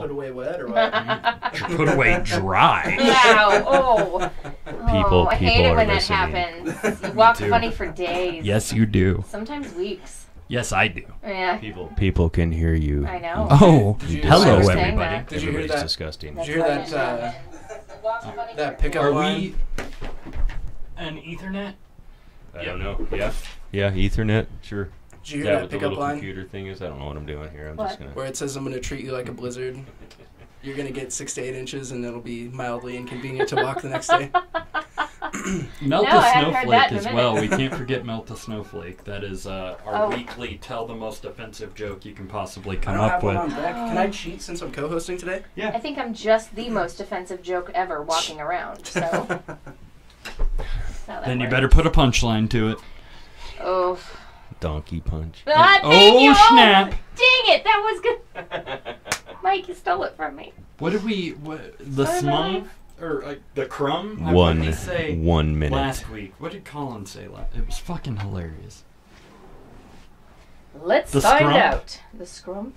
Put away wet or what? Put away dry. Wow. Oh. People I hate it are when that listening. happens. You walk funny for days. Yes, you do. Sometimes weeks. Yes, I do. Yeah. People can hear you. I know. Oh, hello, understand everybody. that. Did you hear Everybody's that? disgusting. Did you hear that pickup line? An Ethernet? I don't know. Yeah, Ethernet. Sure. Did you Is hear that that what the pickup little line? computer thing is? I don't know what I'm doing here. I'm What? just gonna. Where it says, I'm going to treat you like a blizzard. You're going to get 6 to 8 inches, and it'll be mildly inconvenient to walk the next day. Melt No, I a haven't heard that snowflake in a as minute. well. We can't forget melt a snowflake. That is our Oh. weekly tell the most offensive joke you can possibly I come don't up have with. one on deck. Can I cheat since I'm co-hosting today? I think I'm just the most offensive joke ever walking around. So. That's how that Then you works. better put a punchline to it. Oh. Donkey punch. Ah, thank Oh, you. snap. Dang it, that was good. Mike, you stole it from me. What did we? The smug or the crumb? What did we say 1 minute. last week? What did Colin say? It was fucking hilarious. Let's The find scrump? out. The scrump?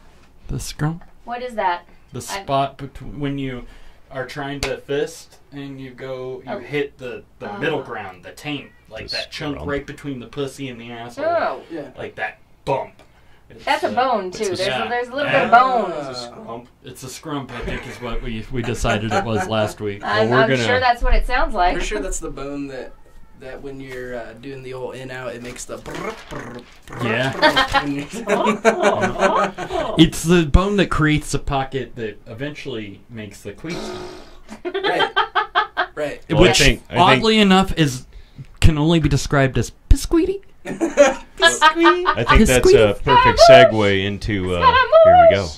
The scrum? What is that? The spot between when you are trying to fist and you hit the middle ground, the taint, like The that chunk scrump. right between the pussy and the asshole, Oh. Yeah. like that bump. That's a bone, too. it's a- There's a little yeah. bit of bone. It's a scrump, I think, is what we decided it was last week. I'm gonna- sure that's what it sounds like. Pretty sure that's the bone that when you're doing the old in-out, it makes the Yeah. Yeah. It's the bone that creates the pocket that eventually makes the queef. Right. Well, Which, I think- oddly enough, can only be described as biscuity. I think that's a perfect segue into. Here we go.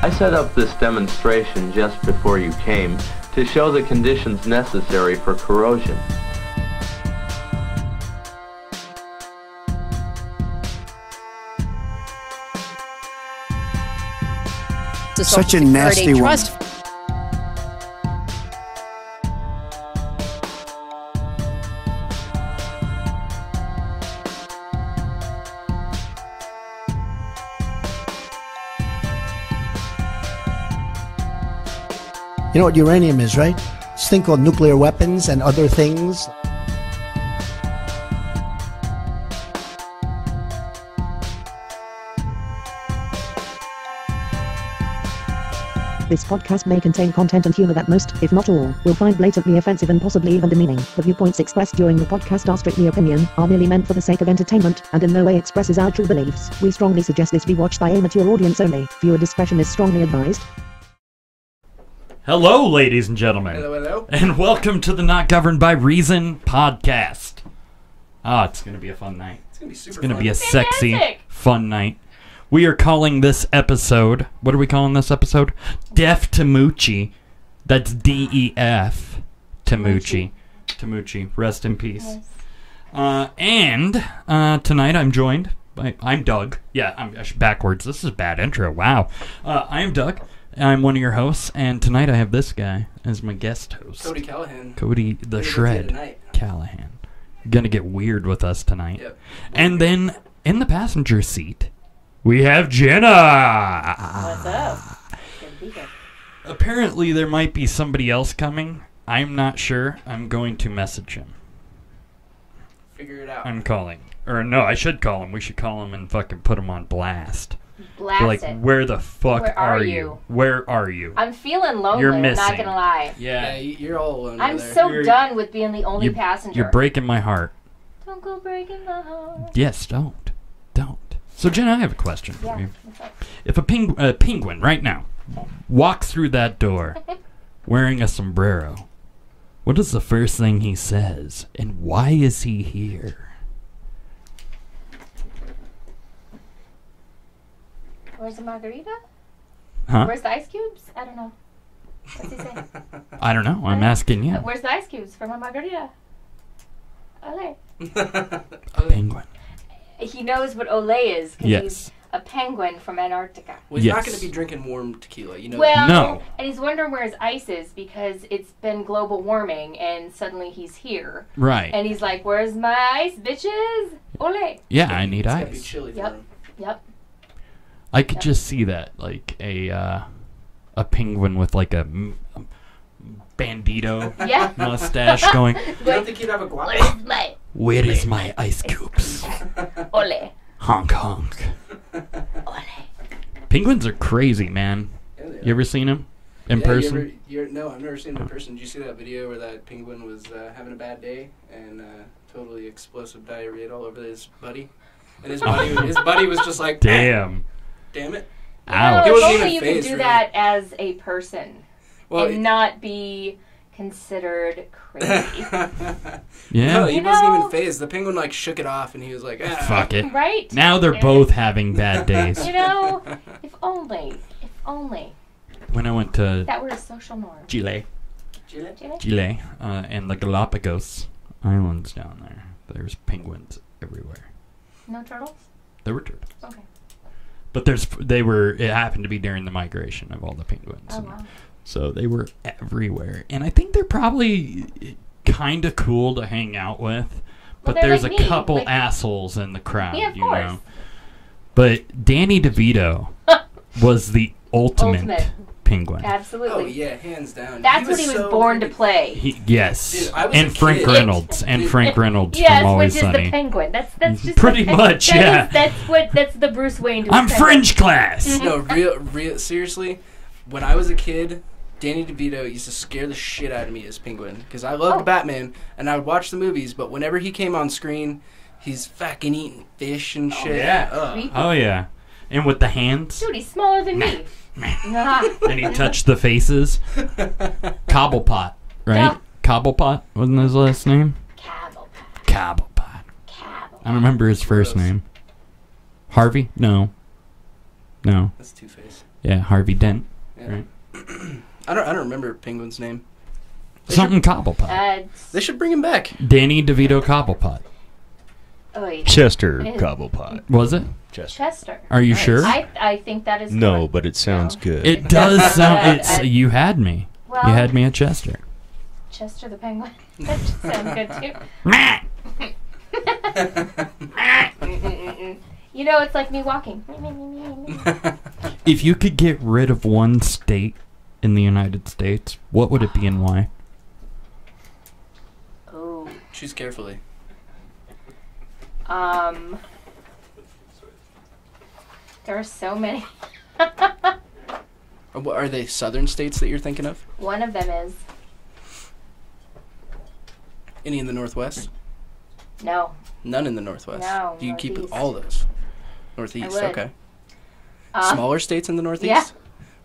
I set up this demonstration just before you came to show the conditions necessary for corrosion. Such a nasty one. You know what uranium is, right? It's a thing called nuclear weapons and other things. This podcast may contain content and humor that most, if not all, will find blatantly offensive and possibly even demeaning. The viewpoints expressed during the podcast are strictly opinion, are merely meant for the sake of entertainment, and in no way expresses our true beliefs. We strongly suggest this be watched by a mature audience only. Viewer discretion is strongly advised. Hello, ladies and gentlemen. Hello. And welcome to the Not Governed by Reason podcast. It's going to be a fun night. It's going to be super It's going to fun. be a sexy, Fantastic. fun night. We are calling this episode, what are we calling this episode? Deaf to Moochi. That's D-E-F to Moochi. To Moochi. Rest in peace. And tonight I'm joined by, I'm Doug. Yeah, I'm backwards. This is a bad intro. Wow. I am Doug. I'm one of your hosts, and tonight I have this guy as my guest host. Cody Callahan. Cody the Here with you Shred tonight. Callahan. Gonna get weird with us tonight. Yep. And then in the passenger seat, we have Jena. What's up? Good to be here. Apparently there might be somebody else coming. I'm not sure. I'm going to message him. Figure it out. I'm calling. Or no, I should call him. We should call him and fucking put him on blast. Blast Like, it. where the fuck Where are are you? you? Where are you? I'm feeling lonely, You're I'm missing. not gonna lie. Yeah, you're all alone I'm over there. so You're- done with being the only You- passenger. You're breaking my heart. Don't go breaking my heart. Yes, don't. So, Jenna, I have a question for Yeah, you. what's up? If a penguin right now walks through that door wearing a sombrero, what is the first thing he says, and why is he here? Where's the margarita? Huh? Where's the ice cubes? I don't know. What's he saying? I don't know. I'm asking you. Where's the ice cubes for my margarita? Ole. Penguin. He knows what ole is. 'Cause Yes. a penguin from Antarctica. Well, he's not going to be drinking warm tequila, you know. Well, No. and he's wondering where his ice is because it's been global warming, and suddenly he's here. Right. And he's like, "Where's my ice, bitches? Ole!" Yeah, I need It's going to be ice. chilly for Yep. him. Yep. I could just see that, like a penguin with like a bandito Yeah. mustache going, You don't think he'd have a guapo? Where's my where is my ice cubes? ole? Honk honk. Ole. Penguins are crazy, man. Yeah, they You are. ever seen them in Yeah, person? No, I've never seen him in person. Did you see that video where that penguin was having a bad day and totally explosive diarrhea all over his buddy? And his buddy was just like, Damn. damn it. Ouch. He No, wasn't if even only you could phased, do really. that as a person Well, and not be considered crazy. Yeah. No, he You wasn't know- even phased. The penguin like shook it off and he was like, Fuck it. Right? Now they're both having bad days. You know, if only When I went to that were a social norm. Chile, Jimmy? Chile, and the Galapagos Islands down there, there's penguins everywhere. No turtles? There were turtles. Okay. But it happened to be during the migration of all the penguins. Oh, and wow. So they were everywhere. And I think they're probably kind of cool to hang out with. But they're there's like a me, couple like- assholes in the crowd, Yeah, of you course. know. But Danny DeVito was the ultimate penguin. Absolutely. oh yeah, hands down. That's what he was so born to creepy. play. Yes. Dude, I was And a Frank kid. Reynolds. And Frank Reynolds Yes, from Always which is Sunny. the penguin. That's just Pretty much, yeah. That's the Bruce Wayne. To his I'm penguin. French class. No, real. Seriously, when I was a kid, Danny DeVito used to scare the shit out of me as Penguin because I loved Oh. Batman and I would watch the movies. But whenever he came on screen, he's fucking eating fish and shit. yeah. Ugh. Creepy. Oh, yeah. And with the hands. Dude, he's smaller than me. Nah. And he touched the faces. Cobblepot, right? Yeah. Cobblepot wasn't his last name? Cabble. Cobblepot. Cabble. I don't remember his first Gross. name. Harvey? No. That's Two-Face. Yeah, Harvey Dent. Yeah. Right. I don't remember Penguin's name. Something Cobblepot. They should bring him back. Danny DeVito Cobblepot. Chester Cobblepot. Was it? Chester. Are you Nice. sure? I think that is No, correct. but it sounds good. It does sound. Yeah, It's you had me. Well, You had me at Chester. Chester the penguin. That just sounds good too. You know, it's like me walking. If you could get rid of one state in the United States, what would it be and why? Oh. Choose carefully. There are so many. Are they southern states that you're thinking of? One of them is Any in the Northwest? no. None in the Northwest. No, You keep Northeast. all those. Northeast, would. okay. Uh, Smaller states in the Northeast? yeah.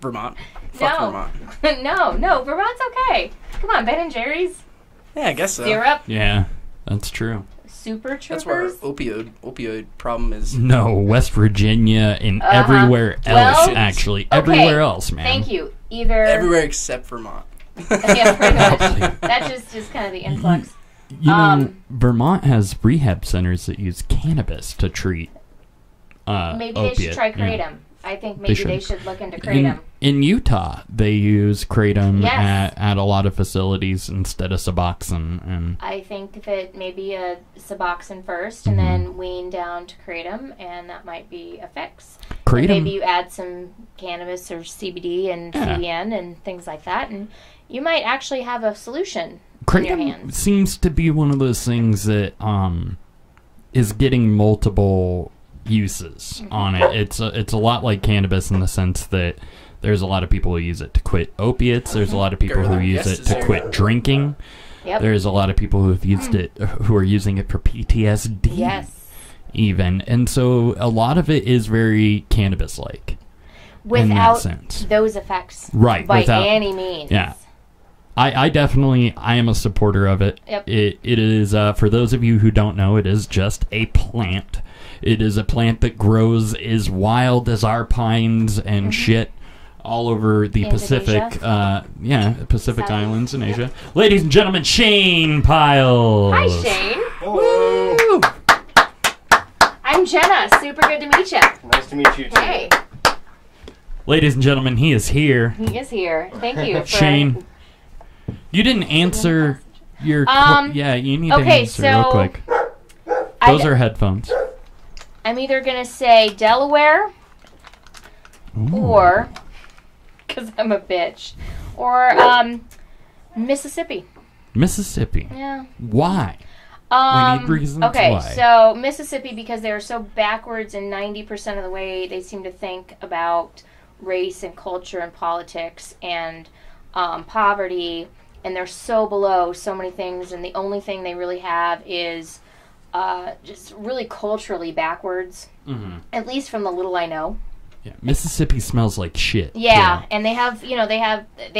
Vermont. Fuck No. Vermont. no, Vermont's okay. Come on, Ben and Jerry's, Yeah, I guess so. syrup, Yeah, that's true. Super That's where our Troopers. opioid problem is. No, West Virginia and Uh-huh. everywhere else, Well, actually. okay. Everywhere else, man. Thank you. Either Everywhere except Vermont. yeah, pretty much. That's just kind of the influx. You know, Vermont has rehab centers that use cannabis to treat Maybe they should opiate. try Yeah. kratom. I think maybe they should. should look into kratom. In Utah, they use kratom Yes. at a lot of facilities instead of Suboxone. And I think that maybe a Suboxone first, and then wean down to kratom, and that might be a fix. And kratom, maybe you add some cannabis or CBD and Yeah. CBN and things like that, and you might actually have a solution in your kratom hands. seems to be one of those things that is getting multiple uses on it. It's a lot like cannabis in the sense that there's a lot of people who use it to quit opiates. There's a lot of people who use it to quit drinking. Yep. There's a lot of people who have used it, who are using it for PTSD. Yes. Even. And so a lot of it is very cannabis-like. in that Without sense. those effects. Right, By without- any means. Yeah. I definitely, I am a supporter of it. Yep. It is, for those of you who don't know, it is just a plant. It is a plant that grows as wild as our pines and shit all over the Indonesia. Pacific, Pacific South. Islands in Asia. Ladies and gentlemen, Shane Pyles. Hi, Shane. Hello. I'm Jenna. Super good to meet you. Nice to to meet you too. Hey, Ladies and gentlemen, he is here. he is here. Thank you. For Shane, you didn't answer your... yeah, you need to okay, answer real so quick. Those are headphones. I'm either going to say Delaware Ooh. or, because I'm a bitch, or Mississippi. Mississippi. Yeah. Why? We need reasons okay, why. so Mississippi, because they're so backwards in 90% of the way they seem to think about race and culture and politics and poverty, and they're so below so many things, and the only thing they really have is just really culturally backwards, at least from the little I know. Yeah, Mississippi smells like shit. Yeah, and they have, they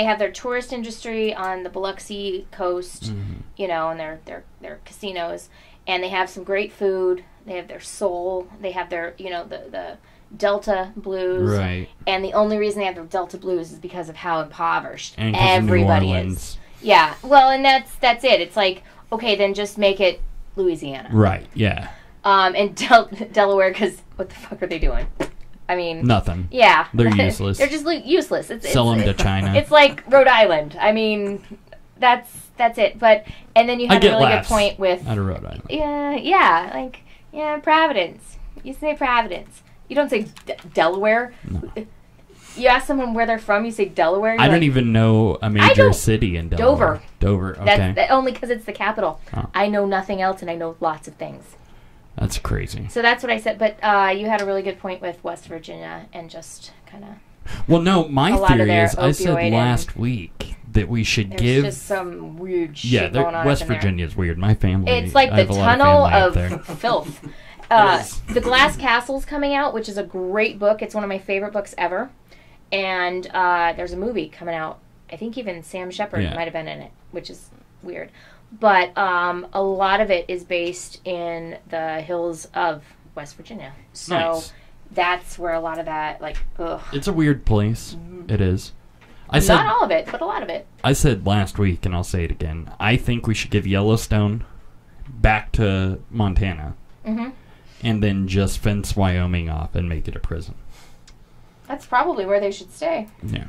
have their tourist industry on the Biloxi coast, and their casinos, and they have some great food. They have their soul. They have their, the Delta blues. Right. And the only reason they have the Delta blues is because of how impoverished and everybody New is. Orleans. Yeah. Well, and that's it. It's like, okay, then just make it Louisiana. Right. Yeah. And Delaware, because what the fuck are they doing? I mean, nothing. Yeah, they're useless. They're just useless. Sell them to China. It's like Rhode Island. I mean, that's it. But and then you had a really good point with out of Rhode Island. Yeah, Providence. You say Providence. You don't say Delaware. No. You ask someone where they're from. You say Delaware. I don't even know a major city in Delaware. Dover. Okay. That's only because it's the capital. Oh. I know nothing else, and I know lots of things. That's crazy. So that's what I said, but you had a really good point with West Virginia and just kind of... Well, no, my theory is, I said last week that we should give... There's just some weird shit going on West Virginia's weird. My family... It's like the tunnel of filth. The Glass Castle's coming out, which is a great book. It's one of my favorite books ever. And there's a movie coming out. I think even Sam Shepard might have been in it, which is weird. But a lot of it is based in the hills of West Virginia. So that's where a lot of that, It's a weird place. It is. Not all of it, but a lot of it. I said last week, and I'll say it again, I think we should give Yellowstone back to Montana. And then just fence Wyoming off and make it a prison. That's probably where they should stay. Yeah.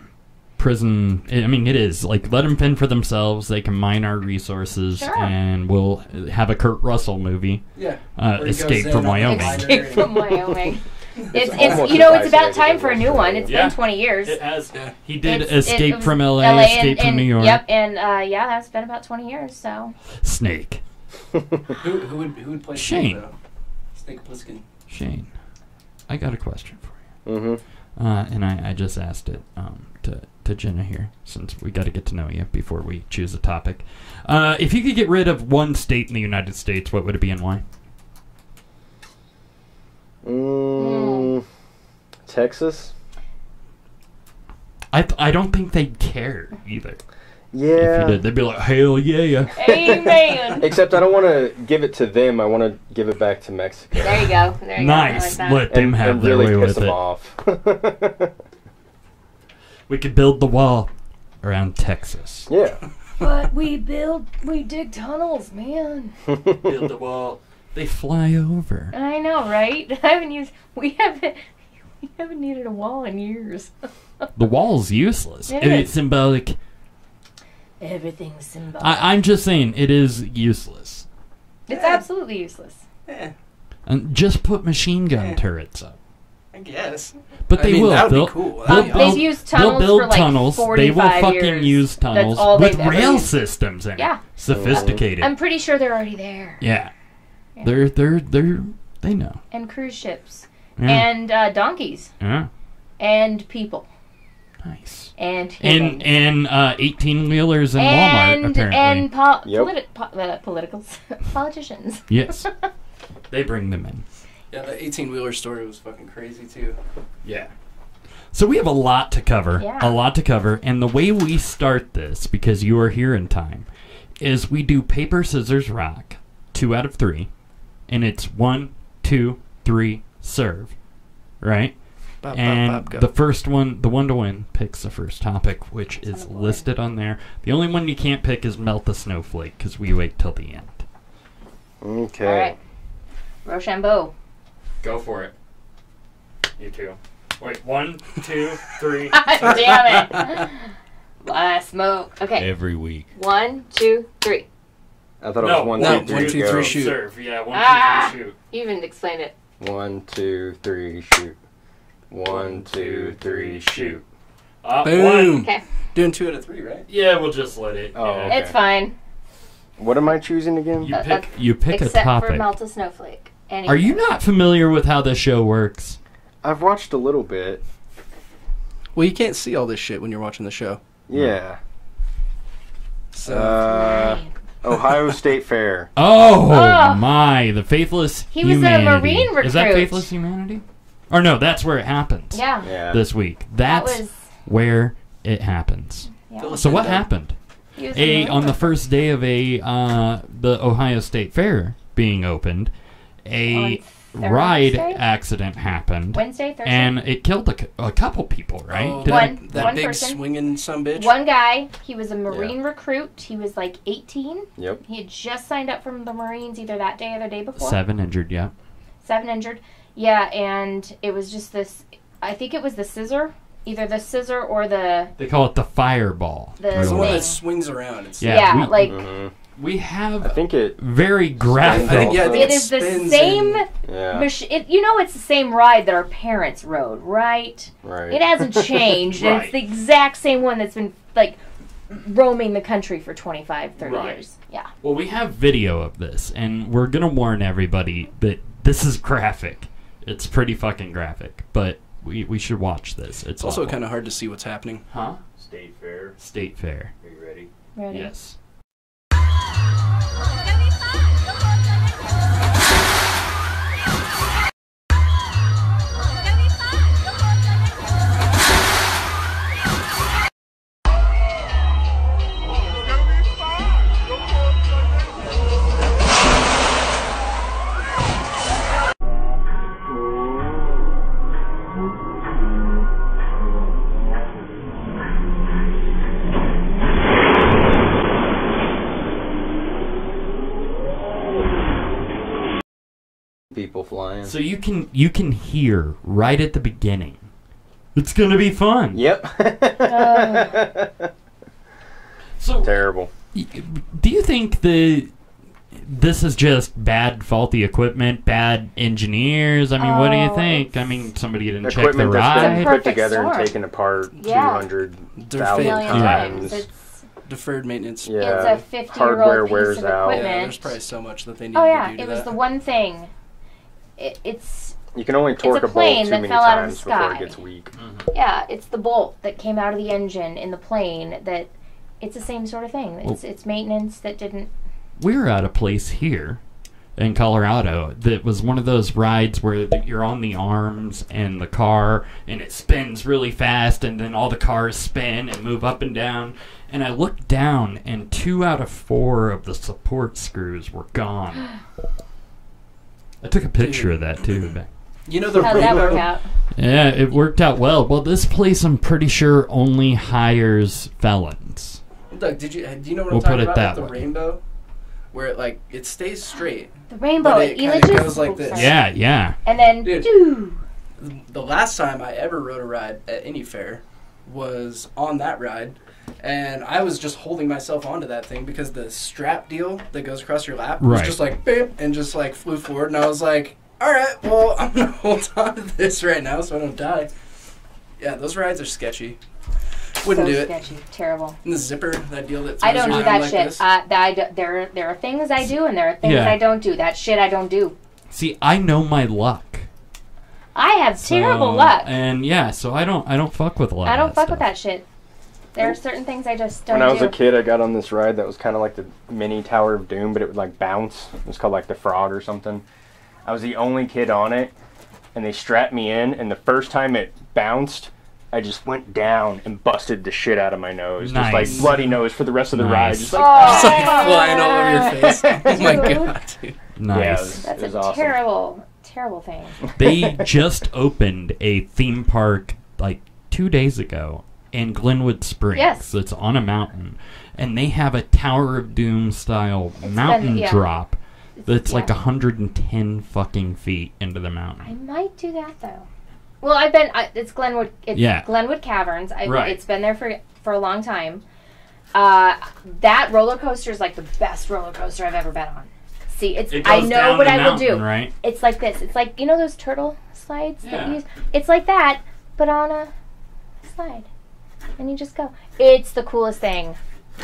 Prison, I mean, it is. Let them fend for themselves. They can mine our resources, and we'll have a Kurt Russell movie. Yeah. Escape from Wyoming. Escape from Wyoming. It's about time for a new one. It's been 20 years. It has. Yeah. He did Escape from LA, Escape from New York. Yep, and that's been about 20 years. So. Snake. who would play Shane? Snake, though? Snake Plissken. Shane, I got a question for you. And I just asked it to Jenna here, since we got to get to know you before we choose a topic. If you could get rid of one state in the United States, what would it be and why? Texas? I don't think they'd care either. Yeah. If you did, they'd be like, hell yeah. Amen. Except I don't want to give it to them. I want to give it back to Mexico. There you go. Nice. Let them have their really way piss with them it. Off. We could build the wall around Texas. Yeah. But we dig tunnels, man. Build the wall. They fly over. I know, right? We haven't needed a wall in years. The wall's useless. It's symbolic. Everything's symbolic. I'm just saying, it is useless. It's absolutely useless. Yeah. And just put machine gun turrets up. I guess. But they will. That would be cool. They've used tunnels they'll build for like tunnnels. 45 They will fucking years. use tunnels with rail systems in it. Yeah. Sophisticated. I'm pretty sure they're already there. Yeah. Yeah. They know. And cruise ships. Yeah. And donkeys. Yeah. And people. Nice. And human. And 18-wheelers in Walmart, apparently. And politicians. Yes. They bring them in. Yeah, the 18-wheeler story was fucking crazy, too. Yeah. So we have a lot to cover. Yeah. A lot to cover. And the way we start this, because you are here in time, is we do paper, scissors, rock, 2 out of 3. And it's 1, 2, 3, serve. Right? And the first one, the one to win, picks the first topic, which is listed on there. The only one you can't pick is Melt the Snowflake, because we wait till the end. Okay. All right. Rochambeau. Go for it. You too. Wait, 1, 2, 3. Damn it. Smoke. Okay. Every week. 1, 2, 3. I thought it was 1, 2, 3, 3, shoot. Serve. Yeah, 1, 2, 3, shoot. You even explained it. 1, 2, 3, shoot. 1, 2, 3, shoot. Boom. Okay. Doing 2 out of 3, right? Yeah, we'll just let it. Oh, yeah. okay. It's fine. What am I choosing again? You pick a Except topic. for Melt a Snowflake. Are you not familiar with how this show works? I've watched a little bit. Well, you can't see all this shit when you're watching the show. Yeah. So. Ohio State Fair. Oh my! The Faithless He was Humanity. a Marine recruit. Is that Faithless Humanity? Or no, that's where it happens. Yeah. This week. That's was where it happens. Yeah. So what happened? He was a On the first day of the Ohio State Fair being opened, a ride accident happened. Wednesday, Thursday? And it killed a couple people, right? Oh, One big person. swinging sumbitch. One guy, he was a Marine recruit. He was like 18. Yep. He had just signed up from the Marines either that day or the day before. 7 injured, yeah. 7 injured. Yeah, and it was just this, I think it was the scissor. Either the scissor or the... They call it the fireball. It's the one that swings around. It's we have I think it very graphic. I think it is the same it's the same ride that our parents rode, right? Right. It hasn't changed. Right. It's the exact same one that's been like roaming the country for 25, 30 Right. years. Yeah. Well, we have video of this, and we're going to warn everybody that this is graphic. It's pretty fucking graphic, but we should watch this. It's also awful. kind of hard to see what's happening. Huh? State Fair. State Fair. Are you ready? Ready? Yes. people flying. So you can hear right at the beginning. It's gonna be fun. Yep. So terrible. Do you think this is just bad, faulty equipment, bad engineers? I mean, what do you think? I mean, somebody didn't check the Equipment that's been ride. put together and taken apart 200,000 times. It's deferred maintenance. Yeah. It's a 50-year-old Hardware piece wears of out. equipment. Yeah, there's probably so much that they need Oh to yeah, do to it was that. the one thing. It's You can only torque a a bolt plane too that many fell out of the times before sky. it gets weak. yeah, it's the bolt that came out of the engine in the plane that. It's the same sort of thing. It's maintenance that didn't. We were at a place here in Colorado that was one of those rides where you're on the arms and the car and it spins really fast and then all the cars spin and move up and down. And I looked down and 2 out of 4 of the support screws were gone. I took a picture of that too. You know the How'd that work out? Yeah, it worked out well. Well, this place I'm pretty sure only hires felons. Doug, do you know what We'll I'm talking put it about that with the way. rainbow? Where it stays straight. The rainbow, But it kinda just goes like this. Yeah. And then, Dude. The last time I ever rode a ride at any fair was on that ride, and I was just holding myself onto that thing because the strap deal that goes across your lap was Right. just like, beep, and just like flew forward, and I was like, alright, well, I'm going to hold on to this right now so I don't die. Yeah, those rides are sketchy. Wouldn't do it. sketchy, terrible. And the zipper, that deal that I throws don't you do around that like shit. this. There are things I do and there are things Yeah. I don't do. That shit I don't do. See, I know my luck. I have terrible luck. And yeah, so I don't fuck with a lot. I don't of fuck that with that shit. There are certain things I just don't When I was do. a kid, I got on this ride that was kind of like the mini Tower of Doom, but it would like bounce. It was called like the Frog or something. I was the only kid on it, and they strapped me in, and the first time it bounced, I just went down and busted the shit out of my nose. Nice. Just like bloody nose for the rest of the ride. Nice. Just like, Just like flying all over your face. Oh my god, dude. Nice. Yeah, That's it was a awesome. terrible thing. They just opened a theme park like 2 days ago in Glenwood Springs. Yes. It's on a mountain, and they have a Tower of Doom style mountain yeah. drop that's like yeah. 110 fucking feet into the I mountain. might do that though. Well, I've been. It's Glenwood. It's Yeah. Glenwood Caverns. Right. It's been there for a long time. That roller coaster is like the best roller coaster I've ever been on. See, It I goes know down what the I will do. mountain, right? It's like this. It's like, you know those turtle slides that Yeah. you use? It's like that, but on a slide. And you just go. It's the coolest thing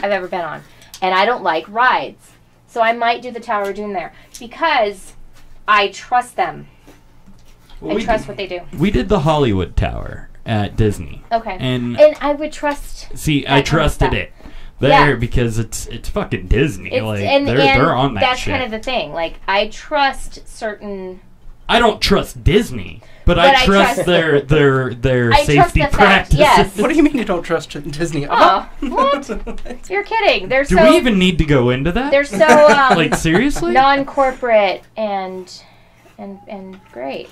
I've ever been on. And I don't like rides. So I might do the Tower of Doom there. Because I trust them. Well, I trust what they do. We did the Hollywood Tower at Disney. Okay. And I would trust. see, that I kind of trusted stuff. it there because it's fucking Disney. Like they're on that that's shit. kind of the thing. Like, I trust certain. I don't trust Disney, but I I trust trust- their I trust safety the fact, practices. yes. What do you mean you don't trust Disney? Oh, what? You're kidding. They're Do so. we even need to go into that? They're so like seriously? non-corporate and great.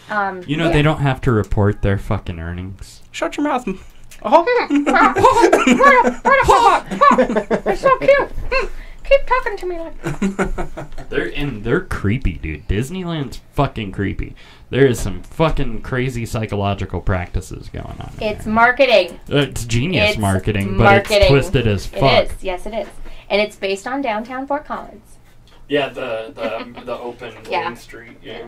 You know they don't have to report their fucking earnings. Shut your mouth. Oh. They're so cute. Keep talking to me like. They're creepy, dude. Disneyland's fucking creepy. There is some fucking crazy psychological practices going on. It's marketing. It's genius It's marketing, marketing. but it's twisted as fuck. It is. Yes, it is. And it's based on downtown Fort Collins. Yeah, the open Yeah. Main Street. Yeah.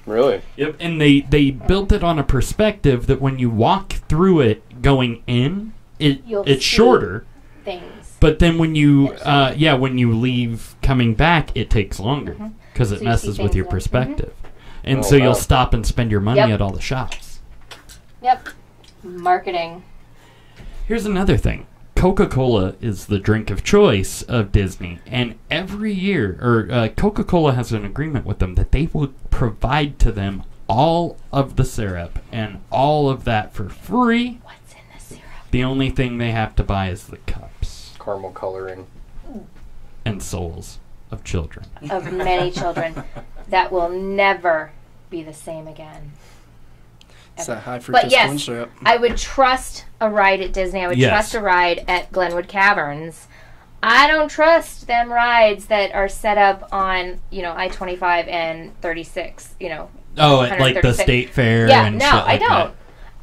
Really? Yep, and they built it on a perspective that when you walk through it going in, You'll it's see shorter. Things. But then when you when you leave coming back, it takes longer because So it you see messes with things your then. perspective, and Oh, so wow. you'll stop and spend your money Yep. at all the shops. Yep. Marketing. Here's another thing. Coca-Cola is the drink of choice of Disney, and every year, Coca-Cola has an agreement with them that they will provide to them all of the syrup and all of that for free. What's in the syrup? The only thing they have to buy is the cups Caramel coloring. and souls of children. Of many children that will never be the same again. It's that high fructose But yes, corn syrup. I would trust a ride at Disney. I would Yes. trust a ride at Glenwood Caverns. I don't trust them rides that are set up on, I-25 and 36, Oh, at like the 136. state fair Yeah, and no, shit I like don't. that.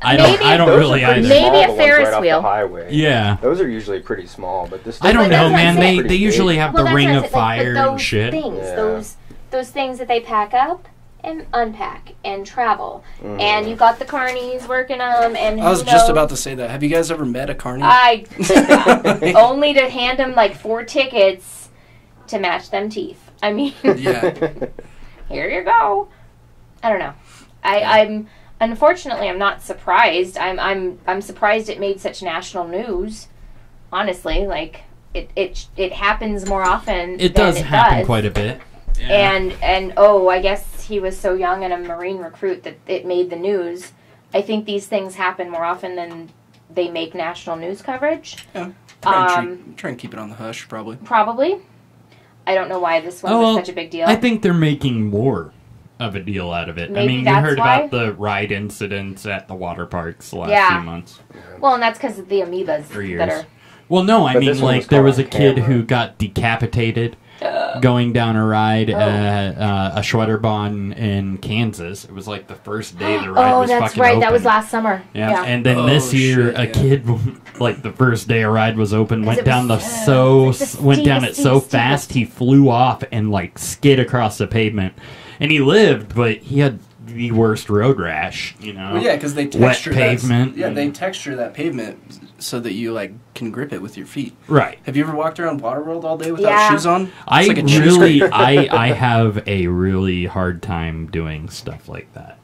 I Maybe- don't Those really are pretty either. Maybe small, a the ones Ferris right off wheel. the highway. Yeah. Those are usually pretty small, but this. I don't But know, that's what man. I'm saying. They usually have the that's ring what I of said, like, fire but those and shit. Things, Yeah. those things that they pack up and unpack and travel. And you got the carnies working them. And I was who just knows? about to say that. Have you guys ever met a carny? Only to hand them like 4 tickets to match them teeth. I mean, Yeah. here you go. I don't know. I'm unfortunately I'm not surprised. I'm surprised it made such national news. Honestly, like it happens more often. It than does happen quite a bit. Yeah. And I guess he was so young and a Marine recruit that it made the news. I think these things happen more often than they make national news coverage. Yeah. Try and keep it on the hush, probably. Probably. I don't know why this one was such a big deal. I think they're making more of a deal out of it. Maybe I mean, you that's heard why? about the ride incidents at the water parks the last few months. Well, and that's because of the amoebas For years. that are. Well, no, I But mean, this one like, was there caught was a on kid camera. who got decapitated going down a ride at a Schwetterbahn in Kansas. It was like the first day the ride was that's fucking right. open. That was last summer. Yeah, and then this Oh, year, shit, a yeah. kid, like the first day a ride was open, went it down was, went down it steepest, so steepest. fast he flew off and like skid across the pavement, and he lived, but he had the worst road rash. Well, yeah, because they wet texture pavement. Yeah, they texture that pavement so that you like can grip it with your feet. Right. Have you ever walked around Waterworld all day without Yeah. shoes on? It's I like a cheese really, grater. I have a really hard time doing stuff like that.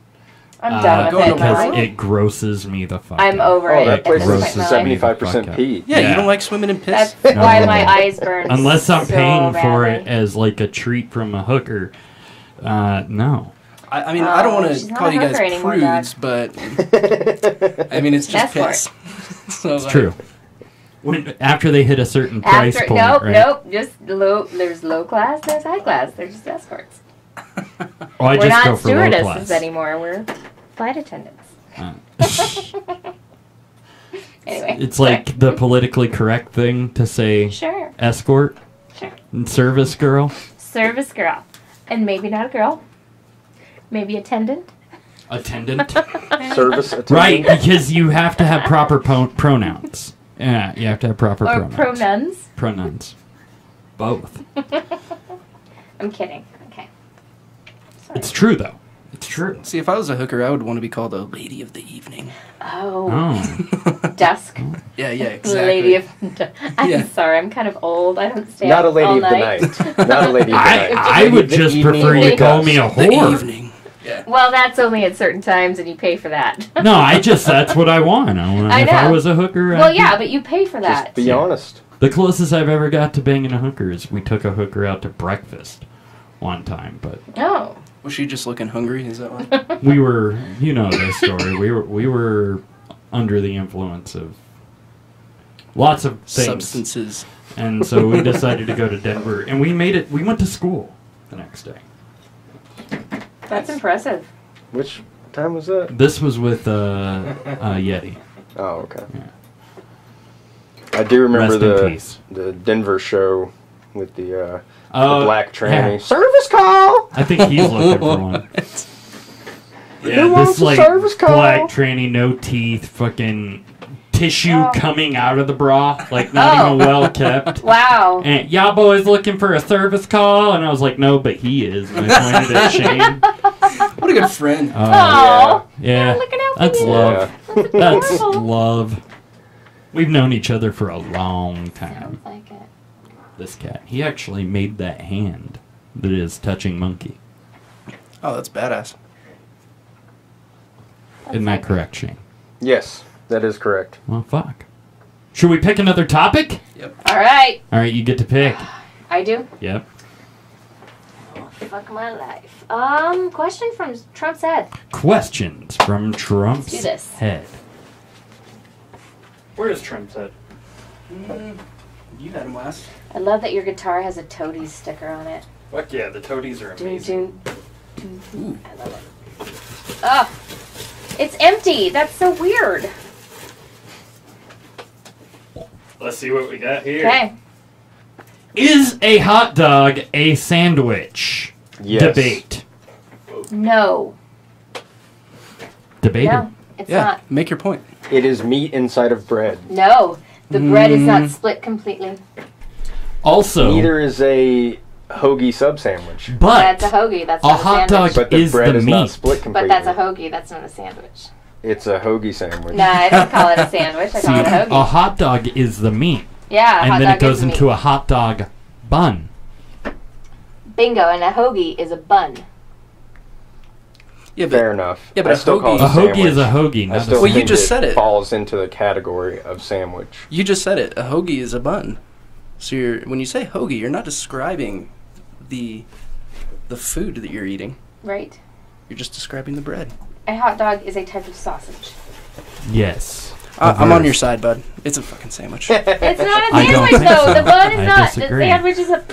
I'm done Go with to it. Waterworld? Because it grosses me the fuck I'm out. over Oh, it. that at place this grosses point in my is life. 75% Fuck peat. Yeah, Yeah. you don't like swimming in piss? That's why No. my eyes burn. Unless I'm so paying for badly. it as like a treat from a hooker. No. I mean, I don't want she's to not call a you guys hooker anymore, prudes, but I mean, it's just Escort. piss. So, It's true. After they hit a certain price point, nope, right? nope. Just low. There's low class. There's high class. There's just escorts. Oh, I We're just not go for low stewardesses class. anymore. We're flight attendants. Anyway, It's like the politically correct thing to say sure, escort sure. and service girl. Service girl, and maybe not a girl. Maybe attendant. Attendant. Service attendant. Right, because you have to have proper pronouns. Yeah, you have to have proper Or pronouns. pronouns. Pronouns. Both. I'm kidding. Okay. Sorry. It's true, though. It's true. See, if I was a hooker, I would want to be called a lady of the evening. Oh. Dusk. Yeah, exactly. Lady of... I'm Yeah. sorry, I'm kind of old. I don't stay Not a up lady all of the night. Not a lady of the night. I would just prefer you to call me a The whore. evening. Yeah. Well, that's only at certain times, and you pay for that. No, that's what I want. If I was a hooker... Well, yeah, but you pay for that. Just be honest. The closest I've ever got to banging a hooker is we took a hooker out to breakfast one time, but... Oh. Was she just looking hungry? Is that why? We were... You know this story. We were under the influence of lots of things. Substances. And so we decided to go to Denver, and we went to school the next day. That's impressive. Which time was that? This was with Yeti. Oh, okay. Yeah. I do remember Rest in peace. the Denver show with the Oh, black tranny. yeah. Service call! I think he's looking for one. Yeah, Who wants this a like service call? black tranny, no teeth, fucking tissue coming out of the bra, like not even well kept. Wow. And y'all boys looking for a service call? And I was like, no, but he is. And I pointed at Shane. What a good friend. Aw. Yeah, Looking out for that's you. love. That's adorable. love. We've known each other for a long time. Sounds like it. This cat, he actually made that hand that is touching Monkey. Oh, that's badass. Isn't that correct, Shane? Yes, that is correct. Well, fuck. Should we pick another topic? Yep. All right. All right, you get to pick. I do? Yep. Oh, fuck my life. Question from Trump's head. Questions from Trump's Let's do this. head. Where is Trump's head? You had him last. I love that your guitar has a Toadies sticker on it. Fuck yeah, the toadies are Doon, amazing. doon, doon. I love it. Oh, it's empty. That's so weird. Let's see what we got here. Okay. Is a hot dog a sandwich? Yes. Debate. No. Debated. No, it's Yeah, not. make your point. It is meat inside of bread. No. The bread is not split completely. Also, Neither is a hoagie sub sandwich. but That's a hoagie. That's a not a hot sandwich. dog But the is bread the is meat. not split completely. But that's a hoagie. That's not a sandwich. It's a hoagie sandwich. No, I don't call it a sandwich. I See, call it a hoagie. a hot dog is the meat, Yeah, a hot and then dog it goes is meat. into a hot dog bun. Bingo, and a hoagie is a bun. Yeah, but Fair enough. Yeah, but I still call it A a hoagie is a sandwich. hoagie, I not a still Well, you think just said it. falls into the category of sandwich. you just said it. A hoagie is a bun. So when you say hoagie, you're not describing the food that you're eating. Right. You're just describing the bread. A hot dog is a type of sausage. Yes. I'm on your side, bud. It's a fucking sandwich. It's not a I don't sandwich, think though. so. The bun is I not. disagree. The sandwich is a...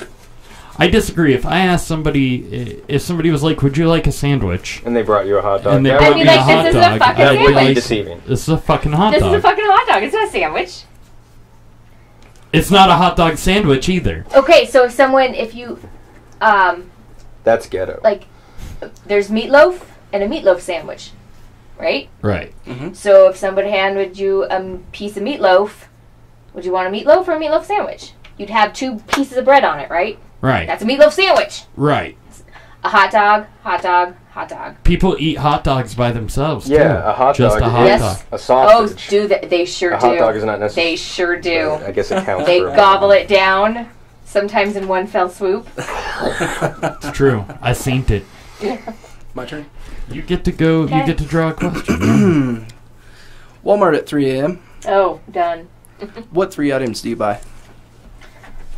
I disagree. If I asked somebody, if somebody was like, "Would you like a sandwich?" And they brought you a hot dog. And they That brought would me be a like, hot this is a dog, fucking I would would be sandwich. deceiving. This is a fucking hot This dog. is a fucking hot dog. It's not a sandwich. It's not a hot dog sandwich either. Okay, so if you, That's ghetto. like, there's meatloaf and a meatloaf sandwich, right? Right. So if somebody handed you a piece of meatloaf, would you want a meatloaf or a meatloaf sandwich? You'd have 2 pieces of bread on it, right? Right. That's a meatloaf sandwich. Right. A hot dog, hot dog, hot dog. People eat hot dogs by themselves. Yeah, too. a hot Just dog a hot Yes. dog. A Oh, sausage. do that? They sure A do. hot dog is not necessary. They sure do. I guess it counts. They for a hot gobble dog. it down, sometimes in one fell swoop. It's true. I seen it. My turn. You get to go. Okay. You get to draw a question. Walmart at 3 a.m. Oh, done. What 3 items do you buy?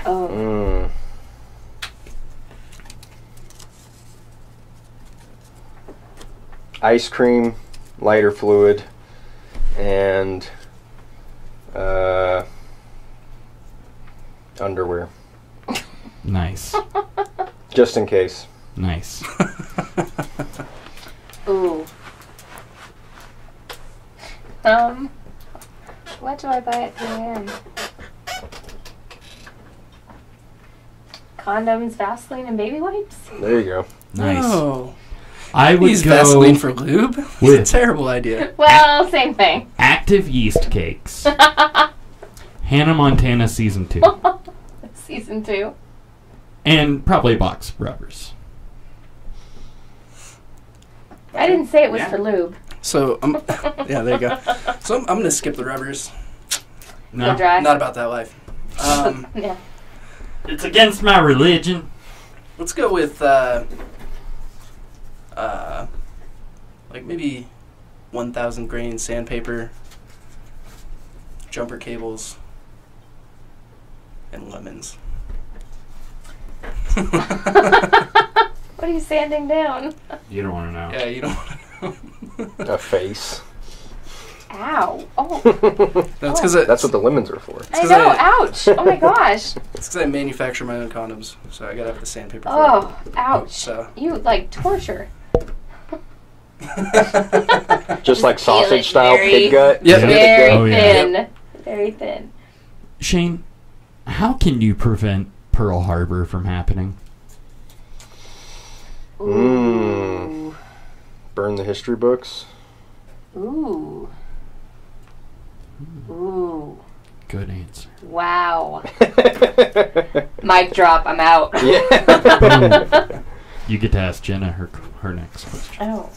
Oh. Mm. Ice cream, lighter fluid, and underwear. Nice. Just in case. Nice. Ooh. What do I buy at 3 a.m.? Condoms, Vaseline, and baby wipes? There you go. Nice. Oh. I would Use go Vaseline for lube? It's a terrible idea. Well, same thing. active yeast cakes. Hannah Montana season 2. Season 2. And probably a box of rubbers. I didn't say it was for lube. So, yeah, there you go. So I'm going to skip the rubbers. No, Go dry. Not about that life. Yeah. it's against my religion. Let's go with, like maybe 1,000 grain sandpaper, jumper cables, and lemons. What are you sanding down? You don't want to know. Yeah, you don't want to know. A face. Ow. Oh. That's because That's what the lemons are for. I know. Ouch. Oh my gosh. It's because I manufacture my own condoms, so I gotta have the sandpaper. Oh, ouch. So You like torture. Just like Feel it sausage style very- pig gut. Yep. Very Oh, yeah. thin. Very thin. Shane, how can you prevent Pearl Harbor from happening? Ooh. Burn the history books. Ooh. Ooh. Good answer. Wow. Mic drop. I'm out. Yeah. You get to ask Jenna her next question. Oh.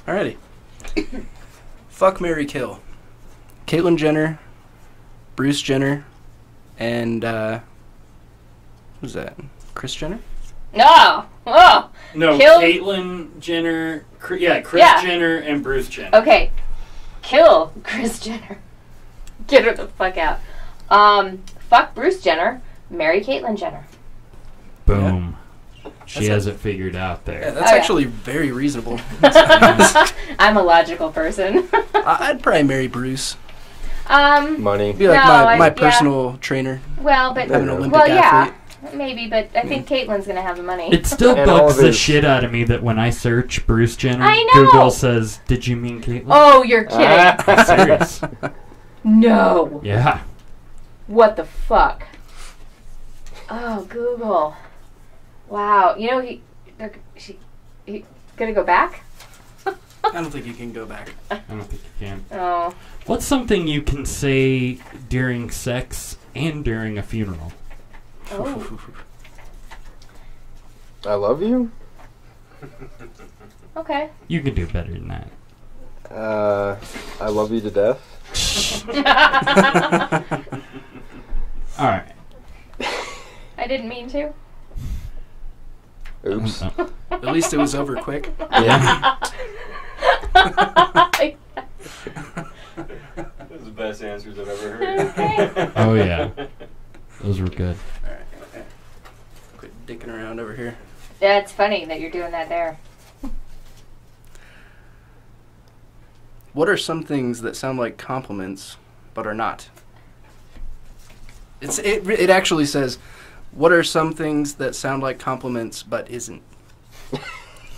Alrighty. Fuck, marry, kill. Caitlyn Jenner, Bruce Jenner, and who's that? Kris Jenner? No. Oh. No, Kill- Caitlyn Jenner. Kris Yeah. Jenner and Bruce Jenner. Okay. Kill Kris Jenner. Get her the fuck out. Fuck Bruce Jenner. Marry Caitlyn Jenner. Boom. She That's has it figured out Yeah, there. that's Oh, yeah. actually very reasonable. I'm a logical person. I'd probably marry Bruce. Money. Be like No, my yeah. personal trainer. Well, but Have an Olympic well, yeah, athlete. maybe, but I think Caitlyn's gonna have the money. It still And all bugs of the his- shit out of me that when I search Bruce Jenner, I know. Google says, "Did you mean Caitlyn?" Oh, you're kidding? I'm serious. No. Yeah. What the fuck? Oh, Google. Wow. You know he gonna go back? I don't think you can go back. I don't think you can. Oh. What's something you can say during sex and during a funeral? Oh. I love you. Okay. You can do better than that. I love you to death. All right. I didn't mean to. Oops. At least it was over quick. Yeah. Those are the best answers I've ever heard. Okay. Oh yeah. Those were good. Alright. Quit dicking around over here. Yeah, it's funny that you're doing that there. What are some things that sound like compliments but are not? It actually says, what are some things that sound like compliments but isn't?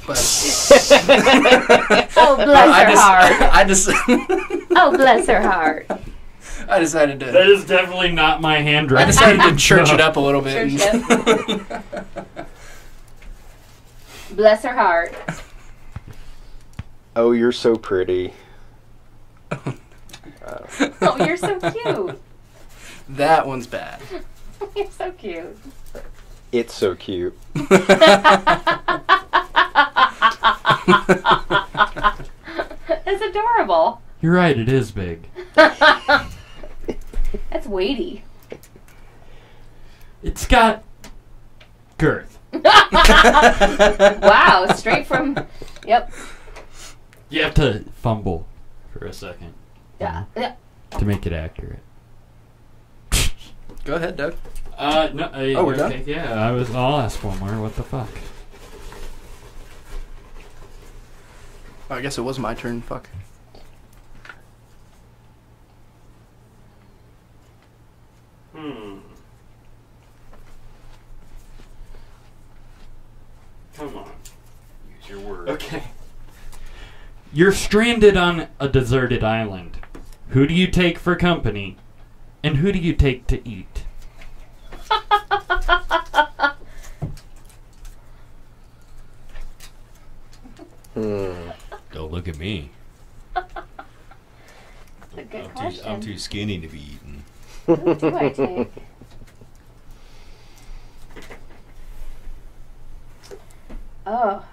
But Oh, bless her heart. I just Oh, bless her heart. I decided That to is definitely not my I handwriting. decided to church it up a little bit. Church Bless her heart. Oh, you're so pretty. Oh, you're so cute. That one's bad. You're so cute. It's so cute. It's adorable. You're right. It is big. That's weighty. It's got girth. Wow, straight from. Yep. You have to fumble for a second Yeah. to make it accurate. Go ahead, Doug. No. Oh, we're done? okay, yeah, I'll ask one more. What the fuck? Oh, I guess it was my turn. Fuck. Come on. Use your words. Okay. You're stranded on a deserted island. Who do you take for company? And who do you take to eat? Don't look at me. That's a good question. I'm too skinny to be eaten. Who do I take? Oh.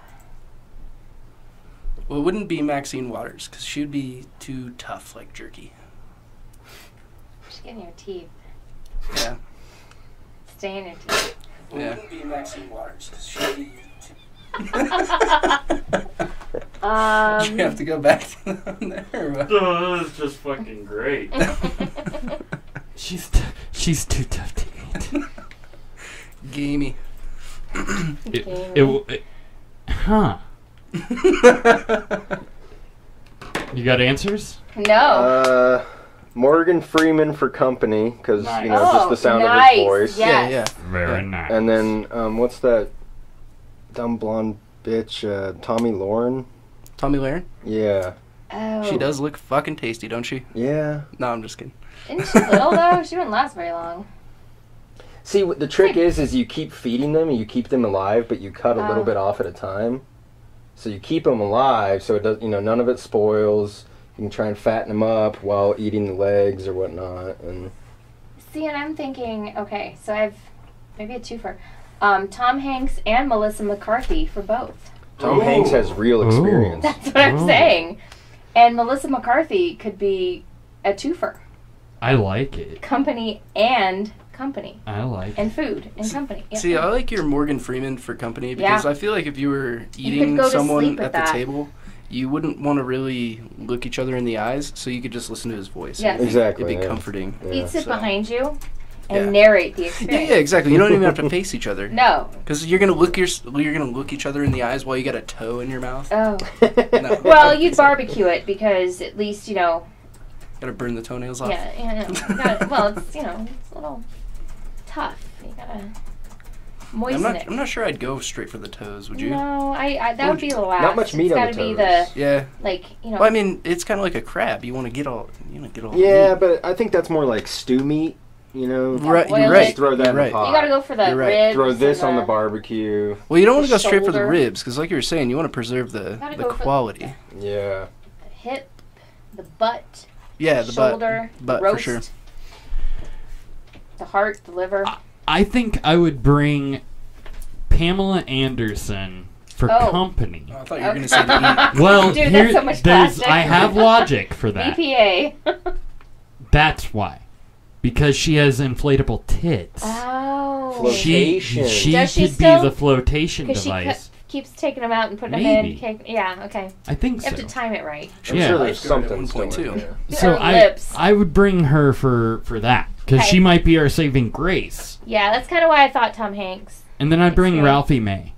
Well, it wouldn't be Maxine Waters, because she'd be too tough like jerky. Just getting your teeth. Yeah. Stay in your teeth. Well, it wouldn't be Maxine Waters, because she'd be too... You have to go back to them there. Oh, that's just fucking great. She's too tough to eat. Gamey. Huh. You got answers? No. Morgan Freeman for company, because, Nice. you know, just the sound of nice. his voice. Yes. Yeah. Very nice. And then, what's that dumb blonde bitch, Tommy Lauren? Tommy Lahren? Yeah. Oh. She does look fucking tasty, don't she? Yeah. No, I'm just kidding. Isn't she little, though? She wouldn't last very long. See, what the trick is you keep feeding them and you keep them alive, but you cut a little bit off at a time. So you keep them alive, so it does, you know, none of it spoils. You can try and fatten them up while eating the legs or whatnot. And See, and I'm thinking, okay, so I have maybe a twofer. Tom Hanks and Melissa McCarthy for both. Tom Hanks has real experience. That's what I'm saying. And Melissa McCarthy could be a twofer. I like it. Company and company. I like it. And food and company. Yeah. See, I like your Morgan Freeman for company because I feel like if you were eating go to someone sleep at with the that. table, you wouldn't want to really look each other in the eyes, so you could just listen to his voice. Yes. Exactly. It'd be yeah. comforting. Yeah. He'd sit So- behind you and Yeah. narrate the Yeah, experience. yeah, exactly. You don't even have to face each other. No. Because you're gonna look each other in the eyes while you got a toe in your mouth. Oh. No. Well, you'd barbecue it because at least, you know. Gotta burn the toenails off. Yeah. You gotta, well, it's, you know, it's a little tough. You gotta moisten it. I'm not sure I'd go straight for the toes. Would you? No, that would be the last. Not much meat it's on gotta the be toes. Yeah. like, you know. Well, I mean, it's kind of like a crab. You want to get all. Yeah, meat. but I think that's more like stew meat, you know? Right. boil You're it. right. Just throw that You're in the right. pot. You gotta go for the You're right. ribs. Throw this and on the barbecue. Well, you don't want to the go straight for the shoulder. ribs because, like you were saying, you want to preserve the Gotta go for- quality. Yeah. The hip, the butt, Yeah, the shoulder, butt the roast, for sure. the heart, the liver. I think I would bring Pamela Anderson for Oh. company. Oh, I thought you were going to say the eat. Well, Dude, that's so much plastic. I have logic for that. BPA. That's why. Because she has inflatable tits. Oh. She Flotation. Does she could still? be the flotation 'Cause she device. keeps taking them out and putting Maybe. them in. Yeah, okay. I think You so. have to time it right. I'm Yeah. sure there's Lifeguard at something one point, still in too. there. So Or lips. I would bring her for that because Okay. she might be our saving grace. Yeah, that's kind of why I thought Tom Hanks. And then I'd bring That's good. Ralphie May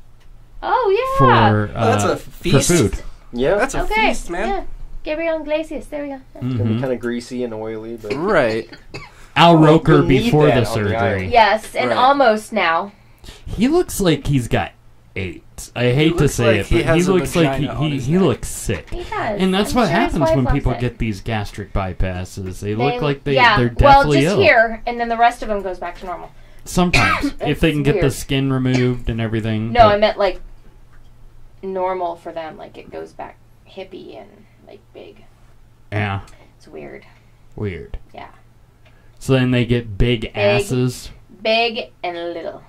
Oh, yeah. for that's a for feast. food. Yeah. That's a Okay. feast, man. Yeah. Gabriel Iglesias. There we go. It's going to be kind of greasy and oily, but... Right. Al Well, Roker you'll need before that the on the surgery. island. Yes, and Right. almost now. He looks like he's got AIDS. I hate to looks say like it, he but he has a looks like vagina on he his he neck. looks sick. He does. And that's I'm what sure his happens wife when loves people it. get these gastric bypasses. They They- look like they're well, deathly just ill. here, and then the rest of them goes back to normal. Sometimes, if they can get the weird. skin removed and everything. No, but- I meant like normal for them. Like it goes back hippie and like big. Yeah, It's weird. weird. Yeah. So then they get big asses. Big and little.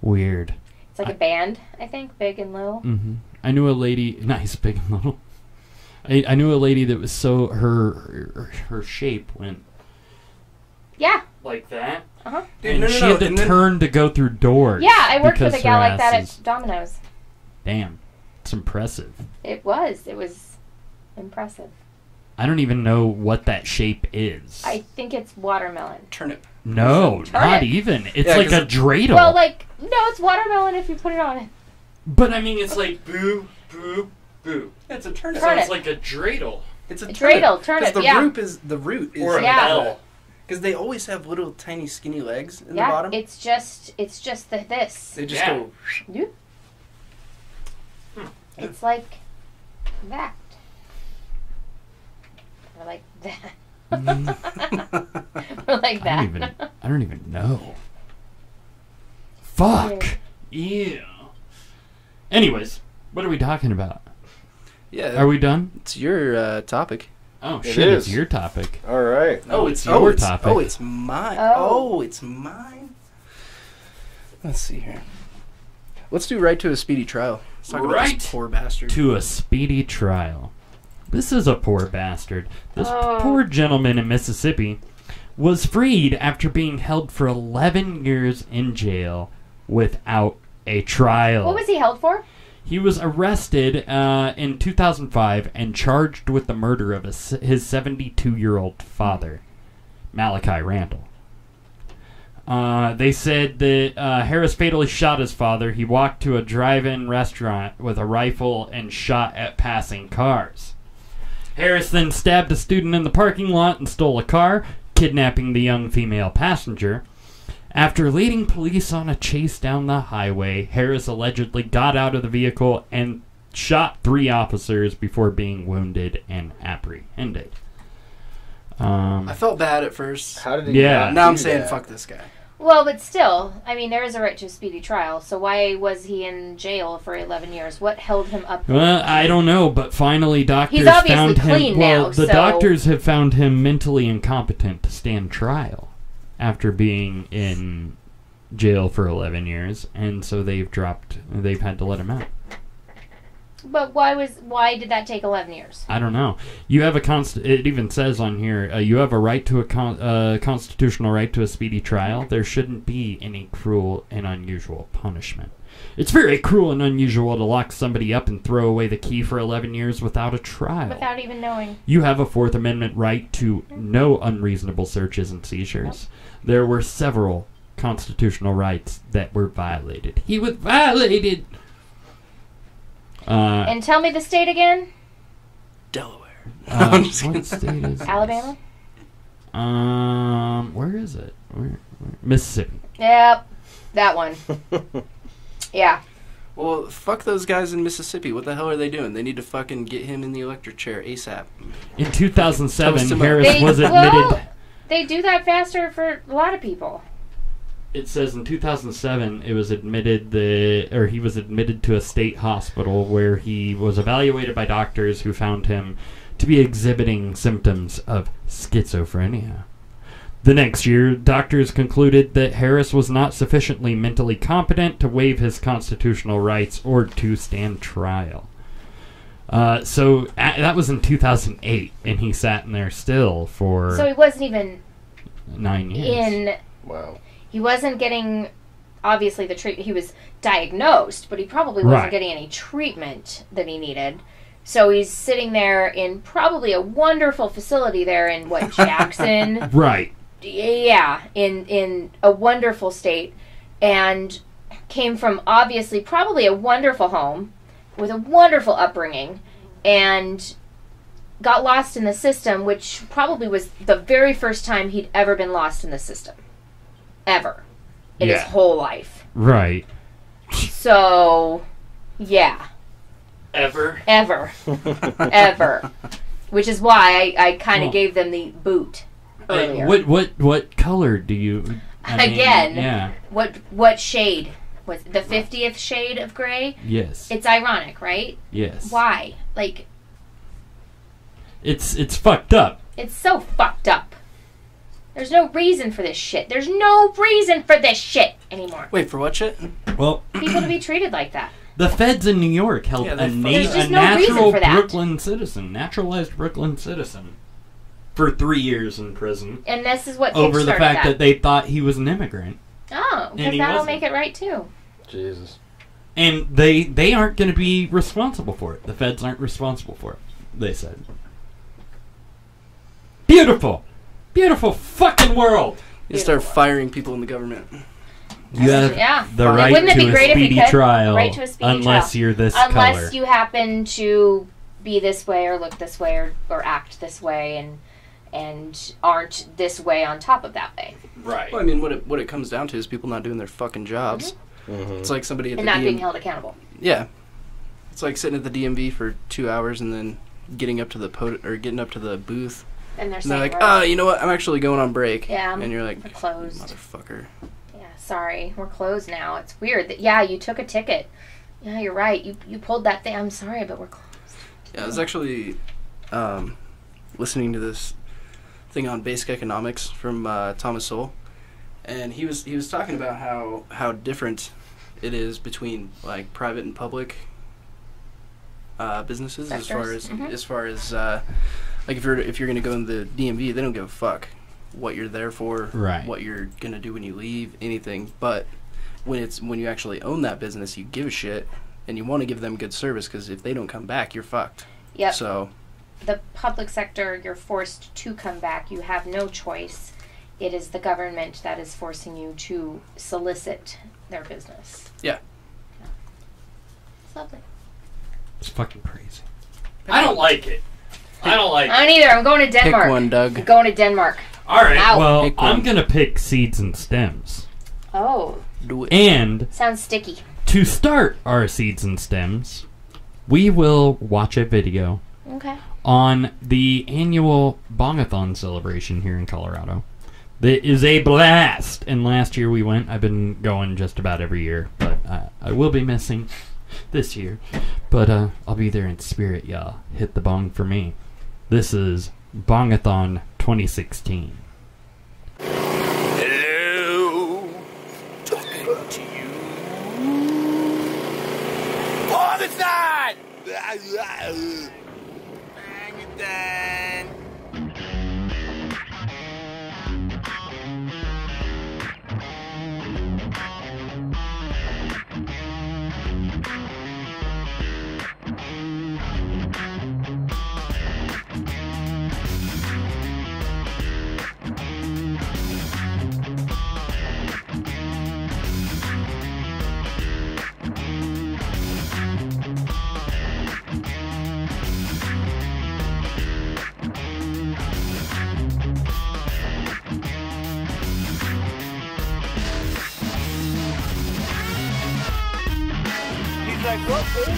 Weird. It's like a band, I think. Big and little. Mm-hmm. I knew a lady, nice, big and little. I knew a lady that was so her shape went Yeah. like that, Uh-huh. and no, she no, had to and then- turn to go through doors. Yeah, I worked with because a gal her like that ass at is- Domino's. Damn, it's impressive. It was. It was impressive. I don't even know what that shape is. I think it's watermelon. Turnip. No, Turnip. not even. It's Yeah, like 'cause a dreidel. Well, like, no, it's watermelon if you put it on it. But I mean, it's like boo, boo, boo. It's a turnip. Turnip. It's like a dreidel. It's a Dreidel, turnip. turnip, 'Cause yeah. the root is Or a Yeah. bell. because they always have little tiny skinny legs in the Yeah, bottom. it's just this. They just Yeah. go. Yep. It's like that. Or like that. Or like that. I don't even know. Fuck. Ew. Anyways, what are we talking about? Yeah. Are we done? It's your topic. Oh, It shit, is. it's your topic. All right. It's your topic. Oh, it's mine. Oh. Oh, it's mine. Let's see here. Let's do right to a speedy trial. Let's talk about this poor bastard. To a speedy trial. This is a poor bastard. This poor gentleman in Mississippi was freed after being held for 11 years in jail without a trial. What was he held for? He was arrested in 2005 and charged with the murder of his 72-year-old father, Malachi Randall. They said that Harris fatally shot his father. He walked to a drive-in restaurant with a rifle and shot at passing cars. Harris then stabbed a student in the parking lot and stole a car, kidnapping the young female passenger. After leading police on a chase down the highway, Harris allegedly got out of the vehicle and shot 3 officers before being wounded and apprehended. I felt bad at first. How did he? Yeah. Now I'm saying fuck this guy. Well, but still, I mean, there is a right to a speedy trial. So why was he in jail for 11 years? What held him up? Well, I don't know, but finally doctors He's obviously found him. clean Well, now, the so- doctors have found him mentally incompetent to stand trial after being in jail for 11 years, and so they've had to let him out. But why did that take 11 years? I don't know. You have it even says on here, you have a right to a constitutional right to a speedy trial. There shouldn't be any cruel and unusual punishment. It's very cruel and unusual to lock somebody up and throw away the key for 11 years without a trial. Without even knowing. You have a Fourth Amendment right to no unreasonable searches and seizures. There were several constitutional rights that were violated. He was violated! And tell me the state again? Delaware. What state is Alabama? Where is it? Where? Mississippi. Yep. That one. Yeah. Well, fuck those guys in Mississippi. What the hell are they doing? They need to fucking get him in the electric chair ASAP. In 2007, Toast him Harris up. was admitted... Well, they do that faster for a lot of people. It says in 2007 he was admitted to a state hospital where he was evaluated by doctors who found him to be exhibiting symptoms of schizophrenia. The next year, doctors concluded that Harris was not sufficiently mentally competent to waive his constitutional rights or to stand trial. So that was in 2008, and he sat in there still for... So he wasn't even 9 years. Wow. He wasn't getting, obviously, the treatment. He was diagnosed, but he probably wasn't getting any treatment that he needed. So he's sitting there in probably a wonderful facility there in, Jackson? Right. Yeah, in a wonderful state. And came from, obviously, probably a wonderful home with a wonderful upbringing. And got lost in the system, which probably was the very first time he'd ever been lost in the system. Ever. In his whole life. Right. So, yeah. Ever. Ever. Which is why I kind of gave them the boot earlier. What color do you... Again, what shade? Was the 50th shade of gray? Yes. It's ironic, right? Yes. Why? Like... It's fucked up. It's so fucked up. There's no reason for this shit. There's no reason for this shit anymore. Wait, for what shit? Well, people to be treated like that. The feds in New York held a natural Brooklyn citizen, naturalized Brooklyn citizen, for 3 years in prison. And this is what over the fact that they thought he was an immigrant. Oh, because that'll make it right too. Jesus. And they aren't going to be responsible for it. The feds aren't responsible for it. They said. Beautiful. Beautiful fucking world. You start firing people in the government. You have the right to a speedy trial, unless you're this color. Unless you happen to be this way or look this way or act this way and aren't this way on top of that way. Right. Well, I mean, what it comes down to is people not doing their fucking jobs. Mm-hmm. It's like somebody at and the not being held accountable. Yeah. It's like sitting at the DMV for 2 hours and then getting up to the getting up to the booth. And they're like, you know what? I'm actually going on break. Yeah. And you're like, we're closed. Motherfucker. Yeah, sorry. We're closed now. It's weird that, you took a ticket. Yeah, you're right. You pulled that thing. I'm sorry, but we're closed. Yeah, I was actually listening to this thing on basic economics from Thomas Sowell, and he was talking about how different it is between like private and public businesses sectors. as far as like if you're gonna go in the DMV, they don't give a fuck what you're there for, right, what you're gonna do when you leave, anything. But when you actually own that business, you give a shit and you want to give them good service, because if they don't come back, you're fucked. Yep. So the public sector, you're forced to come back. You have no choice. It is the government that is forcing you to solicit their business. Yeah. It's lovely. It's fucking crazy. I don't like it. I don't either. I'm going to Denmark. Pick one, Doug. I'm going to Denmark. All right. Out. Well, I'm going to pick seeds and stems. Oh. Do it. And sounds sticky. To start our seeds and stems, we will watch a video on the annual Bongathon celebration here in Colorado. That is a blast. And last year we went. I've been going just about every year, but I will be missing this year. But I'll be there in spirit, y'all. Hit the bong for me. This is Bongathon 2016. Hello. Talking to you. Bongathon! Bongathon. Like, what, dude?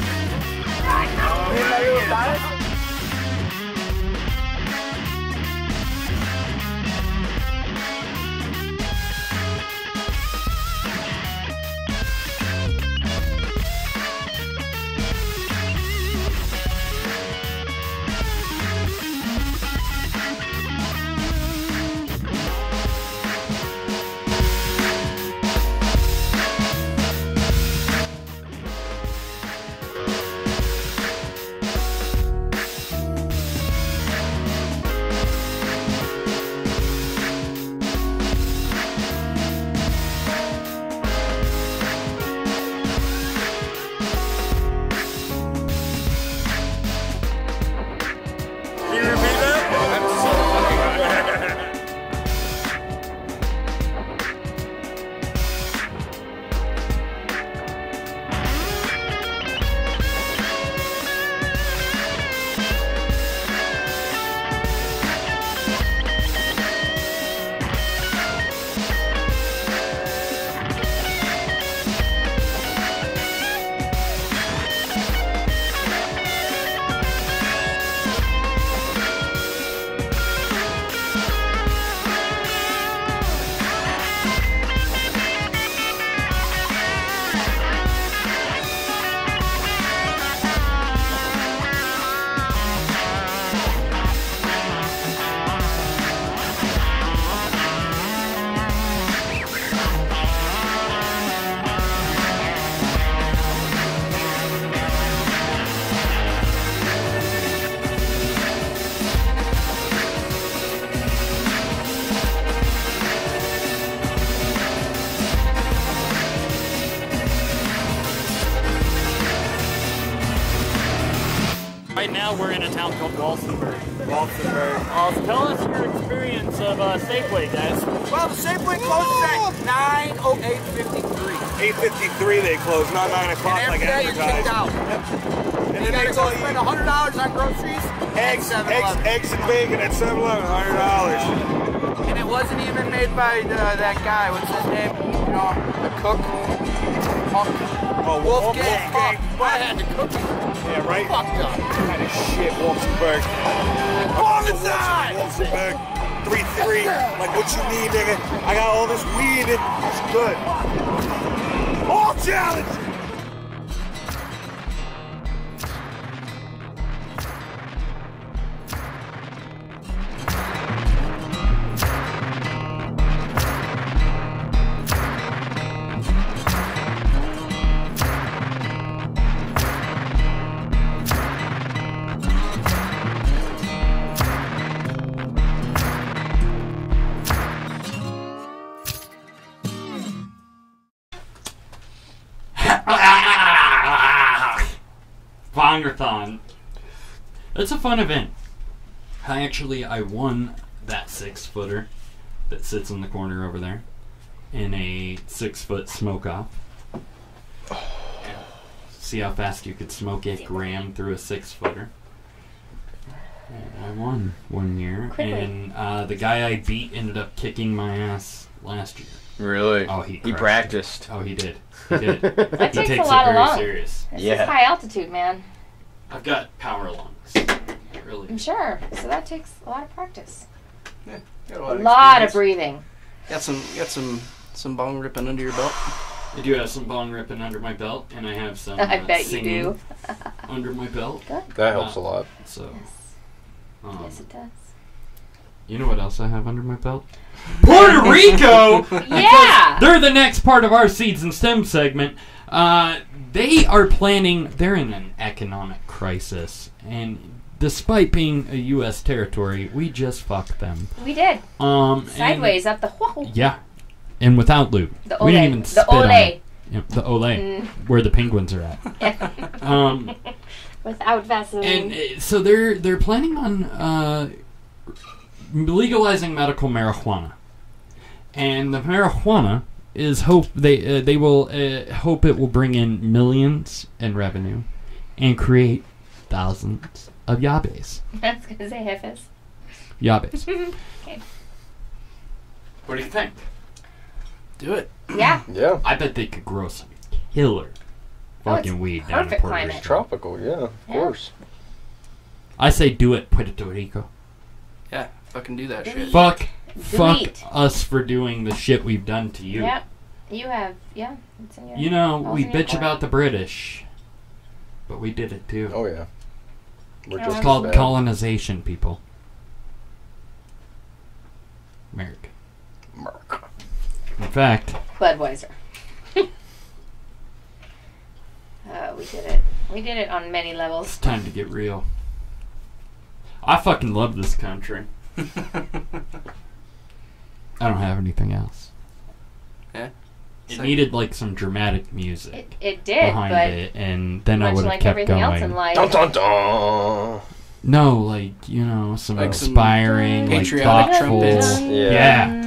Right now we're in a town called Walsenburg. So tell us your experience of Safeway, guys. Well, the Safeway closes at 9:08:53. 8:53 they close, not 9 o'clock like advertised. You're kicked out. Yep. And then they tell you spend $100 on groceries. Eggs and bacon at 7-Eleven, $100. And it wasn't even made by that guy. What's his name? You know, the cook. Wolfgang. I had to cook it. Yeah, right? Fucked up. Kind of shit, Walsenburg. Walsenburg. 3-3. Like, what you need, nigga? I got all this weed and it's good. All challenge! Bongerthon. It's a fun event. I won that 6-footer that sits in the corner over there in a 6-foot smoke off. See how fast you could smoke a gram through a 6-footer. And I won one year, and the guy I beat ended up kicking my ass last year. Really? Oh, he practiced. Oh, he did. He did. That He takes takes a lot it of very lungs. serious. This is high altitude, man. I've got power lungs. Really. I'm sure. So that takes a lot of practice. Yeah, A lot of breathing. Got some bong ripping under your belt. I do have some bong ripping under my belt, and I have some I bet you singing do. under my belt. Good. That helps a lot. So, Yes, it does. You know what else I have under my belt? Puerto Rico! Yeah! They're the next part of our Seeds and STEM segment. They are planning, they're in an economic crisis, and despite being a U.S. territory, we just fucked them. We did. Sideways and, up the whoa. Yeah. And without lube. The we didn't Olay. even The spit on Olay. it. Yep, the Olay, where the penguins are at. Without Vaseline. And so they're planning on legalizing medical marijuana, and the marijuana is they will hope it will bring in millions in revenue and create thousands of yabes. I was gonna say heifers. Yabes. Okay. What do you think? Do it. Yeah. Yeah. I bet they could grow some killer fucking weed down in perfect Puerto climate. Rico. Tropical, yeah, of course. I say do it, Puerto Rico. Yeah, fucking do that shit. Fuck Delete. us for doing the shit we've done to you. Yep. You have, yeah. It's in your, You know, all's we in your bitch court. about the British, but we did it too. Oh yeah. We're Yeah. just It's called as bad. colonization, people. America. In fact, Budweiser. We did it. We did it on many levels. it's time to get real. I fucking love this country. I don't have anything else. Yeah. It needed like some dramatic music It did, behind but it, and then I much would have like kept everything going. else in life. Dun, dun, dun. No, like, you know, some Like some inspiring, like patriotic thoughtful. trumpets. Yeah.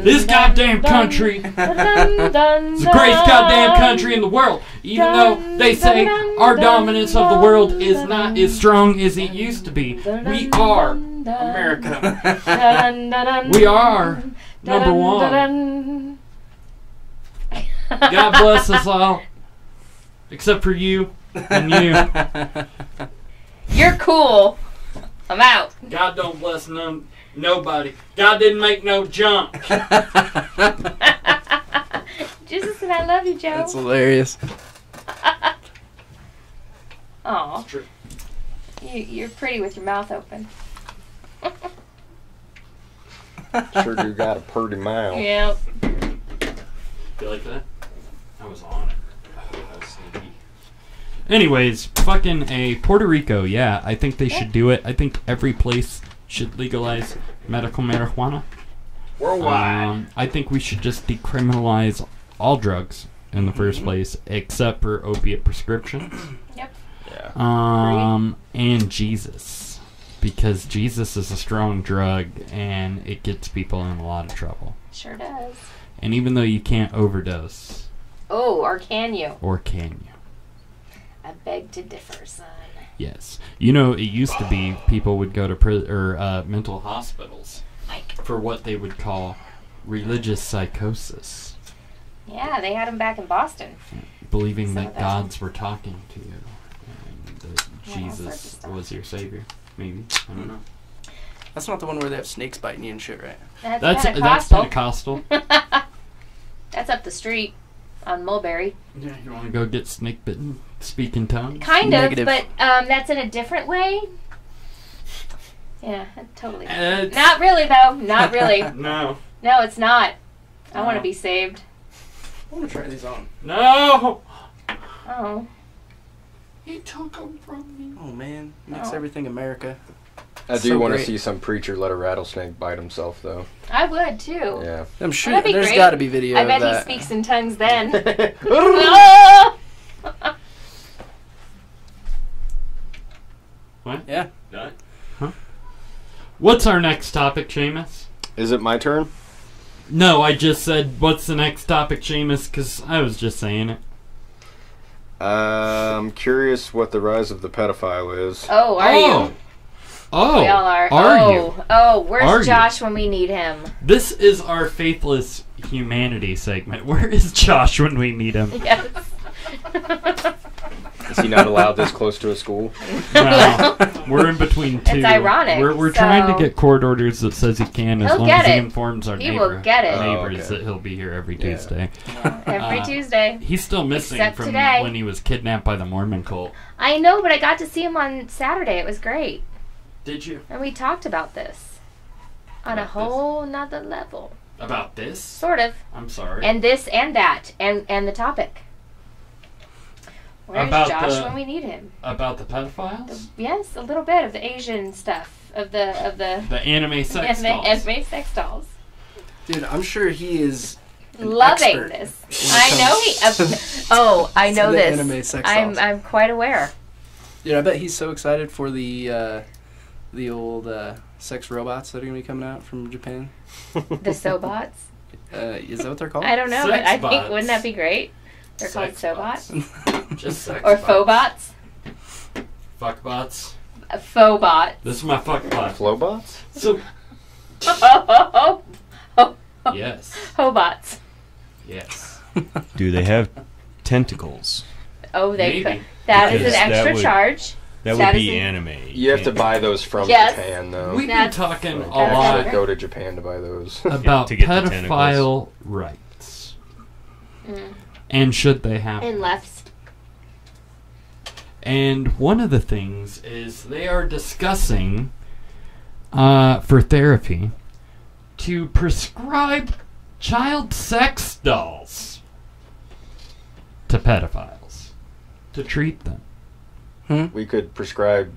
This goddamn country is the greatest goddamn country in the world. Even though they say our dominance of the world is not as strong as it used to be. We are America. We are number one. God bless us all. Except for you and you. You're cool. I'm out. God don't bless nobody. God didn't make no junk. Jesus and I love you, Joe. That's hilarious. Aw. You're pretty with your mouth open. Sure do got a pretty mouth. Yep. You like that? I was on it. Oh, that was sneaky. Anyways, fucking Puerto Rico, yeah. I think they should do it. I think every place should legalize medical marijuana. Worldwide. I think we should just decriminalize all drugs in the first place, except for opiate prescriptions. Yep. Yeah. And Jesus. Because Jesus is a strong drug, and it gets people in a lot of trouble. Sure does. And even though you can't overdose. Oh, or can you? Or can you? I beg to differ, son. Yes. You know, it used to be people would go to mental hospitals for what they would call religious psychosis. Yeah, they had him back in Boston. Believing Some that of that. gods were talking to you. And that Yeah, all sorts of Jesus stuff. was your savior. Maybe. I don't know. That's not the one where they have snakes biting you and shit, right? That's Pentecostal. Pentecostal. That's up the street on Mulberry. Yeah, you want to go get snake bitten, speak in tongues? Kind Negative. of, but that's in a different way. Yeah, totally. It's- Not really, though. Not really. No. No, it's not. I want to No. be saved. I want to try these on. No! Oh. He took them from me. Oh man, makes Oh. everything America. I do So want to great. see some preacher let a rattlesnake bite himself, though. I would, too. Yeah. I'm sure That'd be there's great. got to be video I of bet he that. speaks in tongues then. Oh! What? Yeah. Done. Huh? What's our next topic, Seamus? Is it my turn? No, I just said, what's the next topic, Seamus? Because I was just saying it. I'm curious what the rise of the pedophile is. Oh, are you? Oh, we all are. You? Oh, where's Are Josh when we need him? This is our Faithless Humanity segment. Where is Josh when we need him? Yes. Is he not allowed this close to a school? No, we're in between two. It's ironic. We're trying to get court orders that says he can, as long as he informs our will get it. neighbors that he'll be here every Tuesday. Every Tuesday. He's still missing Except from today. when he was kidnapped by the Mormon cult. I know, but I got to see him on Saturday. It was great. Did you? And we talked about this on a whole nother level. About this? Sort of. I'm sorry. And this and that and the topic. Where's Josh when we need him? About the pedophiles? Yes, a little bit of the Asian stuff of the anime sex dolls. Anime sex dolls. Dude, I'm sure he is loving this. I know he. I know the this. Anime sex dolls. I'm quite aware. Dude, I bet he's so excited for the old sex robots that are gonna be coming out from Japan. The Sobots. Is that what they're called? I don't know, but I think bots. Wouldn't that be great? They're called Sobots. Just sex or bots. Fobots. Fuckbots. Phobot. This is my fuckbot. Flowbots? So. Yes. Hobots. Yes. Do they have tentacles? Oh, they Maybe. could. That is Because an extra that would- charge. That would be anime. You have to buy those from Yes. Japan, though. We've been talking a You lot should go to Japan to buy those. about to get the pedophile rights. And should they happen? And lefts. And one of the things is they are discussing for therapy to prescribe child sex dolls to pedophiles to treat them. We could prescribe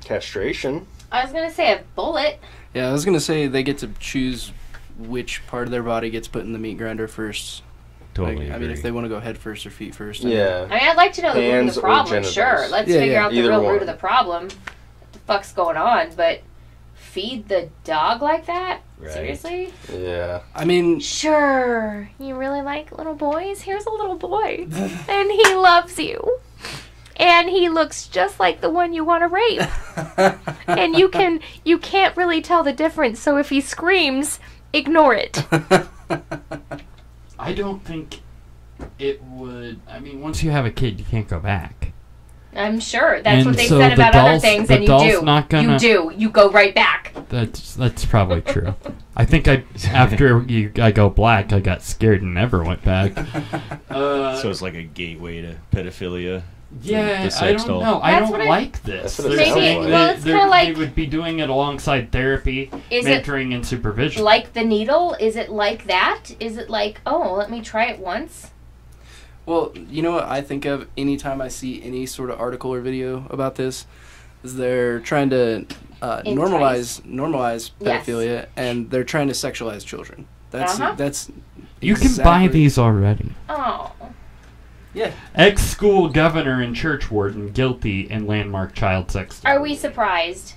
castration. I was gonna say a bullet. Yeah, I was gonna say they get to choose which part of their body gets put in the meat grinder first. Totally. I mean, if they want to go head first or feet first. Yeah. I mean, I'd like to know the root of Hands the or problem. genitals. Sure, let's Yeah, figure yeah. out the Either real one. root of the problem. What the fuck's going on? But feed the dog like that? Right. Seriously? Yeah. I mean, Sure. You really like little boys? Here's a little boy, and he loves you. And he looks just like the one you want to rape. And you can't really tell the difference, so if he screams, ignore it. I don't think it would. I mean, once you have a kid, you can't go back. I'm sure. That's And what they so said the about other doll's- things, the and you doll's do. not gonna- You do. You go right back. That's probably true. I think after I go black, I got scared and never went back. So it's like a gateway to pedophilia. Yeah, the sex I don't doll. know. I That's don't what like this. That's what it They're sounds saying like. Well, it's they kinda like- they would be doing it alongside therapy, Is it mentoring, and supervision. like the needle? Is it like that? Is it like, oh, let me try it once? well, you know what I think of anytime I see any sort of article or video about this is they're trying to normalize Yes. pedophilia, and they're trying to sexualize children. That's You can buy these already. Oh. Yeah. Ex-school governor and church warden guilty in landmark child sex. Are we surprised?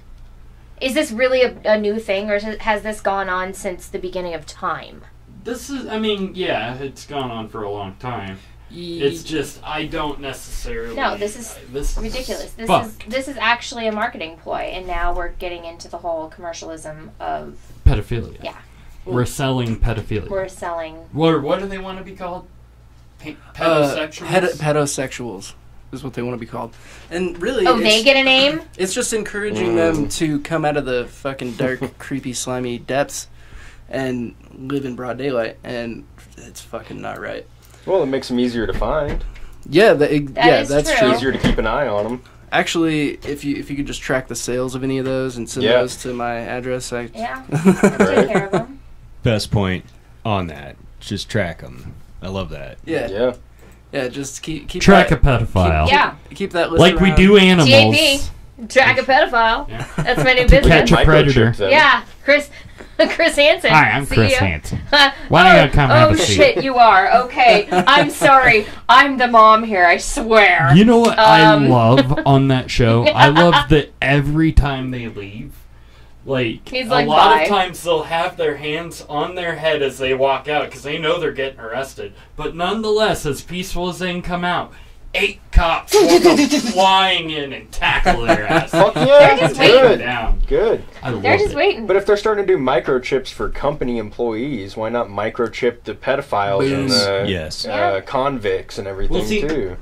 Is this really a new thing, or has this gone on since the beginning of time? This is, I mean, yeah, it's gone on for a long time. It's just, I don't necessarily... No, this is ridiculous. This is actually a marketing ploy, and now we're getting into the whole commercialism of pedophilia. Yeah. We're selling pedophilia. We're selling... What do they want to be called? Pedosexuals? Pedosexuals is what they want to be called. And really... Oh, they get a name? It's just encouraging them to come out of the fucking dark, creepy, slimy depths and live in broad daylight, and it's fucking not right. Well, it makes them easier to find. Yeah, that's true. Easier to keep an eye on them. Actually, if you could just track the sales of any of those and send those to my address, I'll take care of them. Best point on that. Just track them. I love that. Yeah. Just keep track that, a pedophile. Keep that list like around. we do animals. TAP. Track a pedophile. Yeah. That's my new To business. catch a predator. Yeah, Chris. Chris Hansen. Hi, I'm See Chris ya. Hansen. Why don't you come have a seat? Oh, shit, you are. Okay. I'm sorry. I'm the mom here, I swear. You know what I love on that show? I love that every time they leave, like, He's a like, lot bye. of times they'll have their hands on their head as they walk out because they know they're getting arrested. But nonetheless, as peaceful as they can come out, 8 cops will come flying in and tackle their ass. Fuck yeah, They're just good. waiting. Down. Good. I love They're just it. waiting. But if they're starting to do microchips for company employees, why not microchip the pedophiles and the Yes. convicts and everything Well, see, too?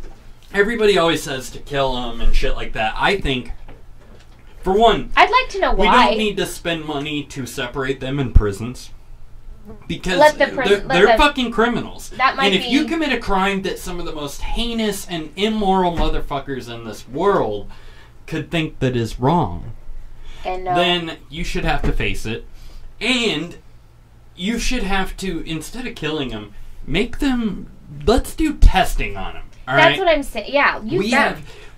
Everybody always says to kill them and shit like that. I think, for one, I'd like to know we why. don't need to spend money to separate them in prisons. Because Let the prison- they're let the- fucking criminals. That might and if be- you commit a crime that some of the most heinous and immoral motherfuckers in this world could think that is wrong, and then you should have to face it. And you should have to, instead of killing them, make them... Let's do testing on them. All that's right? what I'm saying. Yeah,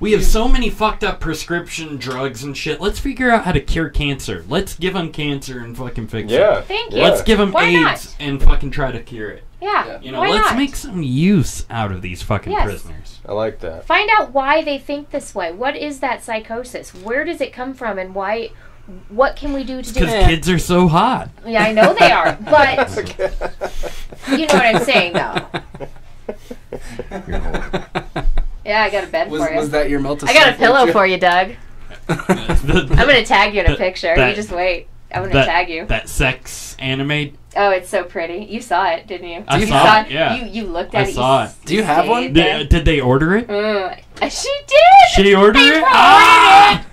We have so many fucked up prescription drugs and shit. Let's figure out how to cure cancer. Let's give them cancer and fucking fix it. Thank you. Let's give them Why AIDS not? and fucking try to cure it. Yeah. You know, Why let's not? make some use out of these fucking Yes. prisoners. I like that. Find out why they think this way. What is that psychosis? Where does it come from, and why? What can we do to do Because it? kids are so hot. Yeah, I know they are, but you know what I'm saying, though. Yeah, I got a bed for you. Was that your melted? I got a pillow for you, Doug. I'm I'm gonna tag you in a picture. You just wait. I'm gonna tag you. That sex anime. Oh, it's so pretty. You saw it, didn't you? I You saw it, yeah. You looked I at it. saw it. Do you have one? Did they order it? She did. She ordered They it? ordered Ah!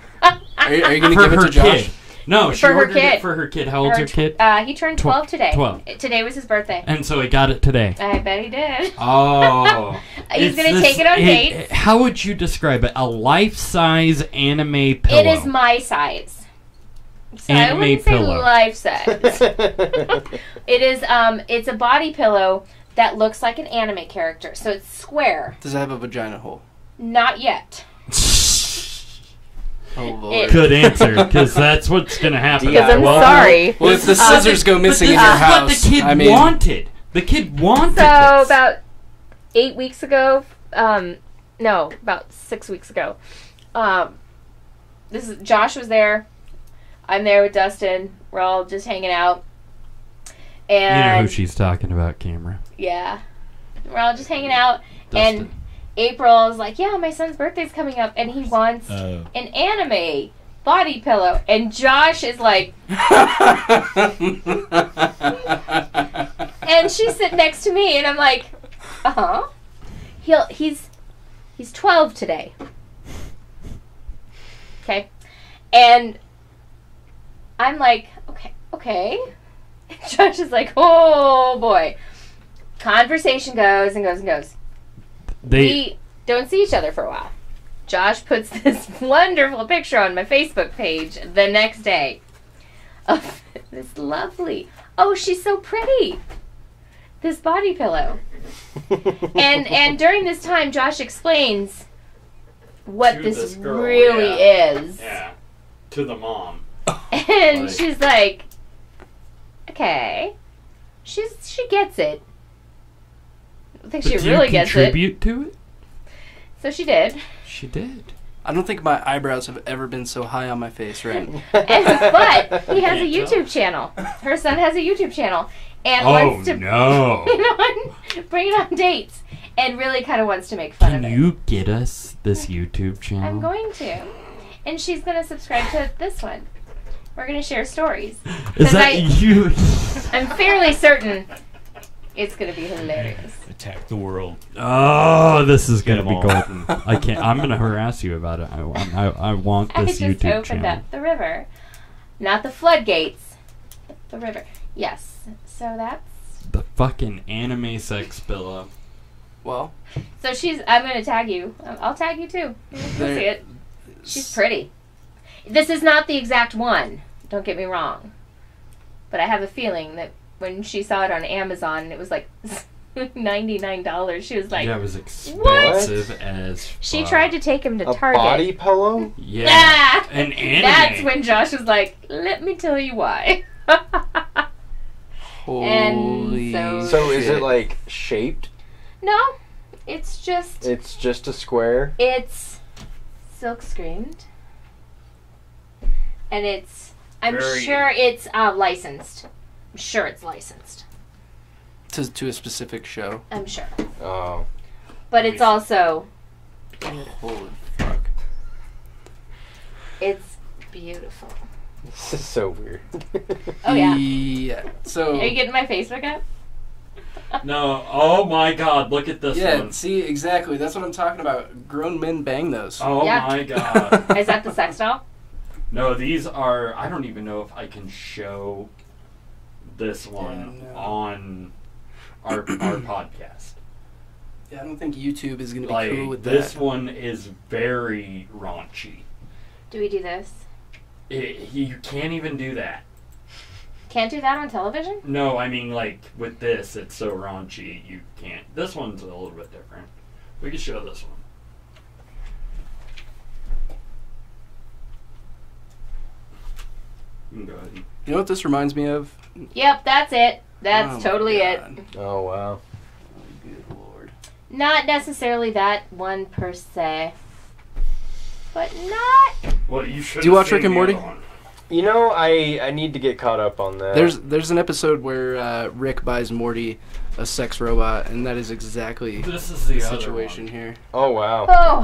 Are you going to For give it her to Josh? kid. No, she For her ordered kid. it for her kid. How old's her kid? He turned 12 today. 12. Today was his birthday. And so he got it today. I bet he did. Oh. He's It's gonna this- take it on dates. How would you describe it? A life-size anime pillow. It is my size. So I Anime wouldn't say pillow. life size. It is. It's a body pillow that looks like an anime character. So it's square. Does it have a vagina hole? Not yet. Oh Lord. Good answer, because that's what's going to happen. Because I'm sorry. Well, if the scissors go missing in your house, this is what the kid I mean, wanted. The kid wanted So this. about 8 weeks ago, no, about 6 weeks ago, Josh was there. I'm there with Dustin. We're all just hanging out. And You know who she's talking about, camera. yeah, we're all just hanging out. Dustin. And April is like, yeah, my son's birthday's coming up, and he wants Oh. an anime body pillow. And Josh is like, and she's sitting next to me, and I'm like, he's 12 today. Okay, and I'm like, okay. Josh is like, oh boy. Conversation goes and goes and goes. We don't see each other for a while. Josh puts this wonderful picture on my Facebook page the next day of this lovely, oh, she's so pretty, this body pillow. and during this time, Josh explains what To this girl, really is. Yeah. To the mom. And Like- she's like, okay. She gets it. I think she But do really you gets it. contribute to it? So she did. She did. I don't think my eyebrows have ever been so high on my face, right? But he has a Can't YouTube channel. Her son has a YouTube channel. And Oh, wants to no. bring it on dates. And really kind of wants to make fun Can of it. you get us this YouTube channel? I'm going to. And she's going to subscribe to this one. We're going to share stories. Is 'Cause that you? I'm fairly certain it's going to be hilarious. Attack the world. Oh, this is Get gonna 'em be all. golden. I can't. I'm gonna harass you about it. I want I this just YouTube opened channel. up the river. Not the floodgates. The river. Yes. So that's... The fucking anime sex pillow. Well, So I'm going to tag you. I'll tag you too. You'll see it. She's pretty. This is not the exact one. Don't get me wrong. But I have a feeling that when she saw it on Amazon, it was like $99. She was like, Yeah, it was expensive as fuck. She tried to take him to A Target. body pillow? Yeah. Ah! An anime. That's when Josh was like, let me tell you why. And so is it like shaped? No, it's just a square. It's silk screened, and I'm sure it's licensed. I'm sure it's licensed to a specific show. I'm sure. Oh, but it's also holy fuck. It's beautiful. This is so weird. Oh yeah. Yeah. So are you getting my Facebook up? No. Oh my God! Look at this one. Yeah. See, exactly. That's what I'm talking about. Grown men bang those. Oh my God! Is that the sex doll? No, these are. I don't even know if I can show this one on our podcast. Yeah, I don't think YouTube is going to be Like, cool with this that. one is very raunchy. Do we do this? You can't even do that. Can't do that on television? No, I mean, like, with this, it's so raunchy, you can't. This one's a little bit different. We can show this one. You can go ahead. You know what this reminds me of? Yep, that's it. That's totally it. Oh, wow. Good Lord. Not necessarily that one per se. But not... Well, you should. Do you watch Rick and Morty? You know, I need to get caught up on that. There's an episode where Rick buys Morty a sex robot, and that is exactly this is the situation here. Oh, wow. Oh.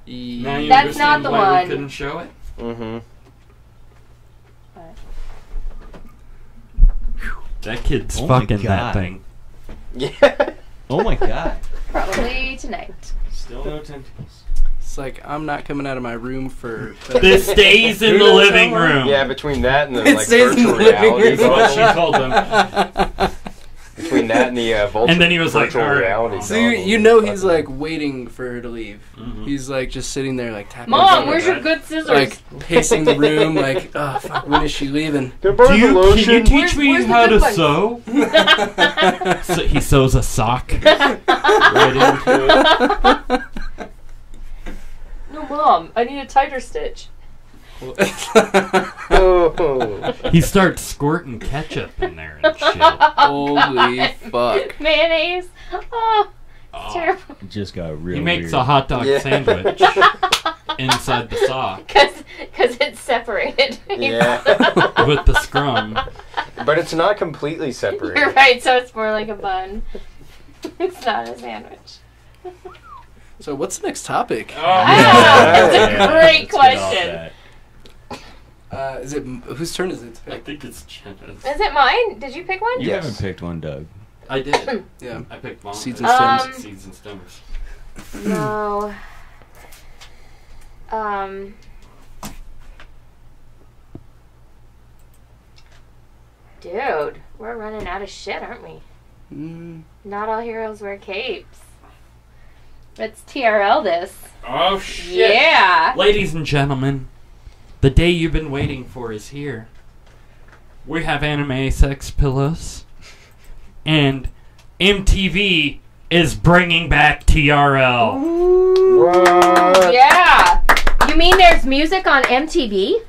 Now you That's not the why one. We couldn't show it? Mm-hmm. That kid's Oh my fucking that God. thing. Yeah. Oh my God. Probably tonight. Still no tentacles. It's like, I'm not coming out of my room for... This stays in the living room. Yeah, between that and the It like stays in virtual the living reality. room. That's what she told them. Between that and the And then he was like, virtual all right. reality. So you know he's like waiting for her to leave. Mhm. He's like just sitting there like tapping. Mom, his where's foot, your good scissors? like pacing the room like, oh fuck, when is she leaving? Can I borrow the lotion? Can you teach me where's the how good to one? sew? So he sews a sock right into it. No, Mom, I need a tighter stitch. Oh. He starts squirting ketchup in there and shit. Holy fuck. Mayonnaise. Oh, it's terrible. It just got real He makes weird. a hot dog Yeah. sandwich inside the sock Because it's separated. Yeah. with the scrum. But it's not completely separated. You're right, so it's more like a bun. It's not a sandwich. So what's the next topic? That's a great Let's get off question. that. Is it whose turn is it? I think it's Jenna's. Is it mine? Did you pick one? You Yes. haven't picked one, Doug. I did. Yeah. I picked mom. Seeds and stems. Seeds and stems. No. Dude, we're running out of shit, aren't we? Not all heroes wear capes. Let's TRL this. Oh shit! Yeah. Ladies and gentlemen, the day you've been waiting for is here. We have anime sex pillows, and MTV is bringing back TRL. What? Yeah. You mean there's music on MTV?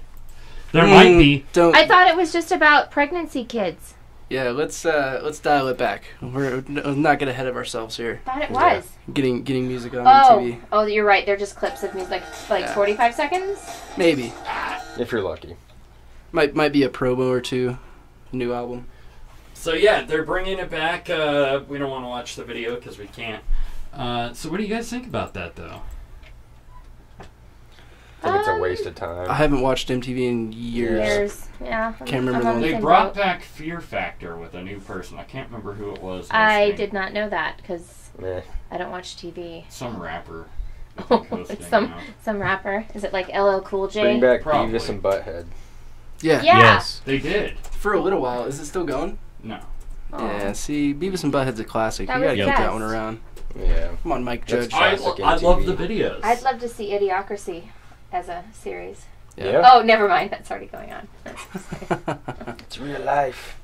There might be. Don't. I thought it was just about pregnancy kids. Yeah, let's dial it back. We're not get ahead of ourselves here. Thought it was. Getting music on Oh, MTV. oh, you're right. They're just clips of music, like Yeah. 45 seconds. Maybe. If you're lucky. Might be a promo or two. New album. So yeah, they're bringing it back. We don't want to watch the video because we can't. So what do you guys think about that, though? I think it's a waste of time. I haven't watched MTV in years. Yeah. Can't remember I'm the on one. the They same brought boat. back Fear Factor with a new person. I can't remember who it was. I hosting. did not know that because Meh. I don't watch TV. Some rapper. I think, hosting It's now. some rapper. Is it like LL Cool J? Bring back Probably. Beavis and Butthead. Yeah. Yeah. Yes. They did. For a little while. Is it still going? No. Oh. Yeah, see, Beavis and Butthead's a classic. That You gotta was keep that best. one around. Yeah. Come on, Mike That's Judge. classic I love MTV. the videos. I'd love to see Idiocracy as a series. Yeah. Oh, never mind. That's already going on. It's real life.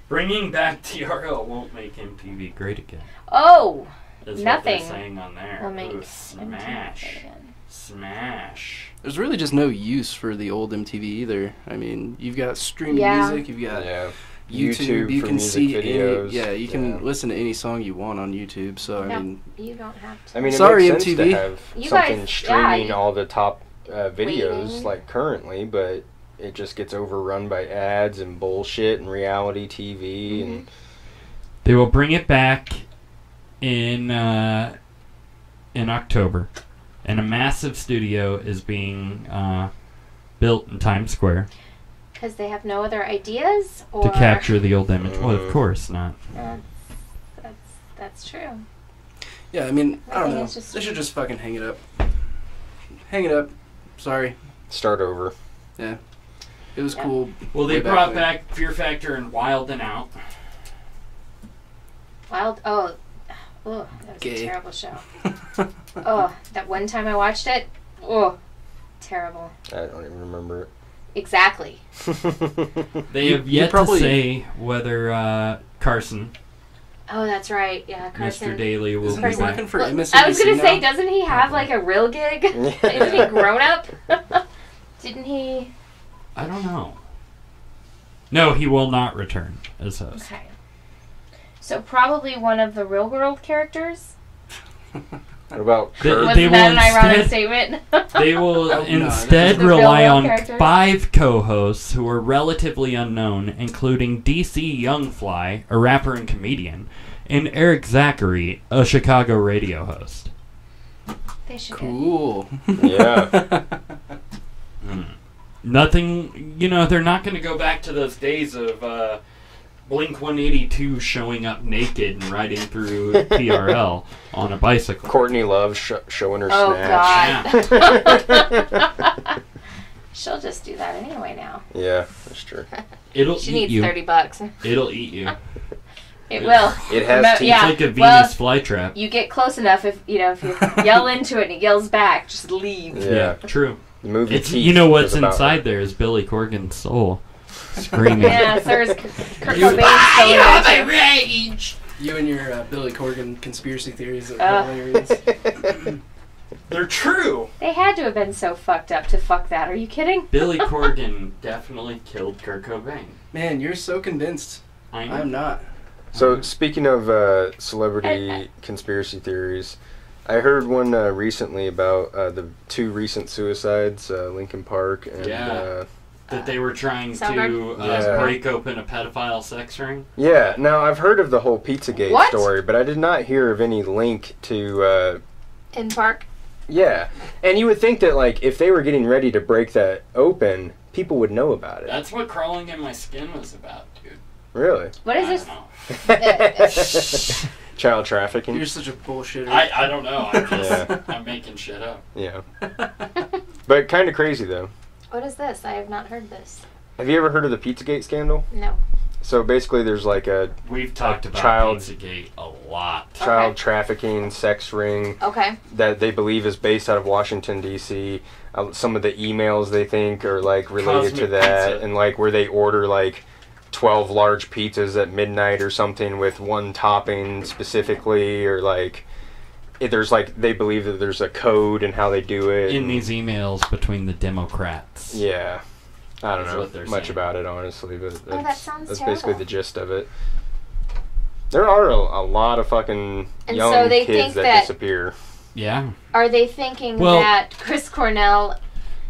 Bringing back TRL won't make MTV great again. Oh, Is nothing what they're saying on there. will make Ooh, MTV smash. great again. Smash. There's really just no use for the old MTV either. I mean, you've got streaming Yeah. music, you've got Yeah. YouTube. You for can music see videos. you can listen to any song you want on YouTube. So No, I mean, you don't have to. I mean, it Sorry, makes sense MTV. to have You something guys- streaming yeah, all the top videos Waiting. like currently, but it just gets overrun by ads and bullshit and reality TV and They will bring it back in October, and a massive studio is being built in Times Square Because they have no other ideas? Or... to capture the old image. Well, of course not. That's true. yeah, I mean, I don't think know. it's just- They should just fucking hang it up. Hang it up. Sorry. start over. Yeah. It was Yeah. cool. Well, they way brought then. back Fear Factor and Wild and Out. Oh, that was Gay. a terrible show. Oh, that one time I watched it, oh, terrible. I don't even remember Exactly. it. They have yet to say whether Carson, Oh, that's right. Yeah, Carson. Mr. Daly, will Isn't be he back. working for Well, MSNBC I was gonna now? say, doesn't he have like a real gig? Isn't he grown up? Didn't he? I don't know. No, he will not return as host. Okay. So probably one of the real world characters. What about They- Kurt? Wasn't they will that an ironic instead- statement? They will Oh, no, instead The real rely world on characters? 5 co-hosts who are relatively unknown, including DC Youngfly, a rapper and comedian, and Eric Zachary, a Chicago radio host. They should. Cool. Yeah. Nothing, they're not going to go back to those days of Blink-182 showing up naked and riding through PRL on a bicycle. Courtney Love showing her Oh snatch. God. She'll just do that anyway now. Yeah, that's true. It'll She eat needs you. $30. It'll eat you. It will. It has Remember- teeth. yeah. It's like a Well, Venus flytrap. you get close enough, if you yell into it and it yells back, just leave. Yeah. True. The movie It's, Teeth what's is about inside her. there is Billy Corgan's soul screaming. Yeah, so is Kurt You- Cobain's soul Fire there, the too. rage! You and your Billy Corgan conspiracy theories are Uh. hilarious. They're true. They had to have been so fucked up to fuck that. Are you kidding? Billy Corgan definitely killed Kurt Cobain. Man, you're so convinced. I know. I'm not. So, speaking of celebrity conspiracy theories, I heard one recently about the 2 recent suicides, Linkin Park and... Yeah. That they were trying Soundgarden? to Yeah. break open a pedophile sex ring. Yeah, now I've heard of the whole Pizzagate What? story, but I did not hear of any link to... In Park? Yeah, and you would think that, like, if they were getting ready to break that open, people would know about it. That's what Crawling in My Skin was about, dude. Really? What is I this? don't know. Child trafficking? You're such a bullshitter. I don't know. I'm just Yeah. I'm making shit up. Yeah. But kind of crazy, though. What is this? I have not heard this. Have you ever heard of the Pizzagate scandal? No. So basically there's like a We've talked about Child- Pizzagate a lot. child Okay. trafficking sex ring Okay. that they believe is based out of Washington, D.C. Some of the emails they think are like related to Cosmic that, pizza. and like where they order like 12 large pizzas at midnight or something with one topping specifically, or like there's like they believe that there's a code in how they do it. In and- these emails between the Democrats. Yeah. I don't That's know what they're much saying. about it, honestly, but that that's, sounds that's terrible. basically the gist of it. There are a lot of fucking And young so they kids think that that- disappear. Yeah. Are they thinking Well- that Chris Cornell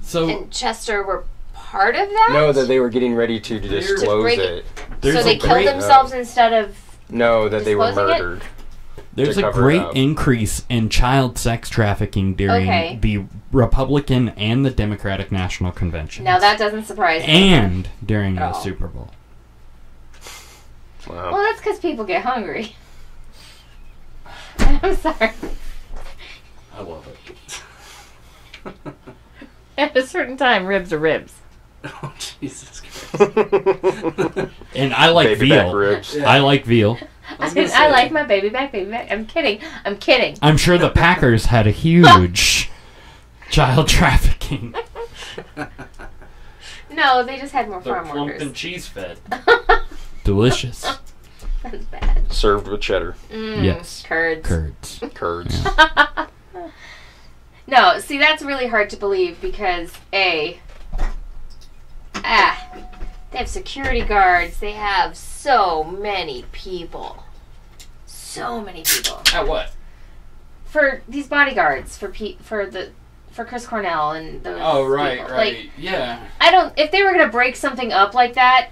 So and Chester were part of that? No, that they were getting ready to disclose break it. there's So a they killed great themselves instead of... No, that they were Disclosing it? murdered. There's to a cover it great up. increase in child sex trafficking during Okay. the Republican and the Democratic National Convention. Now that doesn't surprise me. And during At the all. Super Bowl. Wow. Well, that's because people get hungry. I'm sorry. I love it. At a certain time, ribs are ribs. Oh, Jesus Christ. And I like Baby back veal. ribs. Yeah. I like veal. I like my baby back, baby back. I'm kidding. I'm kidding. I'm sure the Packers had a huge child trafficking. No, they just had more They're farm plump workers. and cheese fed. Delicious. That's bad. Served with cheddar. Yes. Curds. Curds. Curds. No, see, that's really hard to believe because, They have security guards. They have so many people. So many people. At what? For these bodyguards, for Chris Cornell and those. Oh, right, people. right. Like, yeah. I don't. If they were gonna break something up like that,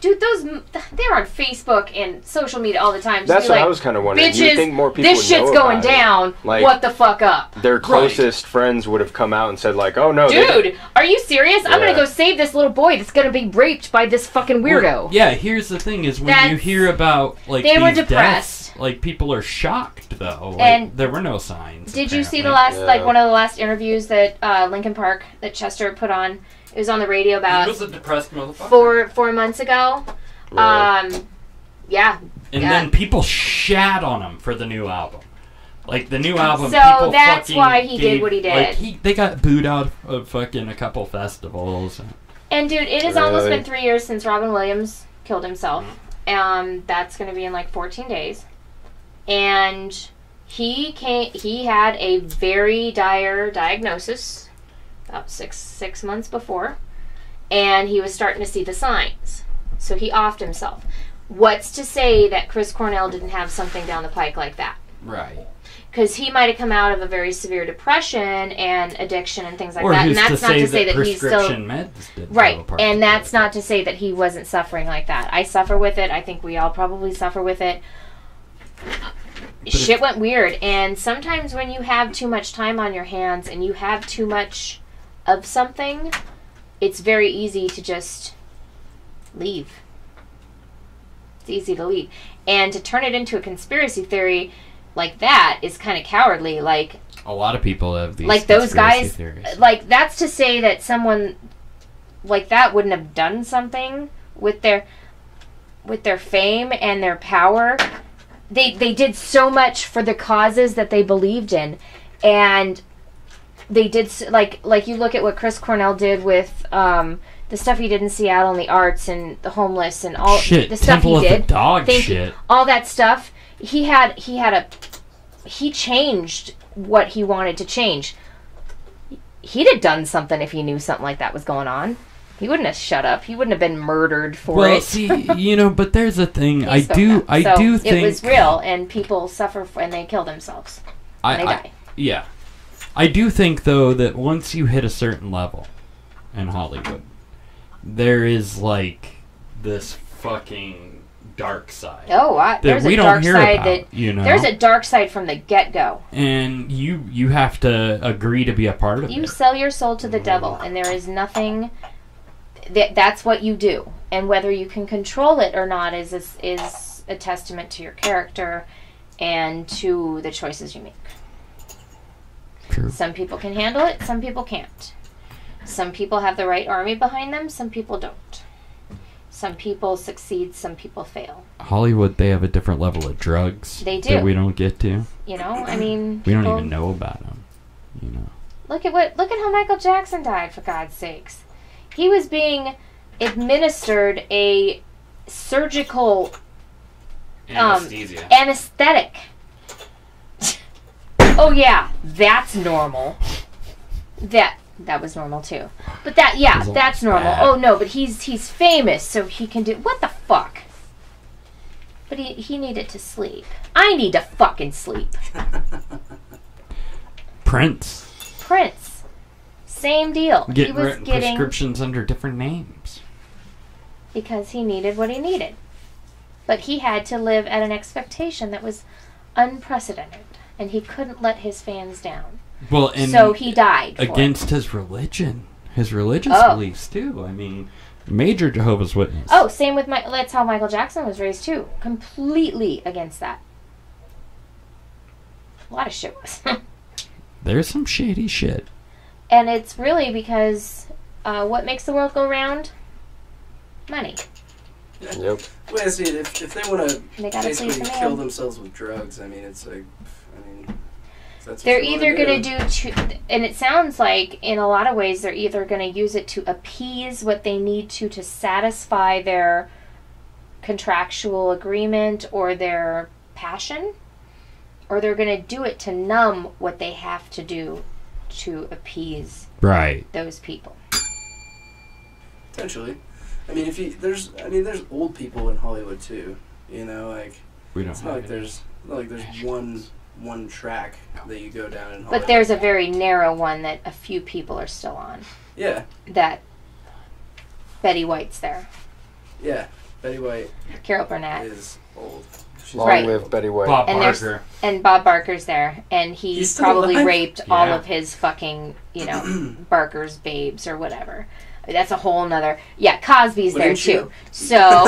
dude, they're on Facebook and social media all the time. That's what like, I was kind of wondering. Bitches, You think more people this would shit's know going about down. It. Like, what the fuck up? Their closest friends would have come out and said, like, "Oh no, dude, are you serious? I'm Yeah. gonna go save this little boy that's gonna be raped by this fucking weirdo." Well, yeah, here's the thing: is when you hear about like they were these depressed. deaths, like people are shocked though. Like, And there were no signs. Did you see the apparently. last, like one of the last interviews that Linkin Park that Chester put on? It was on the radio about He was a depressed motherfucker. 4 months ago. Right. Yeah. And then people shat on him for the new album. Like the new album, So people that's fucking why he did gave- what he did. Like they got booed out of fucking a couple festivals. And dude, it has almost been 3 years since Robin Williams killed himself. That's going to be in like 14 days. And he had a very dire diagnosis about six months before. And he was starting to see the signs. So he offed himself. What's to say that Chris Cornell didn't have something down the pike like that? Right. Because he might have come out of a very severe depression and addiction and things like Or that. who's And that's to not say to say that that he's still prescription meds didn't right. go apart And that's not to say that he wasn't suffering like that. I suffer with it. I think we all probably suffer with it. Shit went weird, and sometimes when you have too much time on your hands and you have too much of something, it's very easy to just leave. It's easy to leave. And to turn it into a conspiracy theory like that is kind of cowardly. Like, a lot of people have these like those conspiracy guys, theories. like that's to say that someone like that wouldn't have done something with their fame and their power. They did so much for the causes that they believed in, and they did like you look at what Chris Cornell did with the stuff he did in Seattle and the arts and the homeless and all shit, the stuff Temple he of did. the Dog Thank shit. you. All that stuff. He changed what he wanted to change. He'd have done something if he knew something like that was going on. He wouldn't have shut up. He wouldn't have been murdered for it. Well, see, but there's a thing. I He spoke up. So do think it was real, and people suffer and they kill themselves. And they die. Yeah. I do think, though, that once you hit a certain level in Hollywood, there is, like, this fucking dark side. Oh, that there's we a don't dark hear side about, you know? There's a dark side from the get-go. And you have to agree to be a part of it. You sell your soul to the devil, and there is nothing... That's what you do. And whether you can control it or not is a testament to your character and to the choices you make. True. Some people can handle it, some people can't. Some people have the right army behind them, some people don't. Some people succeed, some people fail. Hollywood, they have a different level of drugs They do. that we don't get to. You know, I mean... We don't people- even know about them, you know. Look at how Michael Jackson died, for God's sakes. He was being administered a surgical anesthetic. Oh yeah, that's normal. That was normal too. But that's normal. bad. Oh no, but he's famous, so he can do what the fuck? But he needed to sleep. I need to fucking sleep. Prince. Same deal. Get He was written getting prescriptions under different names. because he needed what he needed. But he had to live at an expectation that was unprecedented, and he couldn't let his fans down. Well, and so he died for against it. his religion, his religious Oh. beliefs too. I mean, major Jehovah's Witness. Oh, same with that's how Michael Jackson was raised too. Completely against that. A lot of shit was. There's some shady shit. And it's really because what makes the world go round? Money. Yep. Well, see, if they want to They gotta basically please the man. kill themselves with drugs, I mean, it's like, that's what They're you either wanna going to and it sounds like in a lot of ways they're either going to use it to appease what they need to satisfy their contractual agreement or their passion, or they're going to do it to numb what they have to do to appease Right. those people. Potentially. I mean, there's old people in Hollywood too. You know, like we don't. It's not like there's one track that you go down in Hollywood. But there's a very narrow one that a few people are still on. Yeah. That Betty White's there. Yeah, Betty White. Carol Burnett is old. Long live Betty White. Bob and Barker. And Bob Barker's there, and he's probably alive? raped all of his fucking, Barker's babes or whatever. That's a whole nother. Yeah, Cosby's there too. So,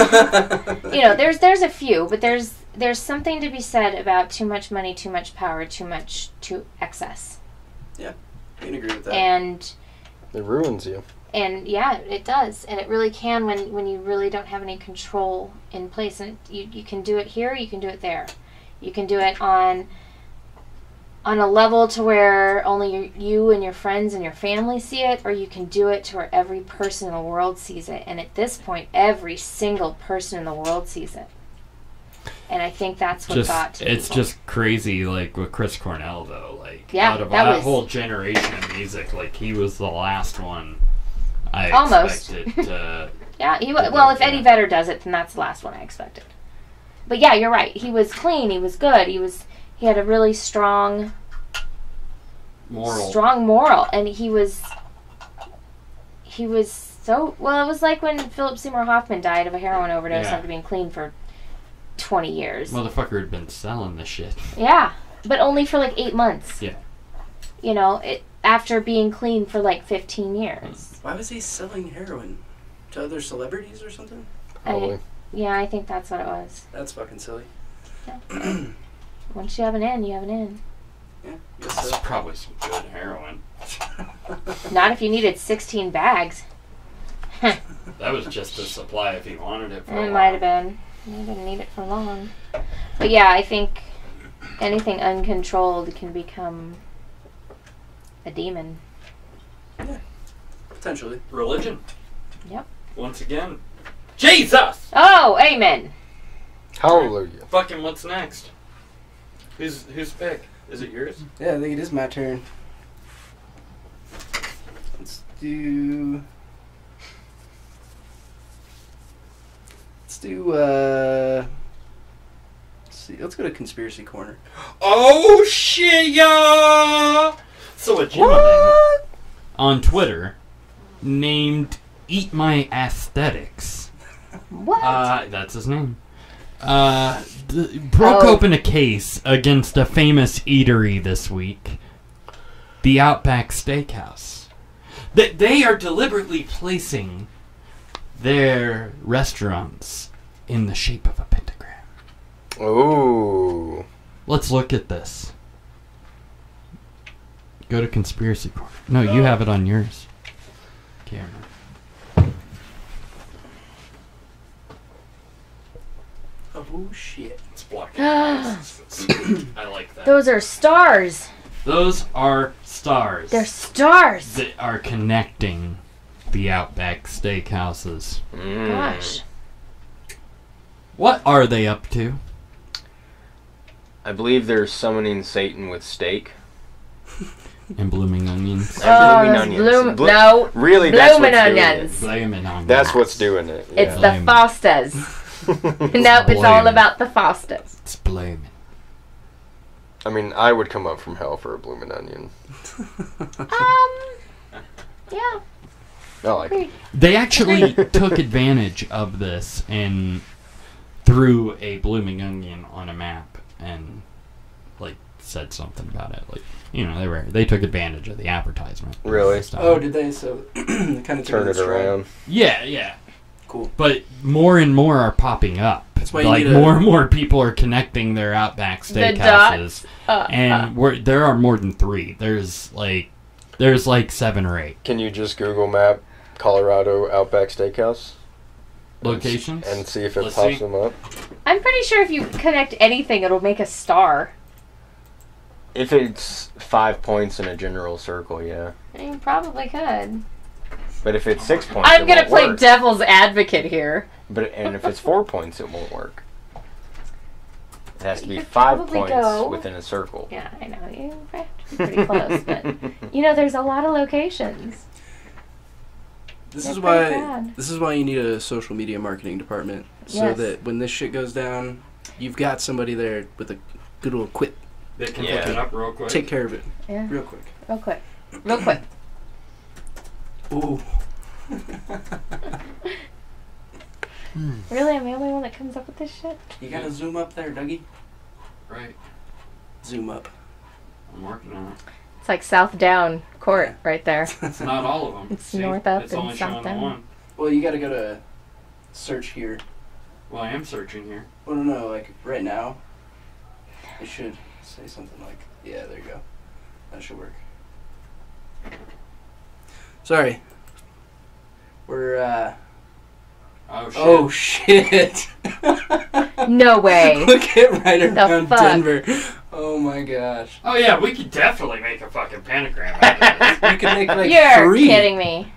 there's a few, but there's something to be said about too much money, too much power, too excess. Yeah, I can agree with that. And it ruins you. And yeah, it does, and it really can when you really don't have any control in place. And you can do it here, you can do it there, you can do it on a level to where only you and your friends and your family see it, or you can do it to where every person in the world sees it. And at this point, every single person in the world sees it. And I think that's what got to it's people. just crazy, like with Chris Cornell though. Like yeah, out of that whole generation of music, like he was the last one. I expected to yeah, well, if Eddie Vedder does it, then that's the last one I expected. But yeah, you're right. He was clean. He was good. He had a really strong moral, and he was so well. It was like when Philip Seymour Hoffman died of a heroin overdose after being clean for 20 years. Motherfucker had been selling the shit. Yeah, but only for like 8 months. Yeah. After being clean for like 15 years. Why was he selling heroin? To other celebrities or something? I think that's what it was. That's fucking silly. Yeah. Once you have an in, you have an in. Yeah, that's probably some good heroin. Not if you needed 16 bags. That was just the supply if he wanted it for a while. It might have been. You didn't need it for long. But yeah, I think anything uncontrolled can become a demon. Yeah, potentially. Religion. Yep. Once again. Jesus! Oh, amen. Hallelujah. Fucking what's next? Who's pick? Is it yours? Yeah, I think it is my turn. Let's do... Let's go to Conspiracy Corner. Oh, shit, yeah! So a gentleman on Twitter named Eat My Aesthetics. What? That's his name. Broke open a case against a famous eatery this week. The Outback Steakhouse. They are deliberately placing their restaurants in the shape of a pentagram. Oh. Let's look at this. Go to Conspiracy Corner. No, you have it on yours. Camera. Oh shit. It's blocking. I like that. Those are stars. Those are stars. They're stars. That are connecting the Outback Steakhouses. Gosh. What are they up to? I believe they're summoning Satan with steak. And blooming onions. And blooming onions. No. Really, that's what's onions. Blooming onions. That's what's doing it. Yeah. It's the Fostas. No, it's all about the Fostas. It's blooming. I mean, I would come up from hell for a blooming onion. Yeah. I like it. They actually took advantage of this and threw a blooming onion on a map and said something about it. They took advantage of the advertisement. Really? Oh, did they? So they kind of turn it around. Yeah. Cool. But more and more are popping up. That's why more and more people are connecting their Outback Steakhouses, and there are more than 3. There's 7 or 8. Can you just Google Map Colorado Outback Steakhouse locations and see if it pops them up? I'm pretty sure if you connect anything, it'll make a star. If it's 5 points in a general circle, yeah. You probably could. But if it's 6 points, I'm gonna play devil's advocate here. And if it's 4 points, it won't work. It has to be 5 points within a circle. Yeah, I know. You have to be pretty close, but there's a lot of locations. This is why you need a social media marketing department, so that when this shit goes down, you've got somebody there with a good little quip. They can pick it up real quick. Take care of it. Yeah. Real quick. Real quick. Real quick. Ooh. Really? I'm the only one that comes up with this shit? You gotta zoom up there, Dougie. Right. Zoom up. I'm working on it. It's like South Down Court right there. It's not all of them. It's north up it's and only south showing the down. one. Well, you gotta go to search here. Well, I am searching here. Well, no, like right now, it should say something like, yeah, there you go. That should work. Sorry. We're, Oh, shit. No way. Look at right around fuck? Denver. Oh my gosh. Oh, yeah, we could definitely make a fucking pentagram out of this. We could make like You're 3. kidding me.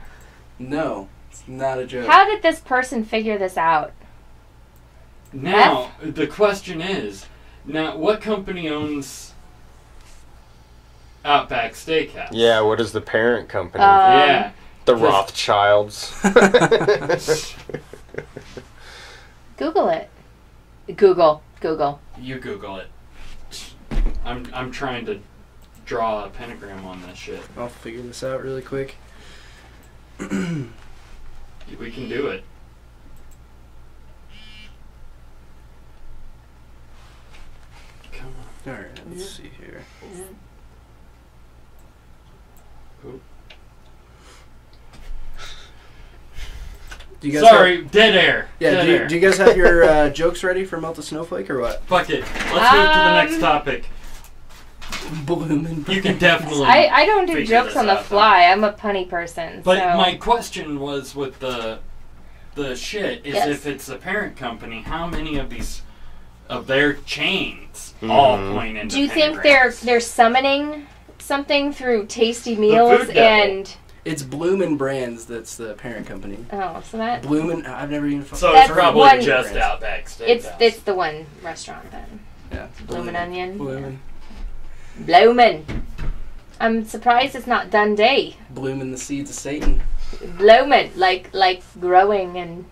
No, it's not a joke. How did this person figure this out? Now, the question is, what company owns Outback Steakhouse? Yeah, what is the parent company? Yeah. The Rothschilds. Google it. Google. You Google it. I'm trying to draw a pentagram on this shit. I'll figure this out really quick. We can do it. Come on. Alright, let's see here. Cool. Do you guys dead air. Yeah, dead do air. you guys have your jokes ready for Melt a Snowflake or what? Fuck it. Let's move to the next topic. Blooming. You can definitely. I don't do figure jokes this on the out, fly. I'm a punny person. But so. my question was with the shit is if it's a parent company, how many of their chains all point into Do you think pentagrams? they're summoning something through tasty meals food devil. and? It's Bloomin' Brands that's the parent company. Oh, so that. Bloomin', I've never even. So That's it's probably one- just Outback Steakhouse. It's the one restaurant then. Yeah. Bloomin' Onion. Bloomin'. Bloomin'. I'm surprised it's not Dundee. Bloomin' the seeds of Satan. Bloomin', like growing and.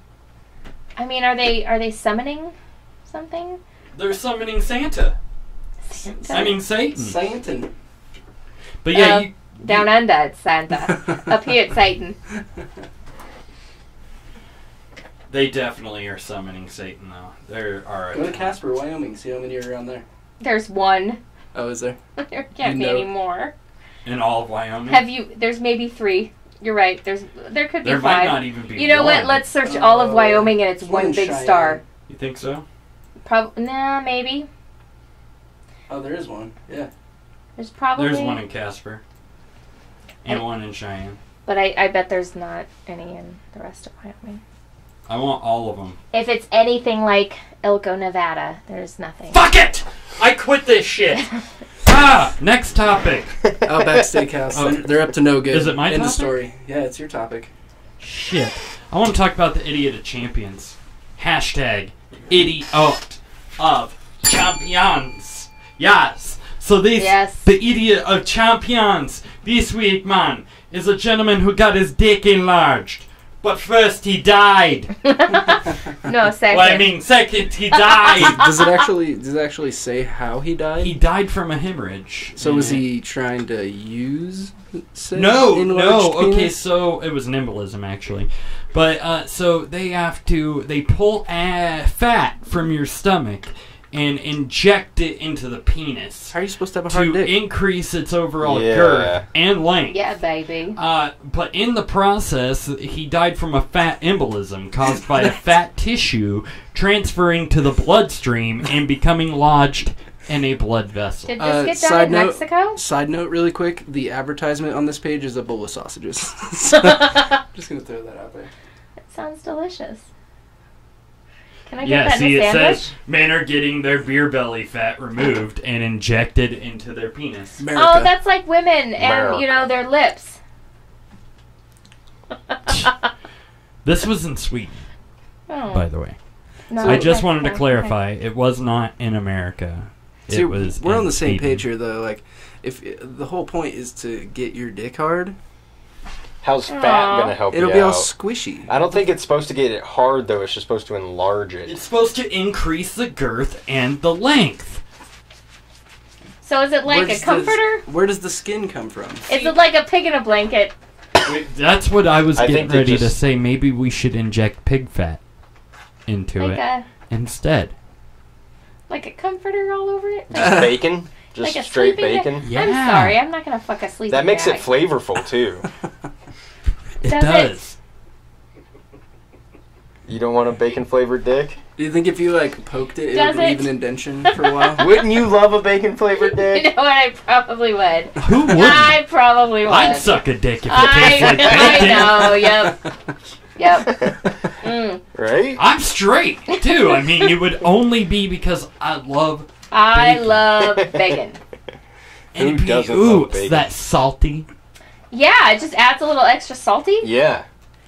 I mean, are they summoning something? They're summoning Santa. Santa? I mean Satan. Satan. But yeah, down under it's Santa. Up here it's Satan. they definitely are summoning Satan though. There are. Go to Casper, Wyoming. See how many are around there. There's one. Oh, is there? There can't be any more. In all of Wyoming. There's maybe 3. You're right. There could be There 5. might not even be You know one. what? Let's search all of Wyoming and it's one one big Cheyenne. star. You think so? Nah, maybe. Oh, there is one. Yeah. There's probably. There's one in Casper. And one in Cheyenne. But I bet there's not any in the rest of Wyoming. I want all of them. If it's anything like Elko, Nevada, there's nothing. Fuck it! I quit this shit! Next topic. Outback Steakhouse. Oh. They're up to no good. Is it my End of topic? story. Yeah, it's your topic. Shit. I want to talk about the idiot of champions. Hashtag idiot of champions. Yes. So the idiot of champions this week, man, is a gentleman who got his dick enlarged. But first he died. No, second. Well, I mean, second he died. Does it actually say how he died? He died from a hemorrhage. So was he trying to use said No. enlarged Okay, penis? so it was an embolism actually, but so they pull fat from your stomach and inject it into the penis. How are you supposed to have a hard to dick? increase its overall girth and length? Yeah, baby. But in the process, he died from a fat embolism caused by a fat tissue transferring to the bloodstream and becoming lodged in a blood vessel. Did this get done in Mexico? Side note, really quick, the advertisement on this page is a bowl of sausages. Just gonna throw that out there. That sounds delicious. Can I get that see, in a it sandwich? says men are getting their beer belly fat removed and injected into their penis. America. Oh, that's like women and, their lips. This was in Sweden, by the way. No, I just okay, wanted to okay. clarify, it was not in America. See, It was we're in on the same Sweden. page here, though. Like, if the whole point is to get your dick hard. How's fat gonna help you It'll out? be all squishy. I don't think it's supposed to get it hard though. It's just supposed to enlarge it. It's supposed to increase the girth and the length. So is it like a comforter? Where does the skin come from? Is it like a pig in a blanket? That's what I was getting ready to just- say. Maybe we should inject pig fat into Like it instead. Like a comforter all over it? Just bacon? Just Like a straight sleeping bacon? bag? I'm sorry, I'm not gonna fuck a sleeping That makes bag. it flavorful too. It Does does. You don't want a bacon flavored dick? Do you think if you like poked it, it Does would it? leave an indention for a while? Wouldn't you love a bacon flavored dick? You know what? I probably would. Who wouldn't? I probably would. I'd suck a dick if it tastes like I bacon. know. Yep. Mm. Right? I'm straight too. I mean, it would only be because I love. I love bacon. And it'd be, doesn't ooh, love bacon? it's that salty. Yeah, it just adds a little extra salty Yeah.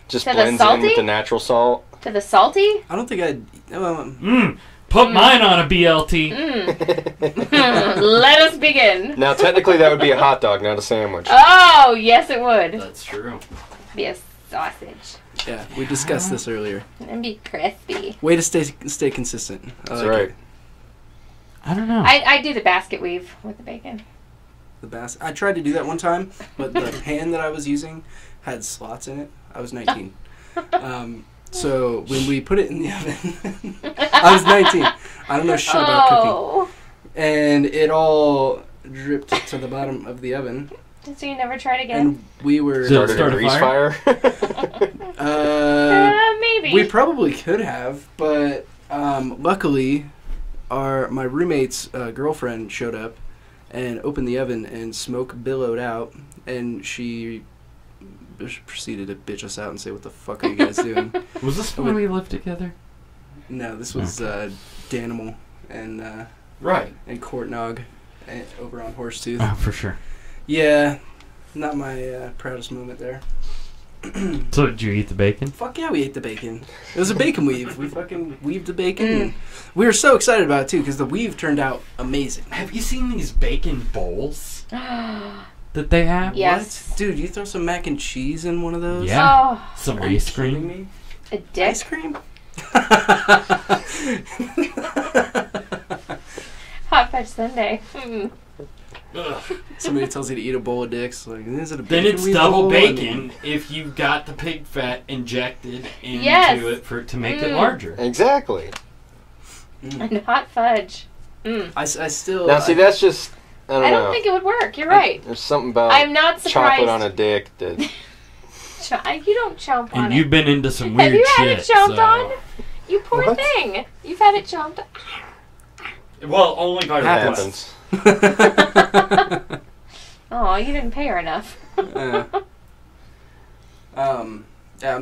Just To the blends in salty? with the natural salt. to the salty. I don't think I'd. Put mine on a BLT. Let us begin. Now, technically, that would be a hot dog, not a sandwich. Oh, yes, it would. That's true. Be a sausage Yeah, we discussed this earlier. and be crispy. Way to stay consistent. That's right. It. I don't know. I do the basket weave with the bacon. The basket. I tried to do that one time, but the pan that I was using had slots in it. I was 19. So when we put it in the oven, I was 19. I don't know shit about cooking. And it all dripped to the bottom of the oven. So you never tried again? And we were... Started a grease fire? Maybe. We probably could have, but luckily my roommate's girlfriend showed up and opened the oven and smoke billowed out, and she proceeded to bitch us out and say, "What the fuck are you guys doing?" Was this when we lived together? No, this was Danimal and right and Courtnog over on Horsetooth. Oh, for sure. Yeah, not my proudest moment there. So did you eat the bacon? Fuck yeah, we ate the bacon. It was a bacon weave. We fucking weaved the bacon. And we were so excited about it too because the weave turned out amazing. Have you seen these bacon bowls that they have? Yes. What? Dude, you throw some mac and cheese in one of those? Yeah. Oh. Some Are you ice kidding cream. me? A dick? Ice cream? Hot fudge sundae. Somebody tells you to eat a bowl of dicks. Like, is it a Then bacon it's weave double bowl? bacon if you got the pig fat injected into Yes. it to make it larger. Exactly. And hot fudge. I still... Now, see, that's just... I don't I know. don't think it would work. You're right. There's something about I'm not surprised. chocolate on a dick that... You don't chomp on And it. you've been into some Have weird you shit. had it chomped so. on? You poor What? thing. You've had it chomped. Well, only by happens. Oh, you didn't pay her enough. Yeah, I'm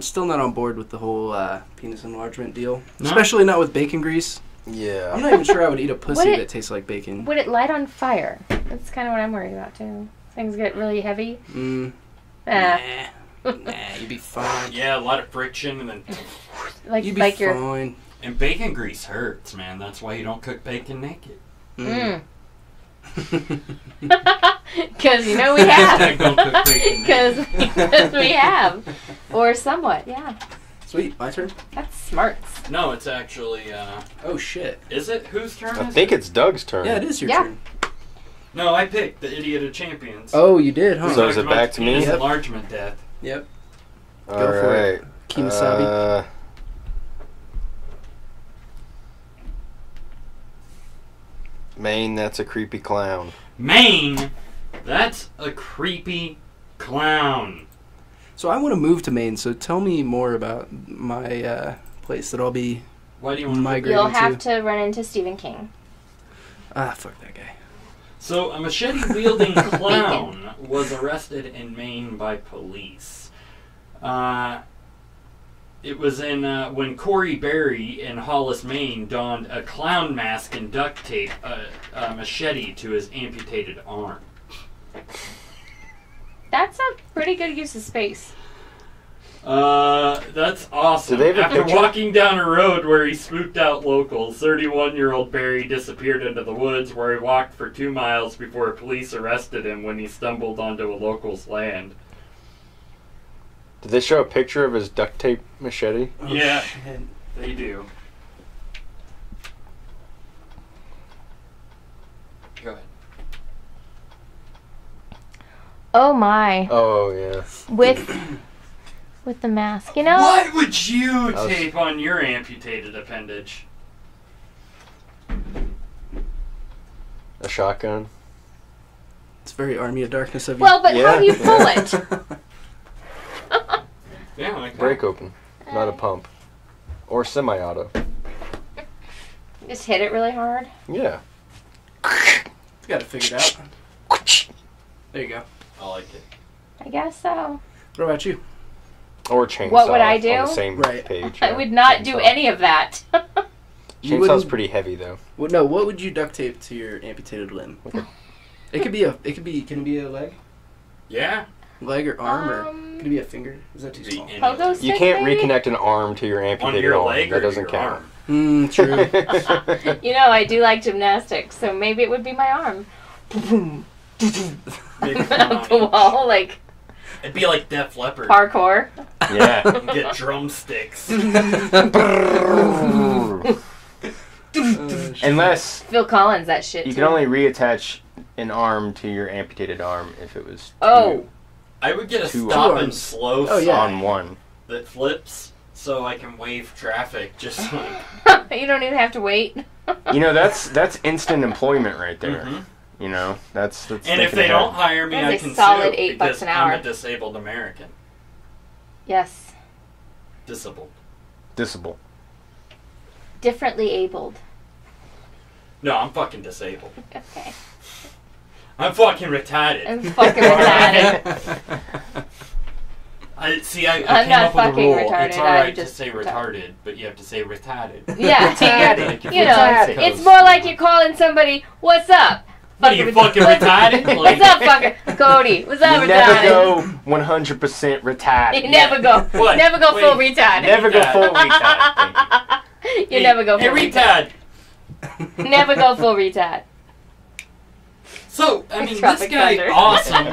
still not on board with the whole penis enlargement deal. No? Especially not with bacon grease. Yeah. I'm not even sure I would eat a pussy Would it- that tastes like bacon. Would it light on fire? That's kind of what I'm worried about, too. Things get really heavy. Nah, you'd be fine. Yeah, a lot of friction and then... Like, You'd be like your... fine. And bacon grease hurts, man. That's why you don't cook bacon naked. Because you know we have. Don't cook bacon naked. Because we have. Or somewhat, yeah. Sweet, my turn? That's smarts. No, it's actually... Oh, shit. Is it? Whose turn I is think it? it's Doug's turn. Yeah, it is your Yeah. turn. No, I picked the Idiot of Champions. Oh, you did, huh? So is it back to me? Penis Yep. enlargement death. Yep. All Go for it. right. Kimasabi. Maine, that's a creepy clown. Maine, that's a creepy clown. So I want to move to Maine, so tell me more about my place that I'll be Why do you want to migrating You'll have to. to run into Stephen King. Ah, fuck that guy. So, a machete-wielding clown was arrested in Maine by police. It was in when Corey Berry in Hollis, Maine, donned a clown mask and duct tape a machete to his amputated arm. That's a pretty good use of space. That's awesome. Do they have a After picture? walking down a road where he spooked out locals, 31-year-old Barry disappeared into the woods where he walked for 2 miles before police arrested him when he stumbled onto a local's land. Did they show a picture of his duct tape machete? Yeah, they do. Go ahead. Oh my. Oh yeah. With the mask, you know. What would you tape on your amputated appendage? A shotgun. It's very Army of Darkness of you. Well, but how do you pull it? Yeah, like that. Break open, not a pump, or semi-auto. Just hit it really hard. Yeah. You got it figured out. There you go. I like it. I guess so. What about you? Or chainsaw. What would I do? On the same page. I would not do any of that. Chainsaw's pretty heavy though. Well, no, what would you duct tape to your amputated limb? It could be can it be a leg? Yeah. Leg or arm, or could it be a finger? Is that too small? Pogo stick, You can't maybe? reconnect an arm to your amputated your arm. leg That or doesn't your count. arm? True. You know, I do like gymnastics, so maybe it would be my arm. Up the wall, like It'd be like Def Leppard. parkour. Yeah. Get drumsticks. Unless Phil Collins, that shit. you too. can only reattach an arm to your amputated arm if it was I would get a two stop and arms. slow Oh, yeah. sign On one. that flips so I can wave traffic just like You don't even have to wait. You know, that's instant employment right there. Mhm. You know, that's And if thinking they ahead. don't hire me, That's I a can solid sue $8 because an I'm hour. a disabled American. Yes. Disabled. Disable. Differently abled. No, I'm fucking disabled. Okay. I'm fucking retarded. I'm fucking retarded. I I'm came not up with a fucking rule. retarded, It's alright I'm to just say retarded, but you have to say retarded. Yeah, Retarded. you know, it's more like you're calling somebody, "What's up?" What are you fucking retarded? What's up, fucker? Cody, what's up, You retarded? never go 100% retarded. You never go. What? Never go Wait. full retard. Never go full retard. You never go full Hey, retard. retard. Never go full retard. So, I mean, Tropic this guy, Thunder. awesome.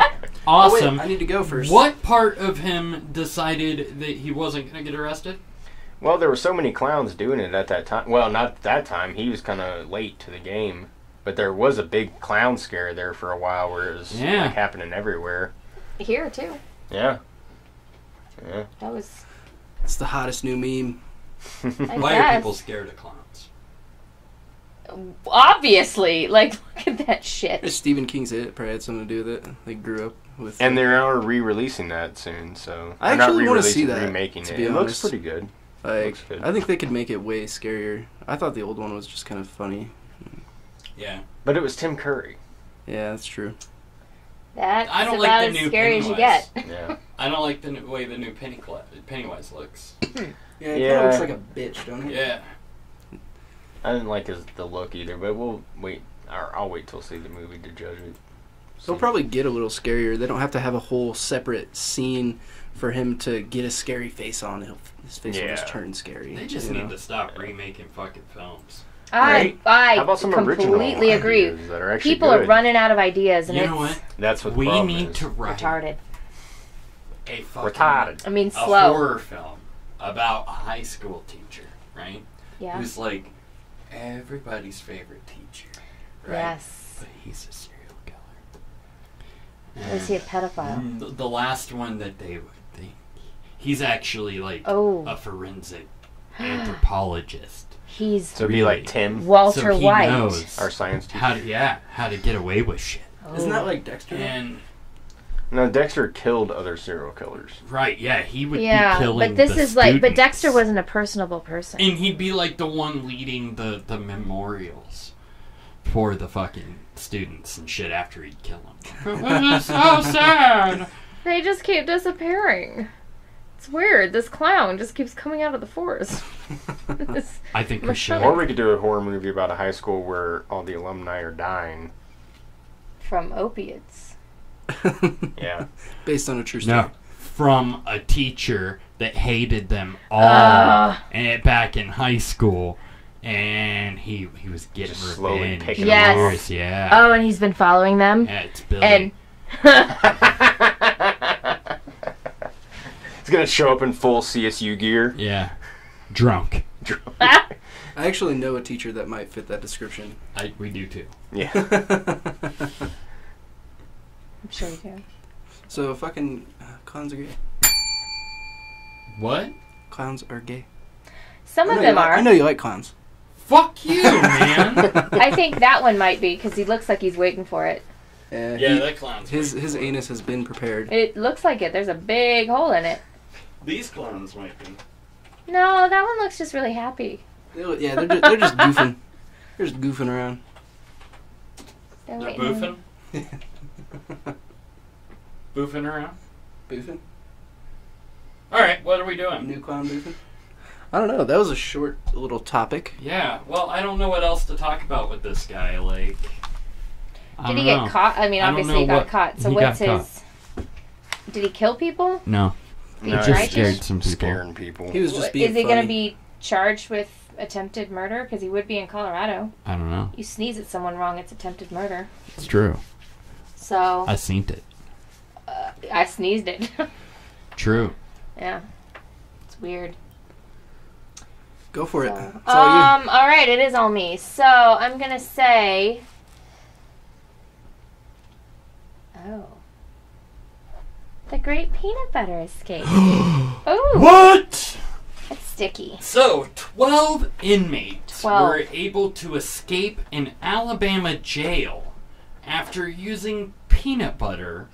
Awesome. Oh, wait, I need to go first. What part of him decided that he wasn't going to get arrested? Well, there were so many clowns doing it at that time. Well, not that time. He was kind of late to the game. But there was a big clown scare there for a while where it was like, happening everywhere. Here, too. Yeah. Yeah. That was... It's the hottest new meme. Why are people scared of clowns? Obviously. Like, look at that shit. Stephen King's It probably had something to do with it. They grew up with And they are re-releasing that soon, so... I They're actually not want to see re-releasing, that, remaking to it. be It looks honest. pretty good. Like, Looks good. I think they could make it way scarier. I thought the old one was just kind of funny. Yeah. But it was Tim Curry. Yeah, that's true. That's I don't about like the as new scary as you Pennywise. get. Yeah. I don't like the way the new Pennywise looks. Yeah, it kind Yeah. of looks like a bitch, don't it? Yeah. I didn't like the look either, but we'll wait. Or I'll wait till see the movie to judge it. They'll probably get a little scarier. They don't have to have a whole separate scene for him to get a scary face on. His face will just turn scary. They just you need know? to stop remaking fucking films. Right? I How about some original completely agree. ideas that are actually People are good? running out of ideas, and You it's know what? That's what the We problem need is. to write retarded. a fucking Retarded. I mean, a slow. horror film about a high school teacher, right? Yeah. Who's like everybody's favorite teacher, right? Yes. But he's a serial killer. Or is he a pedophile? The last one that they he's actually like a forensic anthropologist. He's So it'd be like Tim. Walter so he White. knows Our science teacher. how to get away with shit. Isn't that like Dexter? And No, Dexter killed other serial killers. right, yeah, he would be Yeah, killing but this the is like, but students. Dexter wasn't a personable person. And he'd be like the one leading the memorials for the fucking students and shit after he'd kill them. This is so sad. They just keep disappearing. It's weird. This clown just keeps coming out of the forest. I think we should. Or we could do a horror movie about a high school where all the alumni are dying. From opiates. Yeah. Based on a true story. No, from a teacher that hated them all, and back in high school, and he was getting Just slowly revenge. picking Yes. them off. Yeah. Oh, and he's been following them. Yeah, it's Billy. And He's gonna show up in full CSU gear. Yeah. Drunk. I actually know a teacher that might fit that description. We do too. Yeah. I'm sure you do. So fucking clowns are gay. What? Clowns are gay. Some of them are. I know you like clowns. Fuck you, man. I think that one might be because he looks like he's waiting for it. Yeah, that clown's his anus has been prepared. It looks like it. There's a big hole in it. These clowns might be. No, that one looks just really happy. Yeah, they're just goofing. They're just goofing around. They're boofing? Boofing around? Boofing? Alright, what are we doing? New clown boofing? I don't know. That was a short little topic. Yeah, well, I don't know what else to talk about with this guy. Like, did he get caught? I mean, obviously he got caught. So what's his... Did he kill people? No. He just scared some people. Scaring people. He was just being Is he going to be charged with attempted murder? Because he would be in Colorado. I don't know. You sneeze at someone wrong, it's attempted murder. It's true. So... I seen it. I sneezed it. True. Yeah. It's weird. Go for it. It's all you. All right, it is all me. So I'm gonna say, the Great Peanut Butter Escape. Oh, what? That's sticky. So 12 inmates 12. were able to escape an Alabama jail after using peanut butter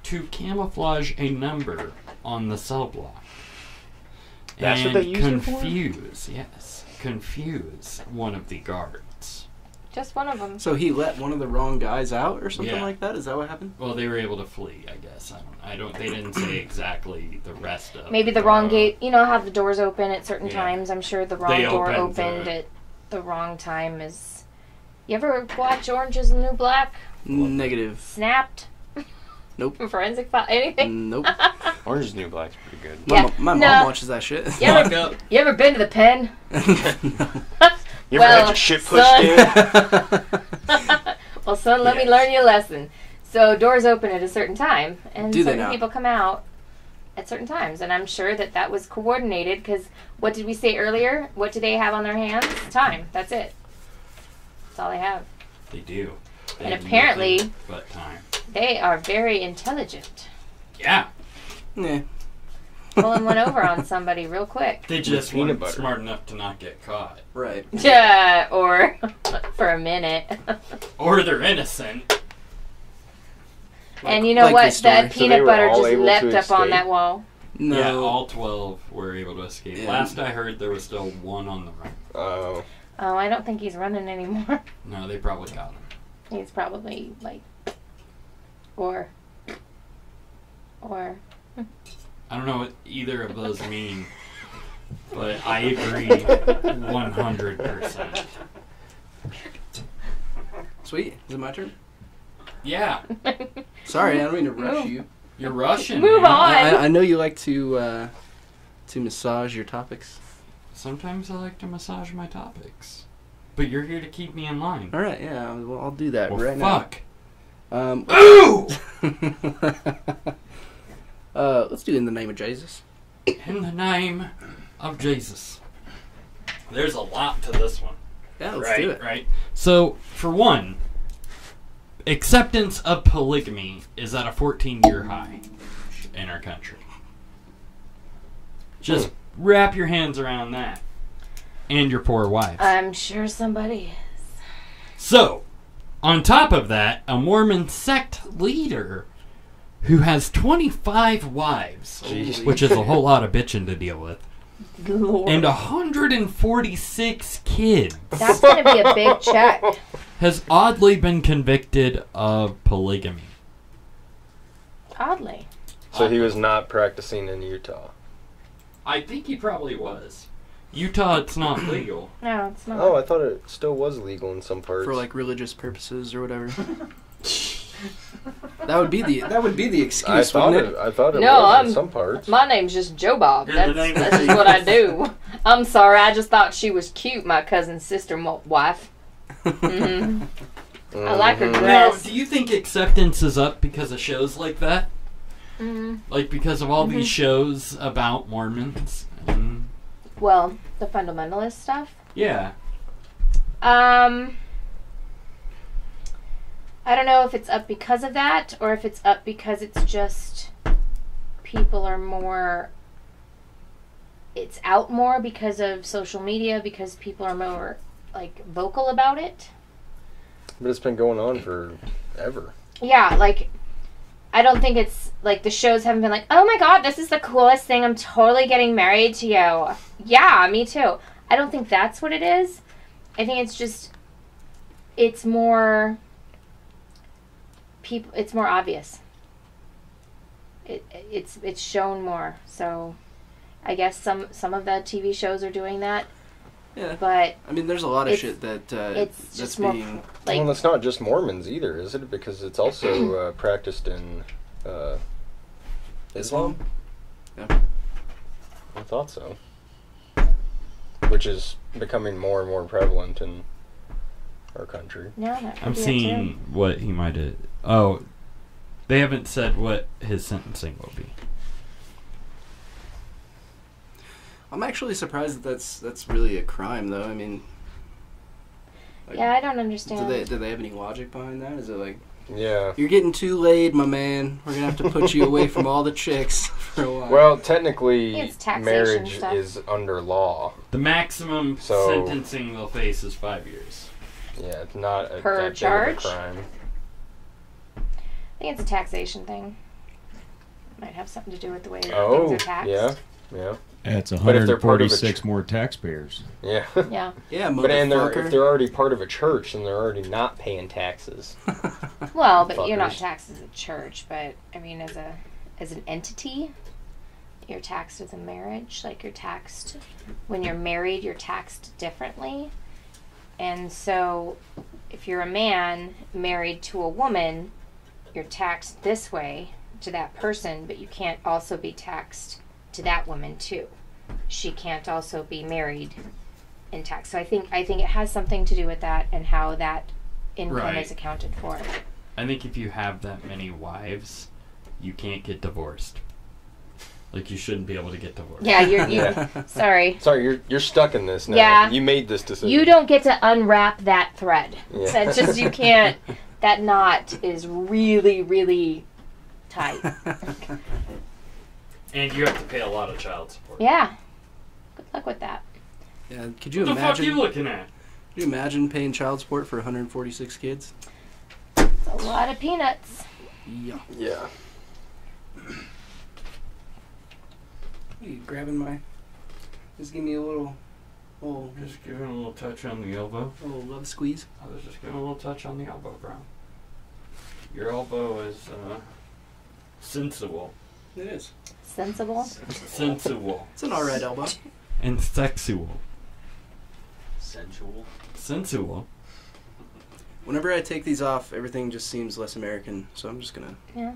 to camouflage a number on the cell block. That's what they use it for? Confuse one of the guards. Just one of them. So he let one of the wrong guys out or something Yeah. like that? Is that what happened? Well, they were able to flee, I guess. They didn't say exactly the rest of Maybe the wrong gate. You know how the doors open at certain Yeah. times? I'm sure the wrong door opened the- at the wrong time. You ever watch Orange is the New Black? Negative. Snapped? Nope. Forensic File? Anything? Nope. Orange is the New Black's pretty good. Yeah. My No. mom watches that shit. You ever been to the pen? You ever had your shit pushed in? Well, son, let me learn you a lesson. So doors open at a certain time, and Do they certain now? people come out at certain times. And I'm sure that was coordinated because what did we say earlier? What do they have on their hands? Time. That's it. That's all they have. They do. They And have apparently, nothing but time. they are very intelligent. Yeah. Yeah. Pulling one over on somebody real quick. They just peanut weren't butter. smart enough to not get caught. Right. Yeah, or for a minute. Or they're innocent. And you know like what? this story. That So peanut they were butter all just able to leapt up on escape? that wall. No. Yeah, all 12 were able to escape. Yeah. Last I heard, there was still one on the run. Oh. Oh, I don't think he's running anymore. No, they probably got him. He's probably like, or. I don't know what either of those mean, but I agree 100%. Sweet. Is it my turn? Yeah, Sorry, I don't mean to rush you. you're Russian. Move man. on. I know you like to massage your topics. Sometimes I like to massage my topics, but you're here to keep me in line. All right, yeah, well, I'll do that Well, right fuck. now. Ooh! Let's do it in the name of Jesus. In the name of Jesus. There's a lot to this one. Yeah, let's do it. Right. So, for one, acceptance of polygamy is at a 14-year high in our country. Just wrap your hands around that. And your poor wives. I'm sure somebody is. So, on top of that, a Mormon sect leader who has 25 wives, Jeez. which is a whole lot of bitching to deal with, Lord. and 146 kids, That's going to be a big check. has oddly been convicted of polygamy. Oddly. So he was not practicing in Utah. I think he probably was. Utah, it's not legal. No, it's not. Oh, I thought it still was legal in some parts. For like religious purposes or whatever. That would be the excuse, wouldn't it? I thought it No, was in some parts. My name's just Joe Bob. Yeah, the That's, name that's just what I do. I'm sorry, I just thought she was cute, my cousin's sister wife. I like her Now, dress. do you think acceptance is up because of shows like that? Like, because of all these shows about Mormons. Well, the fundamentalist stuff. Yeah. I don't know if it's up because of that or if it's up because it's just people are more, it's out more because of social media, because people are more like vocal about it. But it's been going on forever. Yeah, like I don't think it's like the shows haven't been like, oh my god, this is the coolest thing, I'm totally getting married to you. Yeah, me too. I don't think that's what it is. I think it's just, it's more people, it's more obvious. It's shown more. So I guess some of the TV shows are doing that. Yeah. But I mean, there's a lot of shit that it's that's more being. like, Well, it's not just Mormons either, is it? Because it's also practiced in Islam. Yeah. I thought so. Which is becoming more and more prevalent in our country. no, that could I'm be it seeing too. what he might have. Oh, they haven't said what his sentencing will be. I'm actually surprised that that's really a crime, though. I mean, like, Yeah, I don't understand. do they have any logic behind that? Is it like, Yeah. you're getting too laid, my man, we're gonna have to put you away from all the chicks for a while? Well, technically, It's taxation marriage stuff. is under law. The maximum So- sentencing they'll face is 5 years. Yeah, it's not a, Per that big charge? of a crime. I think it's a taxation thing. Might have something to do with the way things Oh, are taxed. yeah. That's But if they're part of a 146 more taxpayers. Yeah. Yeah. Yeah, But and motherfucker. if they're already part of a church, then they're already not paying taxes. Well, but you're not Fuckers. taxed as a church, but I mean as an entity, you're taxed as a marriage. Like you're taxed when you're married, you're taxed differently. And so if you're a man married to a woman, you're taxed this way to that person, but you can't also be taxed to that woman too. She can't also be married and taxed. So I think it has something to do with that and how that income Right. is accounted for. I think if you have that many wives, you can't get divorced. Like, you shouldn't be able to get divorced. Yeah, you're sorry. Sorry, you're stuck in this now. Yeah. You made this decision. You don't get to unwrap that thread. Yeah. So it's just you can't. That knot is really, really tight. And you have to pay a lot of child support. Yeah. Good luck with that. Yeah, could you What the fuck imagine? are you looking at? Could you imagine paying child support for 146 kids? It's a lot of peanuts. Yeah. Yeah. You grabbing my? Just give me a little Just giving a little touch on the elbow. love squeeze. I was just giving a little touch on the elbow, bro. Your elbow is sensual. It is. Sensible. Sensual. It's an alright elbow. And sexual. Sensual. Sensual. Whenever I take these off, everything just seems less American. So I'm just gonna. Yeah.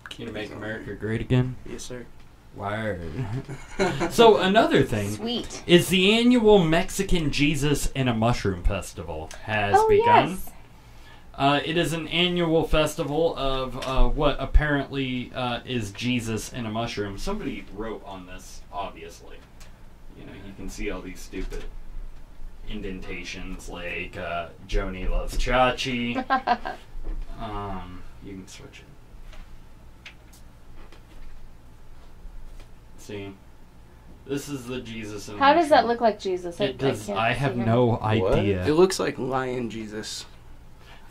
Can you make America great again? Yes, sir. Word. So another thing Sweet. is the annual Mexican Jesus and a Mushroom Festival has Oh, begun. yes. It is an annual festival of what apparently is Jesus and a mushroom. Somebody wrote on this, obviously. You know, you can see all these stupid indentations like Joni loves Chachi. You can switch it. See, this is the Jesus and a How does that mushroom. look like Jesus? It does. can't I have figure- no idea. It looks like Lion Jesus.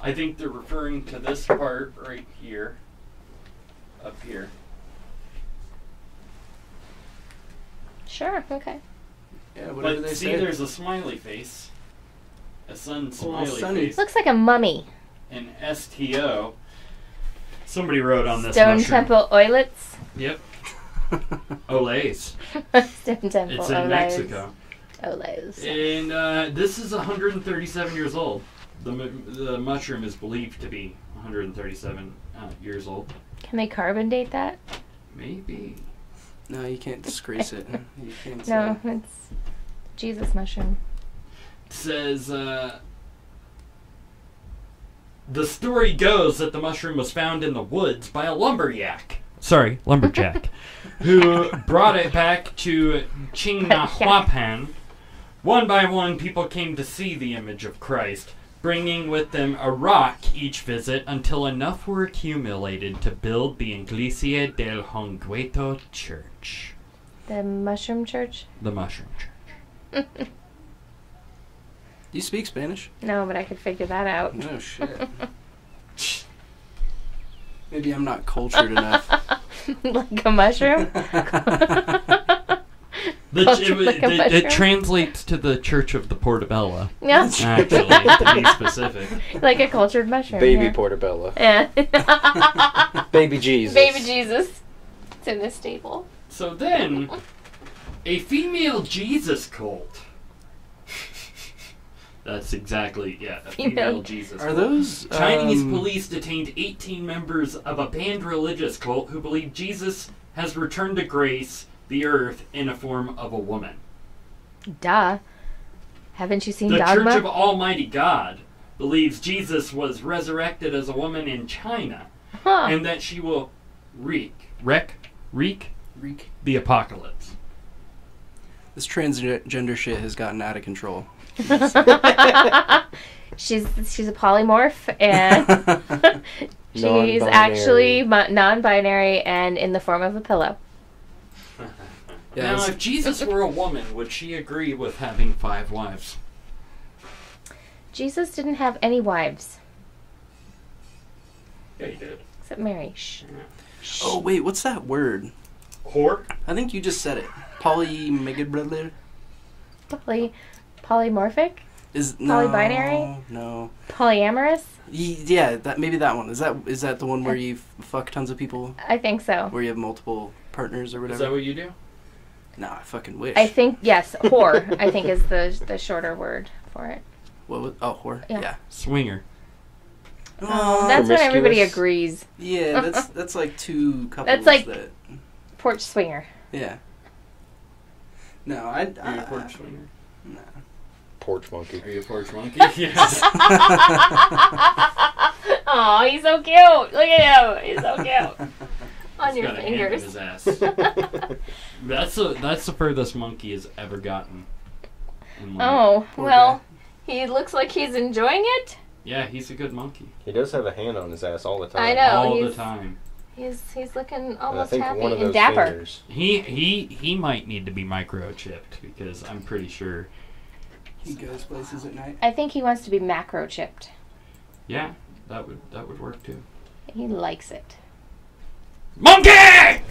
I think they're referring to this part right here. Up here. Sure. Okay. Yeah, whatever But they see, say. there's a smiley face. A sun smiley sunny. face. Looks like a mummy. An STO. Somebody wrote on this Stone mushroom. Temple Oilets. Yep. Olays. Stone Temple It's in Olays. Mexico. Olays. And this is 137 years old. The mushroom is believed to be 137 years old. Can they carbon date that? Maybe. No, you can't disgrace it. You can't say. No, it's Jesus mushroom. It says, the story goes that the mushroom was found in the woods by a lumberjack lumberjack, who brought it back to Jena McGarrahan. One by one, people came to see the image of Christ, bringing with them a rock each visit until enough were accumulated to build the Iglesia del Hongueto Church. The mushroom church? The mushroom church. Do you speak Spanish? No, but I could figure that out. No shit. Maybe I'm not cultured enough. Like a mushroom? It translates to the Church of the Portobello. Yeah. Actually, to be specific. Like a cultured mushroom. Baby yeah. Portobello. Yeah. Baby Jesus. Baby Jesus. It's in the stable. So then, a female Jesus cult. That's exactly, a female Jesus cult. Are those... Chinese police detained 18 members of a banned religious cult who believe Jesus has returned to grace the earth in a form of a woman. Duh. Haven't you seen The Dogma? Church of Almighty God believes Jesus was resurrected as a woman in China, and that she will wreak the apocalypse. This transgender shit has gotten out of control. She's a polymorph, and she's actually non-binary and in the form of a pillow. Now, if Jesus were a woman, would she agree with having 5 wives? Jesus didn't have any wives. Yeah, he did. Except Mary. Shh. Oh, wait, what's that word? Whore? I think you just said it. Polymorphic? Polybinary? No. Polyamorous? Yeah, maybe that one. Is that the one where you fuck tons of people? I think so. Where you have multiple partners or whatever? Is that what you do? No, I fucking wish. I think, yes, whore, I think is the shorter word for it. What was, whore? Yeah. Swinger. Oh, that's when everybody agrees. Yeah, that's like two couples. That's like porch swinger. Yeah. No, Are you a porch swinger? No. Porch monkey. Are you a porch monkey? Yes. Oh, he's so cute. Look at him. He's so cute. On your fingers. His ass. That's the furthest monkey has ever gotten. Oh, well, he looks like he's enjoying it. Yeah, he's a good monkey. He does have a hand on his ass all the time. I know. All the time. He's looking almost and I think happy one of and those dapper. fingers. He might need to be microchipped because I'm pretty sure he goes places at night. I think he wants to be macro chipped. Yeah, that would work too. He likes it. Monkey!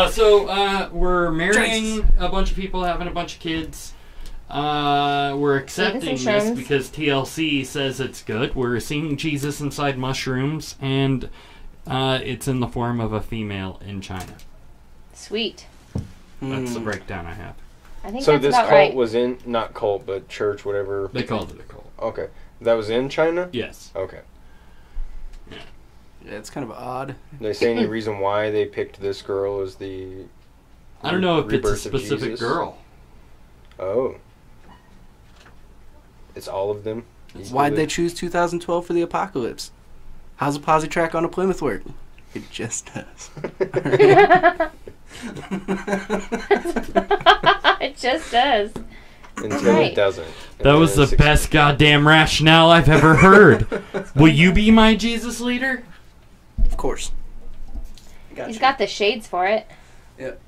So we're marrying a bunch of people, having a bunch of kids. We're accepting this because TLC says it's good. We're seeing Jesus inside mushrooms, and it's in the form of a female in China. Sweet. That's the breakdown I have. I think so that's this about cult right. was in, not cult, but church, whatever. They called it a cult. Okay. That was in China? Yes. Okay. Yeah, it's kind of odd. Did they say any reason why they picked this girl as the I don't know if it's a rebirth of specific Jesus? girl. Oh. It's all of them? Why'd they choose 2012 for the apocalypse? How's a posi track on a Plymouth work? It just does. It just does. Until it doesn't. That was the best goddamn rationale I've ever heard. Will you be my Jesus leader? Of course. He's got the shades for it. Yep.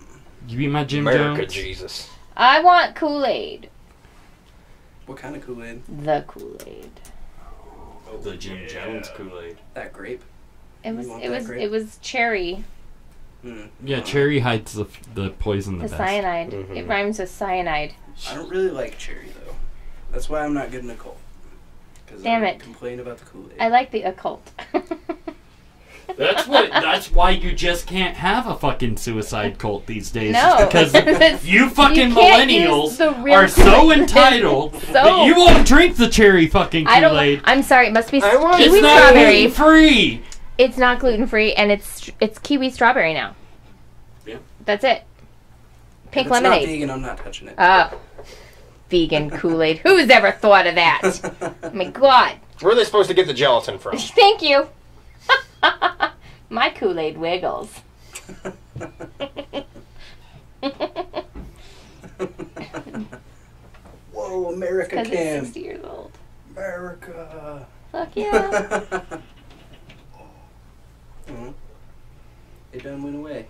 You be my Jim America Jones? Jesus. I want Kool-Aid. What kind of Kool-Aid? The Kool-Aid. Oh, the Jim Jones Kool-Aid. That grape? It was cherry. Yeah, cherry hides the poison the The best. cyanide. Mm-hmm. It rhymes with cyanide. I don't really like cherry, though. That's why I'm not good in a cult. Damn it. Complain about the Kool-Aid. I like the occult. That's why you just can't have a fucking suicide cult these days. No. Because you fucking You can't millennials use the real are so Kool-Aid. entitled that you won't drink the cherry fucking Kool-Aid. I'm sorry, it must be kiwi It's not strawberry. gluten-free. It's not gluten-free, and it's kiwi strawberry now. Yeah. That's it. Pink if it's lemonade. not vegan, I'm not touching it. Oh. Vegan Kool-Aid. Who's ever thought of that? Oh my God. Where are they supposed to get the gelatin from? Thank you. My Kool-Aid wiggles. Whoa, America Because can. it's 60 years old. America. Fuck yeah. It done went away.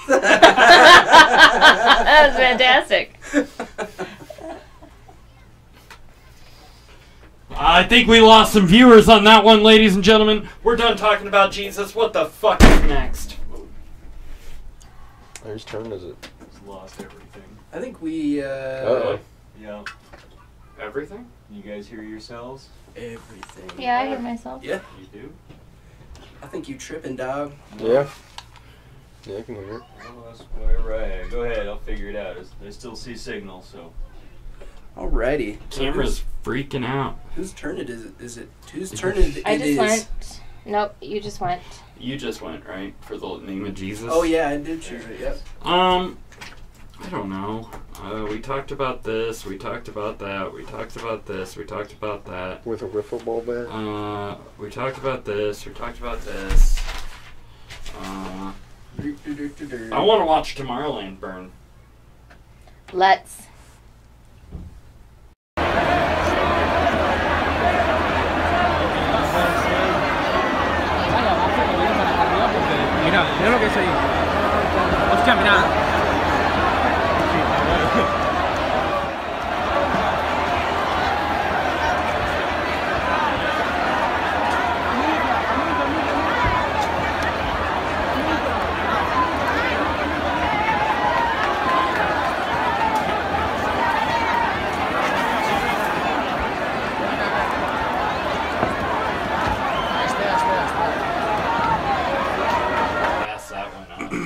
That was fantastic. I think we lost some viewers on that one, ladies and gentlemen. We're done talking about Jesus. What the fuck is next? Whose turn is it? Just lost everything. I think we, Uh-oh. Yeah. Everything? You guys hear yourselves? Everything. Yeah, I hear myself. Yeah. You do? I think you tripping, dog. Yeah. Yeah, I can hear it. Well, that's whatever I had. Go ahead, I'll figure it out. I still see signal, so. Alrighty. Camera's freaking out. Whose turn it is? Is it whose turn it is? I just went. Nope, you just went. You just went, right? For the name of Jesus? Oh yeah, I did choose it, yep. I don't know. We talked about this, we talked about that, we talked about this, we talked about that. With a wiffle ball bat? We talked about this, we talked about this. I want to watch Tomorrowland burn. Let's. Mira lo que es ahí. Hostia, mira.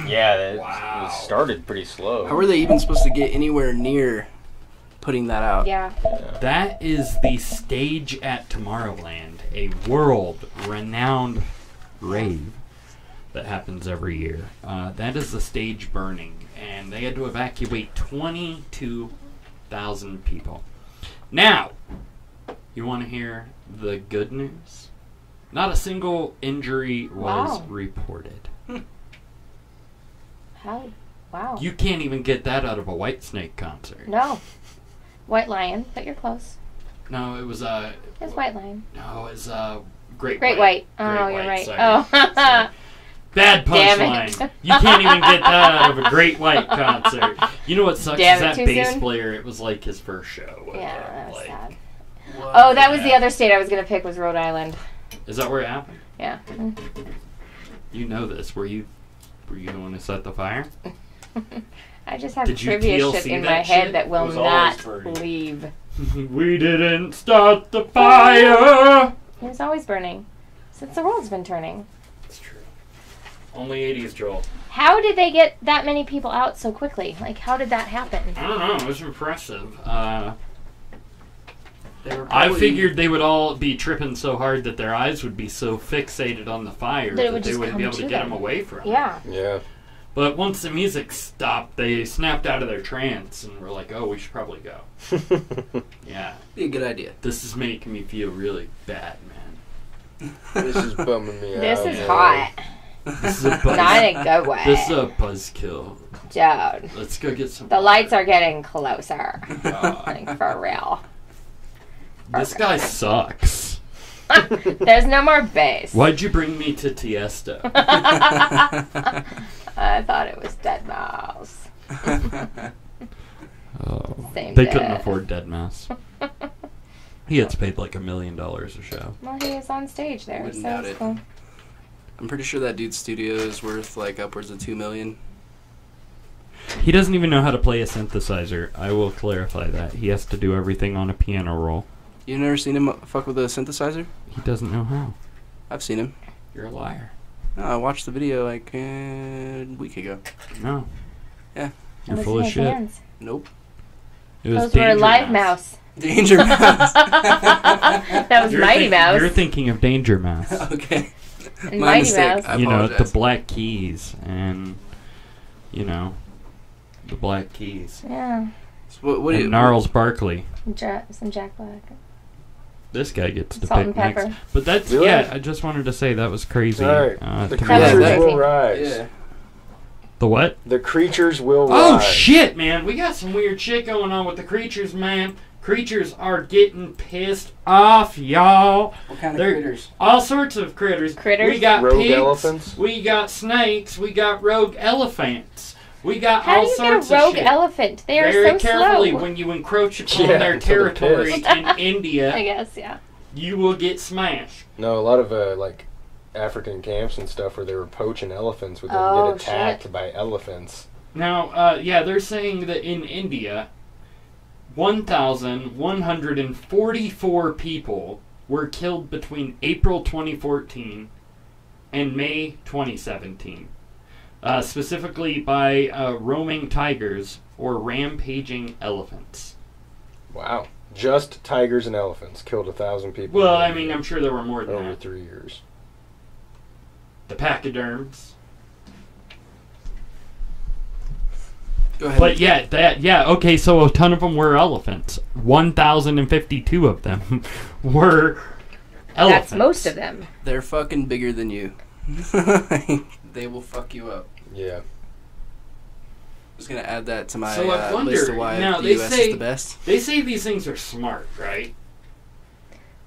Yeah, it started pretty slow. How were they even supposed to get anywhere near putting that out? Yeah. That is the stage at Tomorrowland, a world-renowned rave that happens every year. That is the stage burning, and they had to evacuate 22,000 people. Now, you want to hear the good news? Not a single injury was reported. How? Wow. You can't even get that out of a Whitesnake concert. No. White Lion, but you're close. No, it was It's White Lion. No, it's Great White. Great Oh, you're White, right. sorry. Oh. Sorry. Bad punchline. You can't even get that out of a Great White concert. You know what sucks is that bass player, it was like his first show. Yeah, that was sad. What? Oh, that was the other state I was going to pick was Rhode Island. Is that where it happened? Yeah. You know this. Were you the one who set the fire? I just have Did you trivia TLC shit in that my head shit? that will It was not always burning. leave. We didn't start the fire. It was always burning. Since the world's been turning. It's true. Only 80s, Joel. How did they get that many people out so quickly? Like, how did that happen? I don't know. It was impressive. I figured they would all be tripping so hard that their eyes would be so fixated on the fire that they wouldn't be able to get them away from it. Yeah. Yeah. But once the music stopped, they snapped out of their trance and were like, oh, we should probably go. Yeah. Be a good idea. This is making me feel really bad, man. This is bumming me out. This is hot. This is a buzz. Not in a good way. This is a buzzkill. Dude. Let's go get some The lights are getting closer. God. Like, for real. This guy sucks. There's no more bass. Why'd you bring me to Tiesto? I thought it was Dead Mouse. Oh, Same they day. couldn't afford Dead Mouse. He gets paid like $1 million a show. Well, he was on stage there, Wouldn't so doubt it's it. cool. I'm pretty sure that dude's studio is worth like upwards of $2 million. He doesn't even know how to play a synthesizer. I will clarify that. He has to do everything on a piano roll. You never seen him fuck with a synthesizer? He doesn't know how. I've seen him. You're a liar. No, I watched the video like a week ago. No. Yeah. You're That full was of in his shit. hands. Nope. It was Those were Danger Live Mouse. Mouse. Danger Mouse. That was Mighty Mouse. You're thinking of Danger Mouse. Okay. And My Mighty mistake. Mouse. I You know, the apologize. Black Keys and, you know, the Black Keys. Yeah. So what do And you, Gnarls Barkley. Some Jack Black. This guy gets to Salt pick and pepper. next. But that's, Really? yeah, I just wanted to say that was crazy. All right. The to creatures me. will rise. Yeah. The what? The creatures will Oh, rise. shit, man. We got some weird shit going on with the creatures, man. Creatures are getting pissed off, y'all. What kind of They're critters? all sorts of critters. Critters? We got Rogue pigs. elephants? We got snakes. We got rogue elephants. We got How all do you sorts get a rogue of shit. elephant? They are Very so carefully, slow. when you encroach upon Yeah, their until they're territory pissed. in India, I guess, yeah. you will get smashed. No, a lot of like African camps and stuff where they were poaching elephants would then Oh, get attacked shit. by elephants. Now, yeah, they're saying that in India, 1,144 people were killed between April 2014 and May 2017. Specifically by roaming tigers or rampaging elephants. Wow. Just tigers and elephants killed 1,000 people. Well, I mean, I'm sure there were more than over that. 3 years. The pachyderms. Go ahead. But yeah, okay, so a ton of them were elephants. 1,052 of them were elephants. That's most of them. They're fucking bigger than you. They will fuck you up. Yeah. I'm just gonna add that to my So I wonder, list of why now the they US say, is the best. They say these things are smart, right?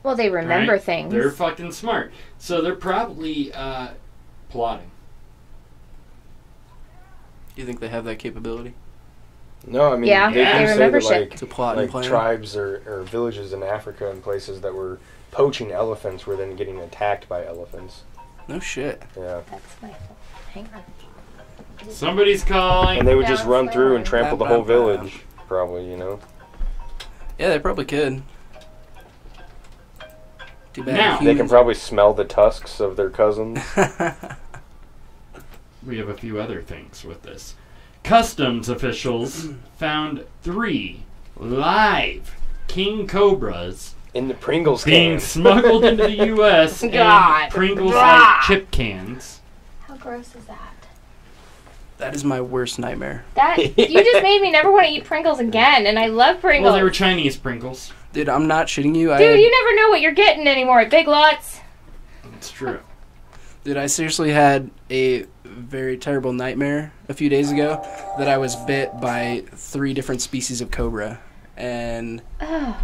Well, they remember Right? things. They're fucking smart. So they're probably plotting. Do you think they have that capability? No, I mean, Yeah, they they do remember say that, shit. like, To plot and like plan? tribes or villages in Africa and places that were poaching elephants were then getting attacked by elephants. No shit. Yeah. That's my fault. Hang on. Somebody's calling. And they would just That's run my through line. and trample the whole village, probably, you know? Yeah, they probably could. Too bad. Now- They can humans- probably smell the tusks of their cousins. We have a few other things with this. Customs officials found 3 live king cobras In the Pringles being can. smuggled into the U.S. in God. Pringles-like chip cans. How gross is that? That is my worst nightmare. That you just made me never want to eat Pringles again, and I love Pringles. Well, they were Chinese Pringles. Dude, I'm not shitting you. Dude, you never know what you're getting anymore at Big Lots. It's true. Dude, I seriously had a very terrible nightmare a few days ago that I was bit by 3 different species of cobra. And Oh,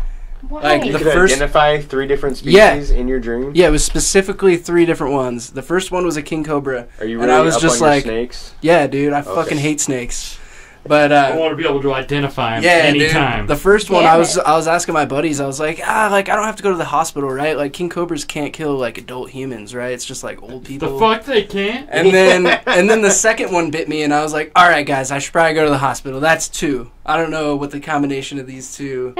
why? Like, You the could first- identify 3 different Yeah. species in your dream? yeah, it was specifically 3 different ones. The first one was a king cobra. Are you and really I was up just on your like, snakes? yeah, dude, I Okay. fucking hate snakes. But I want to be able to identify them yeah, anytime. dude. The first one, Damn I was it. asking my buddies. I was like, like I don't have to go to the hospital, right? Like king cobras can't kill like adult humans, right? It's just like old people. The fuck they can't? And then the second one bit me, and I was like, all right, guys, I should probably go to the hospital. That's 2. I don't know what the combination of these 2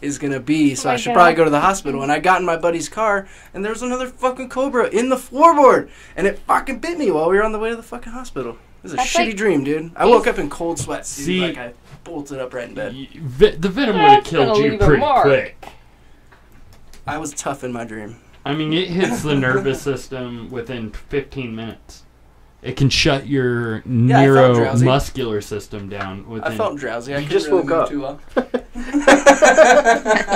is gonna be, so Oh my I should God. probably go to the hospital. And I got in my buddy's car, and there was another fucking cobra in the floorboard, and it fucking bit me while we were on the way to the fucking hospital. It was a That's shitty like- dream, dude. I woke up in cold sweats, dude. See- Like I bolted up right in bed. The venom would have That's killed gonna you leave a pretty mark. quick. I was tough in my dream. I mean, it hits the nervous system within 15 minutes. It can shut your Yeah, I felt drowsy. neuromuscular system down within. I felt drowsy. I You couldn't just really woke move up. too well.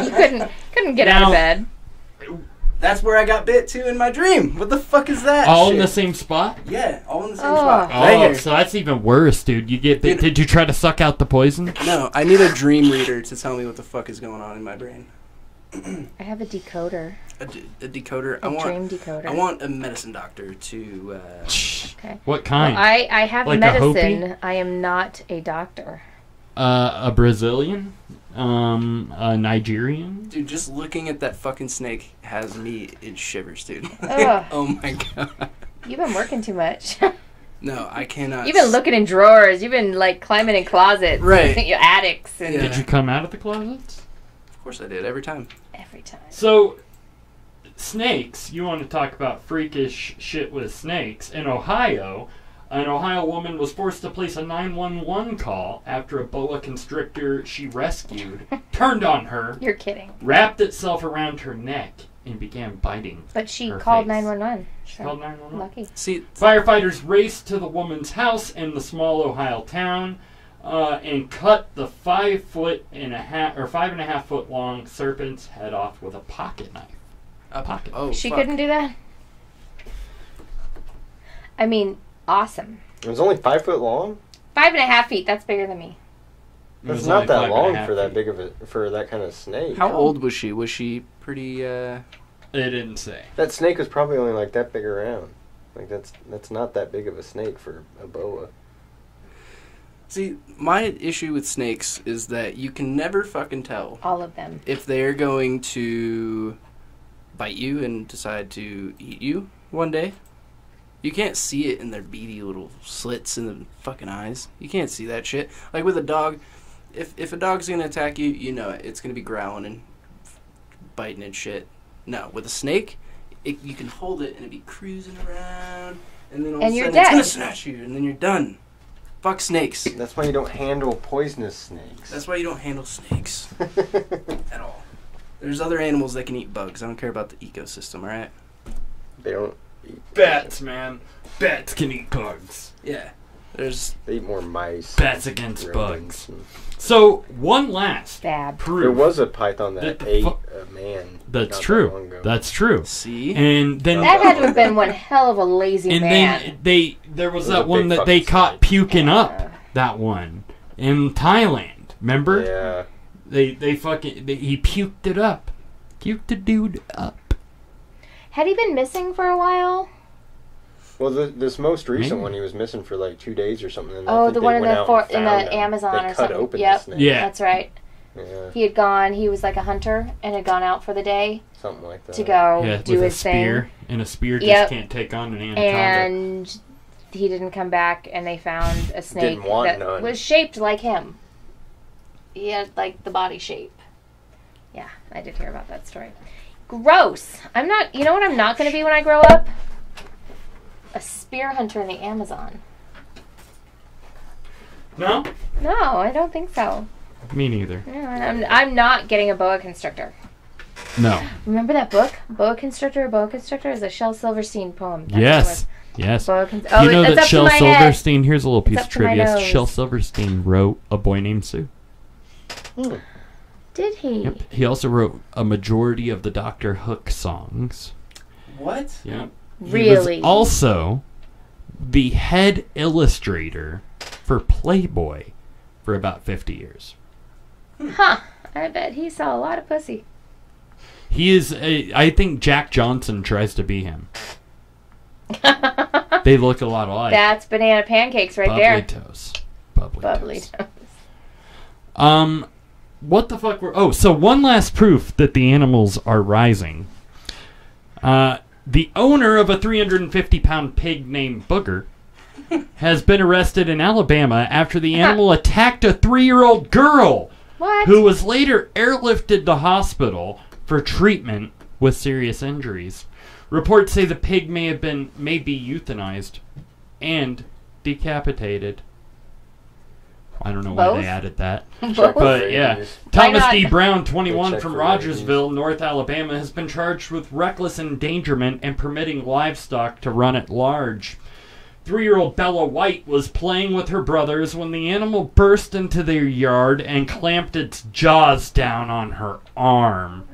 You couldn't get out Now- of bed. That's where I got bit too in my dream. What the fuck is that? all shit? in the same spot. Yeah, all in the same Oh. spot. Oh, Right here. so that's even worse, dude. You get bit. Did you try to suck out the poison? No, I need a dream reader to tell me what the fuck is going on in my brain. I have a decoder. A decoder. A dream decoder. I want a medicine doctor to. Okay. What kind? Well, I have Like a medicine. I am not a doctor. A Brazilian, a Nigerian. Dude, just looking at that fucking snake has me in shivers, dude. Ugh. Oh my god. You've been working too much. No, I cannot. You've been looking in drawers. You've been like climbing in closets. Right. Your attics. And Yeah. Did you come out of the closets? Of course I did, every time. Every time. So, snakes. You want to talk about freakish shit with snakes? In Ohio, an Ohio woman was forced to place a 911 call after a boa constrictor she rescued turned on her, You're kidding. wrapped itself around her neck, and began biting. But she her called face. 911. She called 911. Lucky. See, Firefighters raced to the woman's house in the small Ohio town. and cut the 5.5 foot long serpent's head off with a pocket knife. She couldn't do that? I mean, awesome. It was only 5 foot long? 5.5 feet. That's bigger than me. That's not that long for that big of for that kind of snake. How old was she? Was she pretty? They didn't say. That snake was probably only like that big around. Like that's not that big of a snake for a boa. See, my issue with snakes is that you can never fucking tell. All of them. If they're going to bite you and decide to eat you one day. You can't see it in their beady little slits in the fucking eyes. You can't see that shit. Like with a dog, if a dog's gonna attack you, you know it. It's gonna be growling and biting and shit. No, with a snake, you can hold it and it'd be cruising around, and then all of a sudden it's gonna snatch you, and then you're done. Fuck snakes. That's why you don't handle poisonous snakes. That's why you don't handle snakes at all. There's other animals that can eat bugs. I don't care about the ecosystem. All right. They don't. Bats, man. Bats can eat bugs. Yeah. They eat more mice. Bats against bugs. So, one last proof. There was a python that ate a man. That's true. That's true. See? And then that had to have been one hell of a lazy and man. then there was that one that they caught puking up. That one in Thailand. Remember? Yeah. He puked it up. Puked the dude up. Had he been missing for a while? Well, this most recent one, he was missing for like 2 days or something. And the one in the Amazon or something. Open yep, the snake. Yeah, that's right. Yeah. He had gone. He was like a hunter and had gone out for the day. Something like that. To go do with his a spear, thing. And a spear just can't take on an anaconda. And he didn't come back, and they found a snake that was shaped like him. He had like the body shape. Yeah, I did hear about that story. Gross. I'm not. You know what I'm not going to be when I grow up? A spear hunter in the Amazon. No? No, I don't think so. Me neither. No, I'm not getting a boa constrictor. No. Remember that book, Boa Constrictor? Boa Constrictor is a Shel Silverstein poem. Yes. Yes. You know that Shel Silverstein. Here's a little piece of trivia. nose. Shel Silverstein wrote A Boy Named Sue. Did he? Yep. He also wrote a majority of the Dr. Hook songs. What? Yep. Really? He was also the head illustrator for Playboy for about 50 years. Huh. I bet he saw a lot of pussy. He is, I think Jack Johnson tries to be him. They look a lot alike. That's banana pancakes right there. Bubbly toes. What the fuck were... Oh, so one last proof that the animals are rising. The owner of a 350-pound pig named Booger has been arrested in Alabama after the animal attacked a 3-year-old girl who was later airlifted to hospital for treatment with serious injuries. Reports say the pig may be euthanized and decapitated. I don't know why they added that. But yeah. Thomas D. Brown, 21, from Rogersville, North Alabama, has been charged with reckless endangerment and permitting livestock to run at large. 3-year-old Bella White was playing with her brothers when the animal burst into their yard and clamped its jaws down on her arm.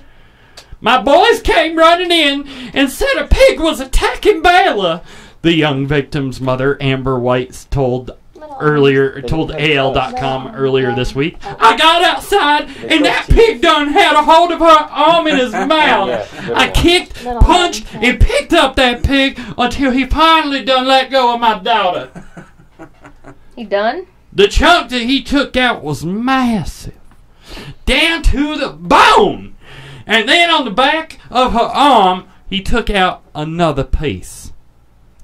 My boys came running in and said a pig was attacking Bella, the young victim's mother, Amber White, told AL.com earlier this week. I got outside and that pig done had a hold of her arm in his mouth. I kicked, punched, and picked up that pig until he finally done let go of my daughter. He done? The chunk that he took out was massive, down to the bone. And then on the back of her arm, he took out another piece.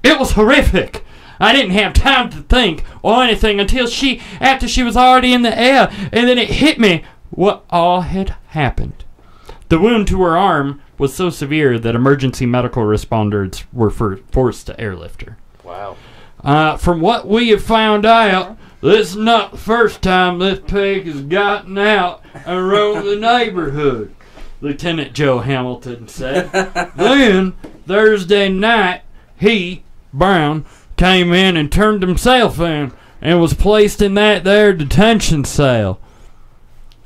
It was horrific. I didn't have time to think or anything until after she was already in the air, and then it hit me what all had happened. The wound to her arm was so severe that emergency medical responders were forced to airlift her. Wow. From what we have found out, this is not the first time this pig has gotten out and roamed the neighborhood, Lieutenant Joe Hamilton said. Then, Thursday night, Brown, came in and turned himself in and was placed in that there detention cell.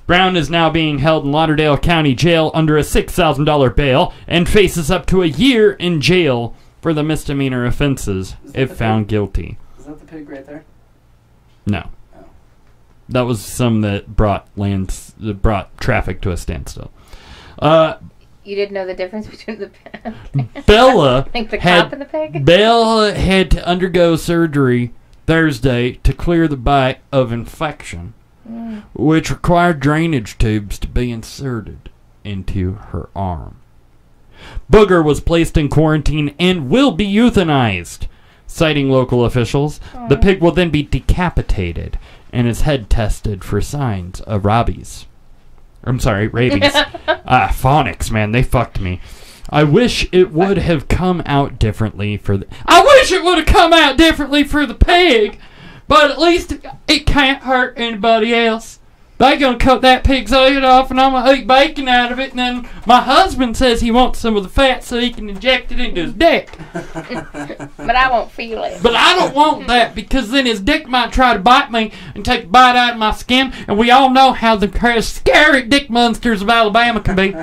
Brown is now being held in Lauderdale County Jail under a $6,000 bail and faces up to a year in jail for the misdemeanor offenses if found guilty. Is that the pig right there? No. That was some that brought traffic to a standstill. You didn't know the difference between the Bella like the cop and the pig? Bella had to undergo surgery Thursday to clear the bite of infection, which required drainage tubes to be inserted into her arm. Booger was placed in quarantine and will be euthanized. Citing local officials, the pig will then be decapitated and his head tested for signs of rabies. Phonics, man, they fucked me. I wish it would have come out differently for the pig, but at least it can't hurt anybody else. They gonna cut that pig's head off and I'm gonna eat bacon out of it, and then my husband says he wants some of the fat so he can inject it into his dick. But I won't feel it. But I don't want that, because then his dick might try to bite me and take a bite out of my skin, and we all know how the scary dick monsters of Alabama can be.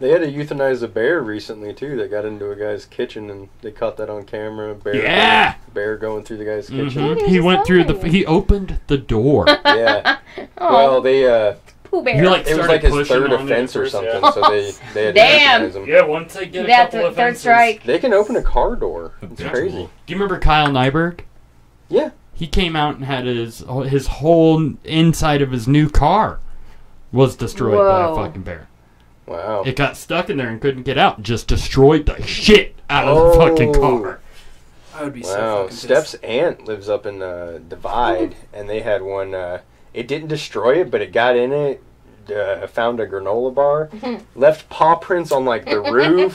They had to euthanize a bear recently, too. They got into a guy's kitchen, and they caught that on camera. Bear going through the guy's kitchen. He went through he opened the door. Yeah. Well, they, Pooh Bear. It was like his third offense or something, so they had to euthanize him. Yeah, once they get a couple of third strike. They can open a car door. It's crazy. Do you remember Kyle Nyberg? Yeah. He came out and had his whole inside of his new car was destroyed by a fucking bear. Wow. It got stuck in there and couldn't get out. Just destroyed the shit out of the fucking car. I would be so fucking pissed. Steph's aunt lives up in Divide, and they had one. It didn't destroy it, but it got in it, found a granola bar, left paw prints on, like, the roof,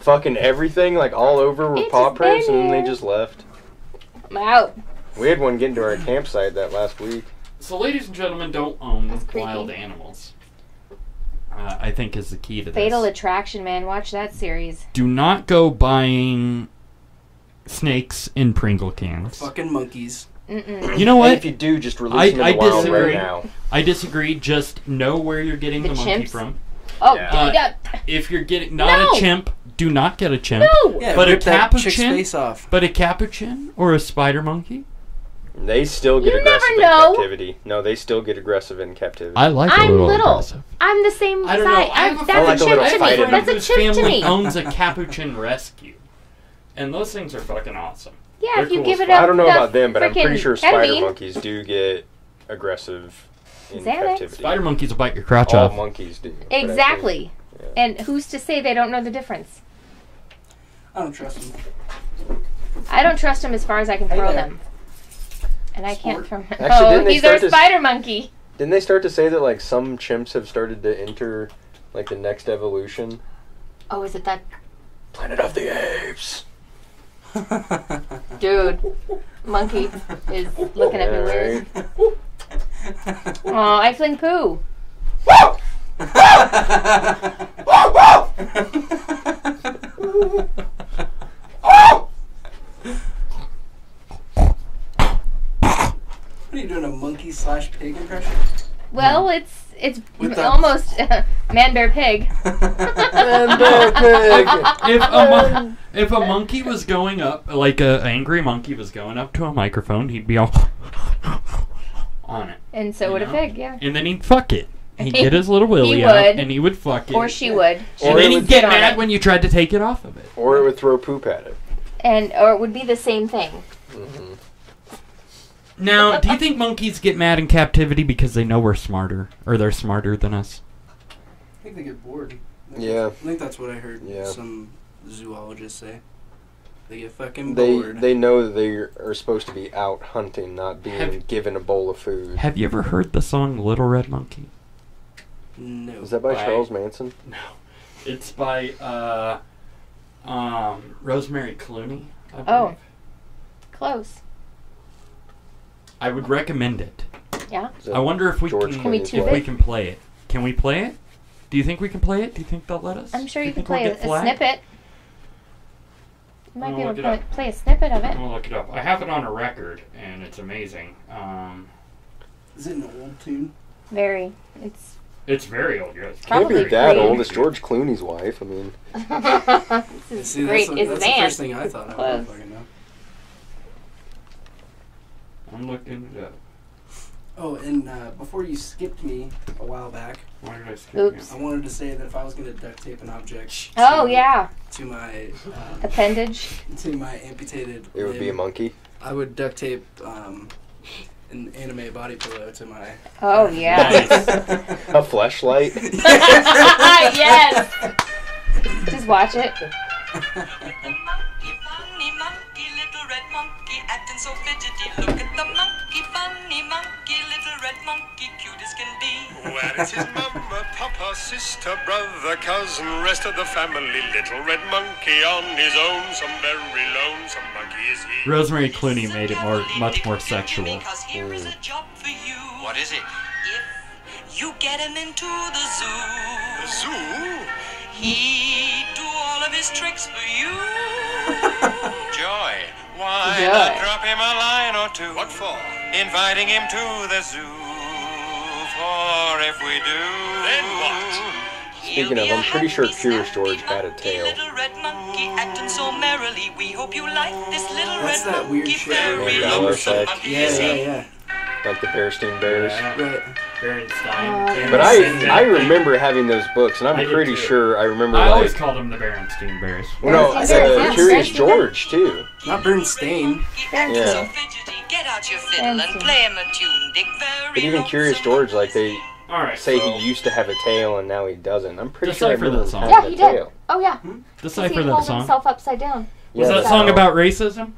fucking everything, like, all over were paw prints, and then they just left. I'm out. We had one get into our campsite that last week. So, ladies and gentlemen, don't own wild animals. I think is the key to this. Fatal Attraction, man. Watch that series. Do not go buying snakes in Pringle cans. Fucking monkeys. You know what? And if you do, just release them in the wild right now. I disagree. Just know where you're getting the monkey from. Oh, if you're getting a chimp, do not get a chimp. No. Yeah, but a rip that chick's capuchin, face off. but a capuchin or a spider monkey. They still get aggressive in captivity. No, they still get aggressive in captivity. I like a little aggressive. I'm the same I don't size. know. I have a That's a chimp to me. That's a whose chimp to family me. owns a capuchin rescue, and those things are fucking awesome. Yeah, They're if you cool give as it fuck. up. I don't know about them, but I'm pretty sure spider ketamine. monkeys do get aggressive in Xanax. captivity. Spider monkeys will bite your crotch All off. monkeys do. Exactly. And who's to say they don't know the difference? I don't trust them. I don't trust them as far as I can throw them. And I can't throw them. Actually, he's our spider monkey. Didn't they start to say that, like, some chimps have started to enter, like, the next evolution? Oh, is it that? Planet of the Apes. Dude, monkey is looking at me weird. Oh, I fling poo. What are you doing, a monkey/pig impression? Well, it's With almost man bear pig. Man bear pig. If a monkey was going up, like an angry monkey was going up to a microphone, he'd be all on it. And so would a pig, yeah. And then he'd fuck it. He'd get his little willy out, and he would fuck it. Or she would. And then he'd get mad when you tried to take it off of it. Or it would throw poop at it. Or it would be the same thing. Mm-hmm. Now, do you think monkeys get mad in captivity because they know we're smarter, or they're smarter than us? I think they get bored. Yeah. I think that's what I heard Yeah. some zoologists say. They get fucking They bored. they know that they are supposed to be out hunting, not being given a bowl of food. Have you ever heard the song Little Red Monkey? No. Is that by Charles Manson? No. It's by Rosemary Clooney, I believe. Oh. Close. I would recommend it. Yeah? I wonder if we can we play it. Can we play it? Do you think we can play it? Do you think they'll let us? I'm sure you can think we'll play get a flagged? snippet. You might be able to play a snippet of it. I'm gonna look it up. I have it on a record, and it's amazing. Is it an old tune? Very. It's very old. Yeah. Can't be that old. It's George Clooney's wife. I mean, this is great. It's that's the first thing I thought. I would fucking know. I'm looking it up. Oh, and before you skipped me a while back, why did I skip Oops. I wanted to say that if I was going to duct tape an object to my appendage, to my amputated it would be a monkey. I would duct tape an anime body pillow to my. Oh yeah. A fleshlight. Yes. Just watch it. Acting so fidgety, look at the monkey, funny monkey, little red monkey, cute as can be. Where is his mama, papa, sister, brother, cousin, rest of the family? Little red monkey on his own, some very lonesome monkey is he. Rosemary Clooney made it much more sexual. Here is a job for you. What is it? If you get him into the zoo. The zoo? He'd do all of his tricks for you. Joy. Why not drop him a line or two? What for? Inviting him to the zoo. For if we do, then what? Speaking of, I'm pretty sure Curious George had a tail. Little red monkey acting so merrily. We hope you like this little That's red that weird monkey. shit. Very Mandela lonesome effect. monkey. Yeah. Like the Bearstein Bears. Right. Berenstein. But I remember having those books, and I'm pretty sure I remember. I always called them the Berenstein Bears. Well, no, Curious George too. Not Bernstein. Yeah. Get out your fiddle and play him a tune, Dick. Very But even Curious George, like they say so he used to have a tail and now he doesn't. I'm pretty sure I Decipher remember that song. him Yeah, having he a did. tail. Oh yeah. Decipher he that pulled song. himself upside down. Was that song about racism?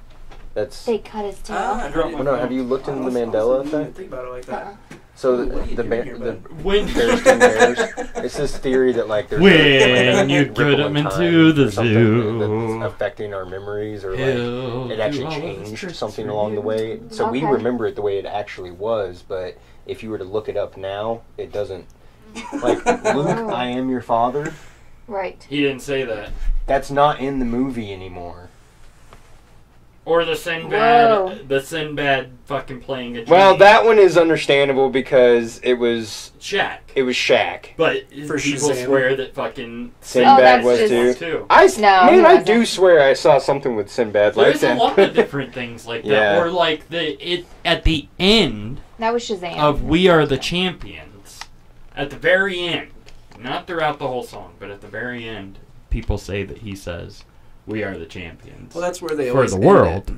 That's. They cut his tail. Oh, no, have you looked into the Mandela effect? Think about it like that. So the Bearstein Bears, it's this theory that like there's when you ripple put them in into time the or something zoo, that's affecting our memories, or He'll like it actually do all those changed something along the way. So we remember it the way it actually was, but if you were to look it up now, it doesn't. Like Luke, I am your father. Right. He didn't say that. That's not in the movie anymore. Or the Sinbad fucking playing a genie. Well, that one is understandable because it was Shaq. It was Shaq. But people swear that fucking Sinbad was too. I do swear I saw something with Sinbad like that. There's a lot of different things like that. Or like at the end. That was Shazam. Of We Are the Champions. At the very end, not throughout the whole song, but at the very end, people say that he says, "We are the champions." Well, that's where they for always the end world. it.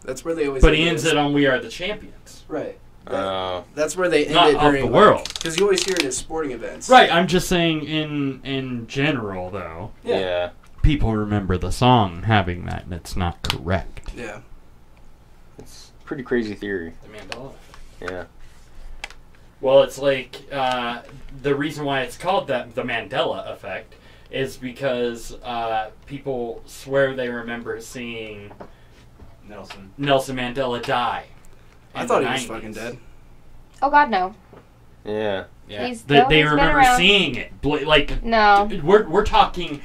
That's where they always. But he ends it on "We are the champions." Right. That's where they end not it of during the world. Because you always hear it at sporting events. Right. I'm just saying in general, though. Yeah. People remember the song having that, and it's not correct. Yeah. It's a pretty crazy theory. The Mandela. Yeah. Well, it's like the reason why it's called that the Mandela effect is because people swear they remember seeing Nelson Mandela die. I thought he was fucking dead. Oh God, no. Yeah. Yeah. He's They been remember around. seeing it. Like No. we're talking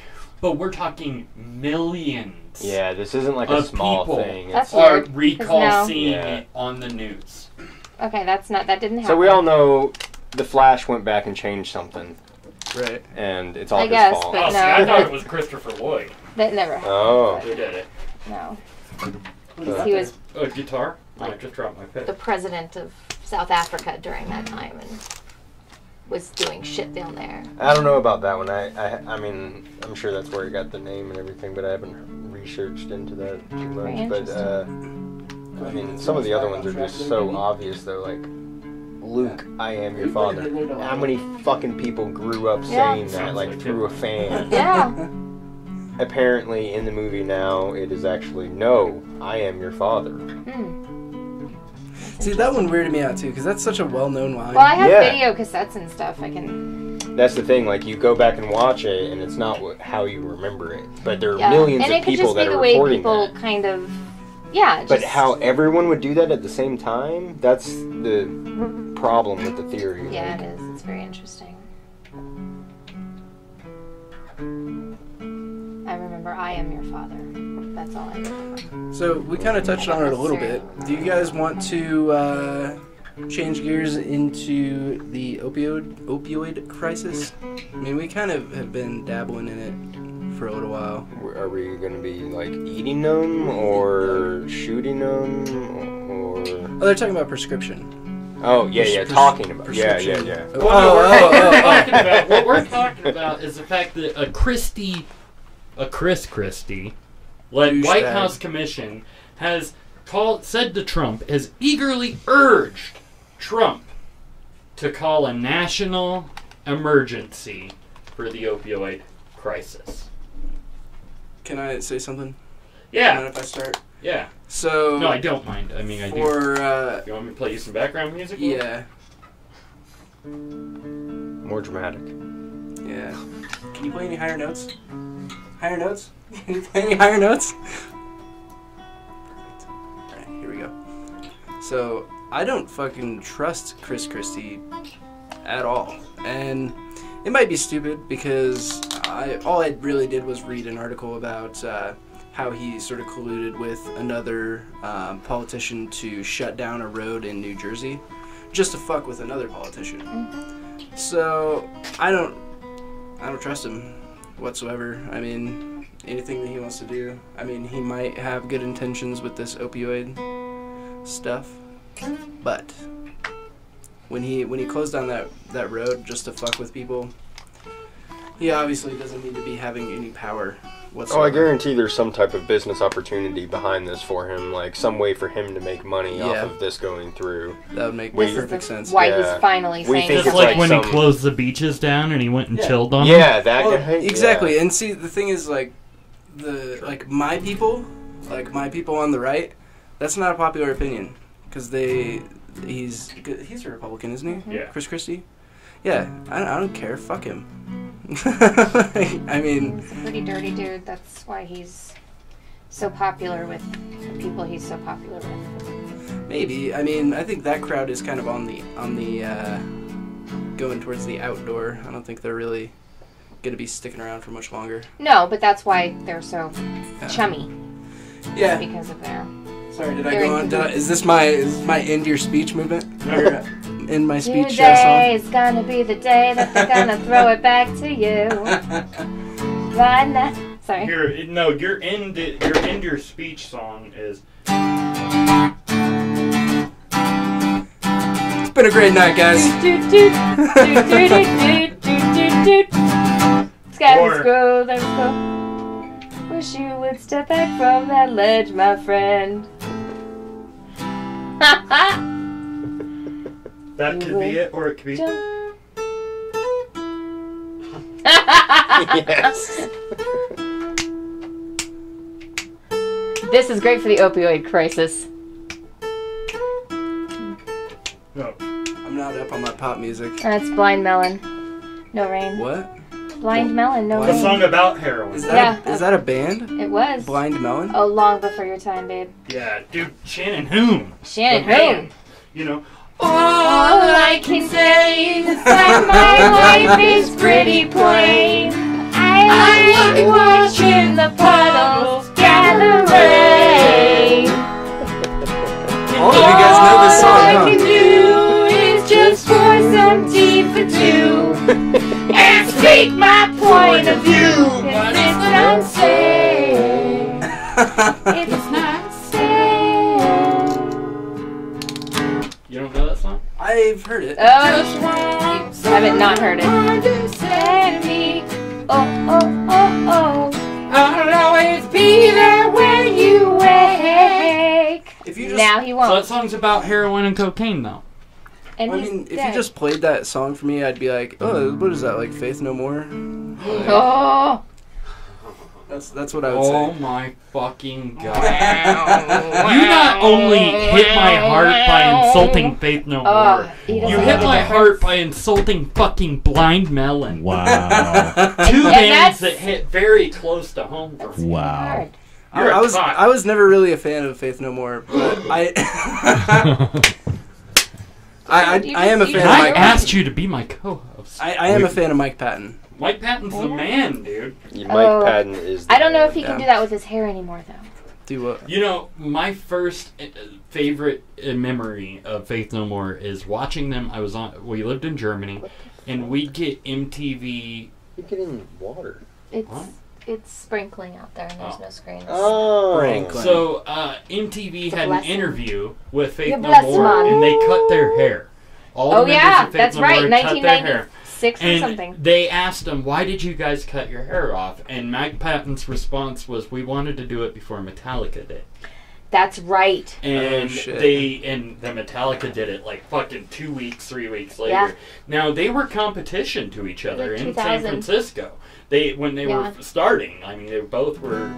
millions. Yeah, this isn't like a of small people thing. That's Or weird, 'cause recall no. seeing Yeah. it on the news. Okay, that didn't happen. So we all know the Flash went back and changed something. Right. And it's all I his guess, fault. but See, I thought it was Christopher Lloyd. That never happened. Oh. Who did it? No. He was A guitar? I just dropped my pen. the president of South Africa during that time and was doing shit down there. I don't know about that one. I mean, I'm sure that's where he got the name and everything, but I haven't researched into that too much. But I mean, some of the other ones are just so obvious, though. Like, Luke, I am your father. How many fucking people grew up saying that, like, through a fan? Yeah. Apparently, in the movie now, it is actually, no, I am your father. See, that one weirded me out too, because that's such a well-known line. Well, I have video cassettes and stuff. I can. That's the thing. Like, you go back and watch it, and it's not how you remember it. But there are Yeah. millions and of it could people just that be are the way reporting people that. kind of. Yeah. But just- how everyone would do that at the same time, that's the problem with the theory. Yeah, like. it is. It's very interesting. I remember remember I am your father. That's all I remember. So we kind of touched on it a little bit. Do you guys want to change gears into the opioid crisis? I mean, we kind of have been dabbling in it for a little while. Are we going to be like eating them or shooting them or? Oh, they're talking about prescription. Oh yeah, talking about yeah. What we're talking about is the fact that a Chris Christie, led White House Commission has said to Trump, has eagerly urged Trump to call a national emergency for the opioid crisis. Can I say something? Yeah. Mind if I start? Yeah. So no, I don't mind. I mean, I do. You want me to play you some background music? Yeah. More dramatic. Yeah. Can you play any higher notes? Higher notes? Can you play any higher notes? Alright, here we go. So, I don't fucking trust Chris Christie at all. And it might be stupid because all I really did was read an article about how he sort of colluded with another politician to shut down a road in New Jersey just to fuck with another politician. Mm-hmm. So I don't trust him whatsoever. I mean, anything that he wants to do. I mean, he might have good intentions with this opioid stuff, but when he closed down that road just to fuck with people, he obviously doesn't need to be having any power whatsoever. Oh, I guarantee there's some type of business opportunity behind this for him, like some way for him to make money off of this going through. That would make perfect sense. Why he's finally saying it's that. like when he closed the beaches down and he went and chilled on them. Yeah, that guy. Exactly. And see, the thing is, my people on the right, that's not a popular opinion because he's a Republican, isn't he? Mm-hmm. Yeah. Chris Christie. Yeah, I don't care. Fuck him. I mean, he's a pretty dirty dude. That's why he's so popular with the people he's so popular with. Maybe. I mean, I think that crowd is kind of on the going towards the outdoor. I don't think they're really gonna be sticking around for much longer. No, but that's why they're so chummy. Yeah. Because of their. Sorry, did I go on? Is this my end your speech movement? Or, in my speech Today is gonna be the day that they're gonna throw it back to you. Right now. Sorry. Your end your speech song is. It's been a great night, guys. Let's go. Let's go. Wish you would step back from that ledge, my friend. That could be it, or it could be. Yes. This is great for the opioid crisis. No. I'm not up on my pop music. That's Blind Melon. No Rain. What? Blind Melon, No Rain. A song about heroin. Is that a band? It was. Blind Melon? Oh, long before your time, babe. Yeah, dude, Shannon Hoon. Shannon Hoon. You know. All I can say is that my life is pretty plain. I like watching the puddles gather rain. All of you guys know this song, All I can do is just pour some tea for two and speak my point of view. But it's not safe. It's not safe. You don't know that song? I've heard it. Oh, you haven't not heard it. Understand me. Oh. I'll always be there when you wake. Now he won't. So that song's about heroin and cocaine, though. And I mean, if you just played that song for me, I'd be like, oh, what is that, like Faith No More? Oh. That's what I would say. Oh my fucking god. You not only hit my heart by insulting Faith No More, you hit my heart by insulting fucking Blind Melon. Wow. Two bands that hit very close to home for me. Wow. I was never really a fan of Faith No More, but I am a fan of Mike. I asked you to be my co-host. I am a fan of Mike Patton. Mike Patton's the man, dude. Mike Patton is the I don't know man. if he can do that with his hair anymore, though. Do what? You know, my first favorite memory of Faith No More is watching them. We lived in Germany, and we'd get MTV. You're getting water. It's sprinkling out there, and there's no screens. Oh. So MTV had an interview with Faith You're No blessed, More, Mom. and they cut their hair. All the members of Faith that's No right, More cut their hair. 1996 or And something. they asked him, "Why did you guys cut your hair off?" And Mike Patton's response was, "We wanted to do it before Metallica did." That's right. And the Metallica did it like fucking 2 weeks, 3 weeks later. Yeah. Now they were competition to each other Like in 2000. San Francisco. When they were starting, I mean, they both were.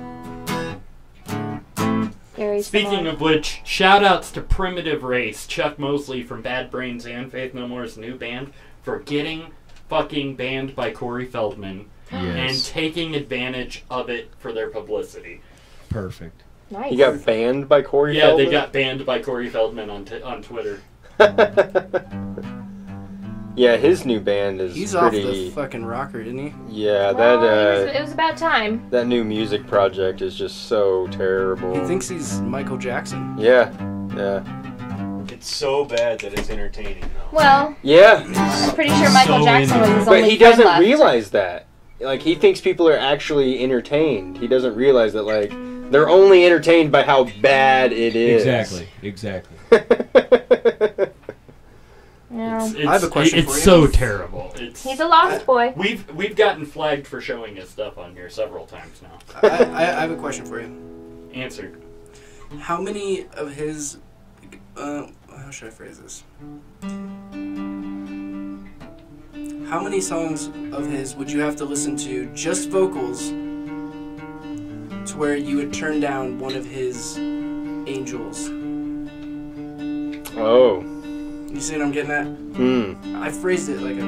Very Speaking similar. of which, shout outs to Primitive Race, Chuck Mosley from Bad Brains and Faith No More's new band, for getting fucking banned by Corey Feldman and taking advantage of it for their publicity. Perfect. Nice. You got banned by Corey Yeah, Feldman? they got banned by Corey Feldman on Twitter. Yeah, his new band is He's pretty... off the fucking rocker, isn't he? Yeah, Well, that it was about time. that new music project is just so terrible. He thinks he's Michael Jackson. Yeah. It's so bad that it's entertaining, though. Well, Yeah. I'm pretty sure Michael Jackson was his But only he friend doesn't left. realize that. Like, he thinks people are actually entertained. He doesn't realize that, like, they're only entertained by how bad it is. Exactly. No. I have a question for you. It's so terrible. He's a lost boy. We've gotten flagged for showing his stuff on here several times now. I have a question for you. Answer. How many of his... how should I phrase this? How many songs of his would you have to listen to, just vocals, to where you would turn down one of his angels? Oh. You see what I'm getting at? I phrased it like a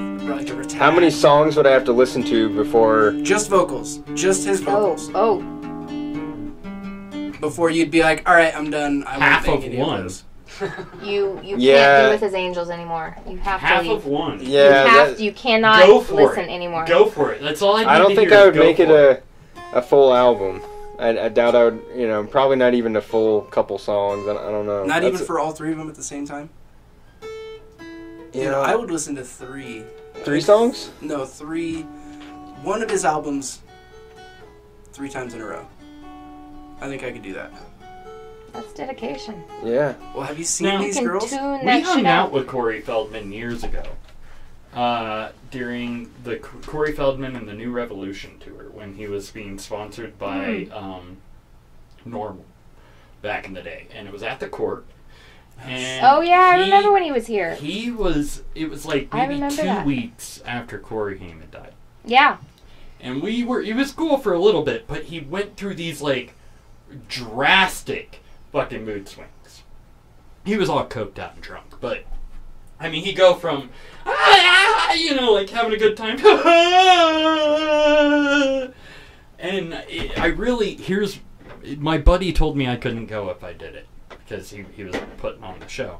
retard. How many songs would I have to listen to before... Just vocals. Just his vocals. Oh. Before you'd be like, alright, I'm done. I Half won't of make any one. of those. You Yeah. can't do with his angels anymore. You have Half to leave. of one. Yeah, You cannot Go for listen it. anymore. Go for it. That's all I need I don't to think hear I is would go make it for a full album. I doubt I would, probably not even a full couple songs. I don't know. Not even for all three of them at the same time? I would listen to three. 3 songs? No, 3. One of his albums 3 times in a row. I think I could do that. That's dedication. Yeah. Well, have you seen Now, these You can girls? tune We that hung shit out out. with Corey Feldman years ago during the Corey Feldman and the New Revolution tour when he was being sponsored by Normal back in the day, and it was at the Court. And Oh yeah, I remember when he was here. It was like I maybe remember 2 that. weeks after Corey Haim had died. Yeah. And he was cool for a little bit, but he went through these like drastic fucking mood swings. He was all coked out and drunk, but I mean, he'd go from like having a good time, and my buddy told me I couldn't go if I did it because he was putting on the show,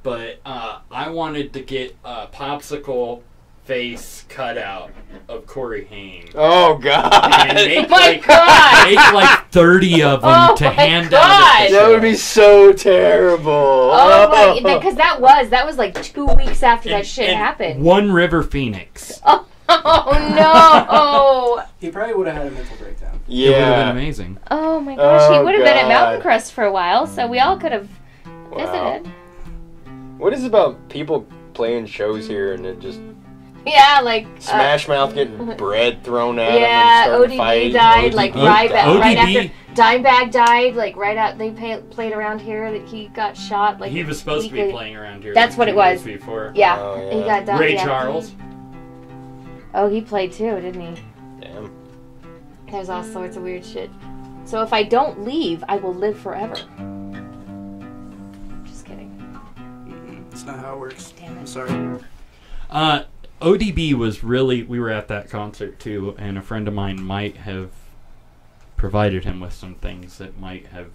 but I wanted to get a popsicle face cutout of Corey Haim. Oh, God. And make, God. make like 30 of them to hand out at the That show. would be so terrible. Oh my, because that was like 2 weeks after that shit happened. One River Phoenix. Oh no! He probably would have had a mental breakdown. It would have been amazing. Oh my gosh, he Oh, would have been at God. Mountain Crest for a while, so we all could have Wow. visited. What is it about people playing shows here and it just... Yeah, like Smash Mouth getting bread thrown at yeah, him and starting to ODB fight. died like right ODB. after Dimebag died, like right out. They played around here. That he got shot. Like He was supposed to be weekly. playing around here. That's what it 2 was. days Before. Yeah, Oh, yeah. he got done. Ray yeah. Charles. Oh, he played too, didn't he? Damn. There's all sorts of weird shit. So if I don't leave, I will live forever. Just kidding. That's not how it works. Damn it. I'm sorry. ODB was really... We were at that concert too, and a friend of mine might have provided him with some things that might have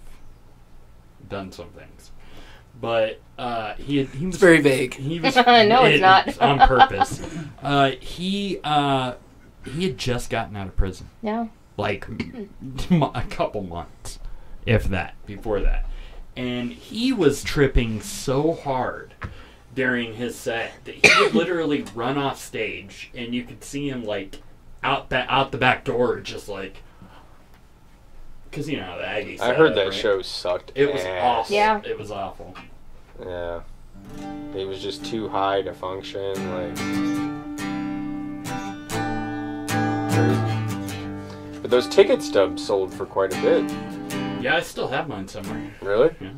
done some things. But he was very vague. He was No, it's not. on purpose. He he had just gotten out of prison. Yeah. Like a couple months, if that, before that. And he was tripping so hard during his set that he would literally run off stage, and you could see him like out the back door, just like, because you know how the Aggies. I heard that show sucked. It was awful. Yeah, it was awful. Yeah, he was just too high to function. Like, but those ticket stubs sold for quite a bit. Yeah, I still have mine somewhere. Really? Yeah.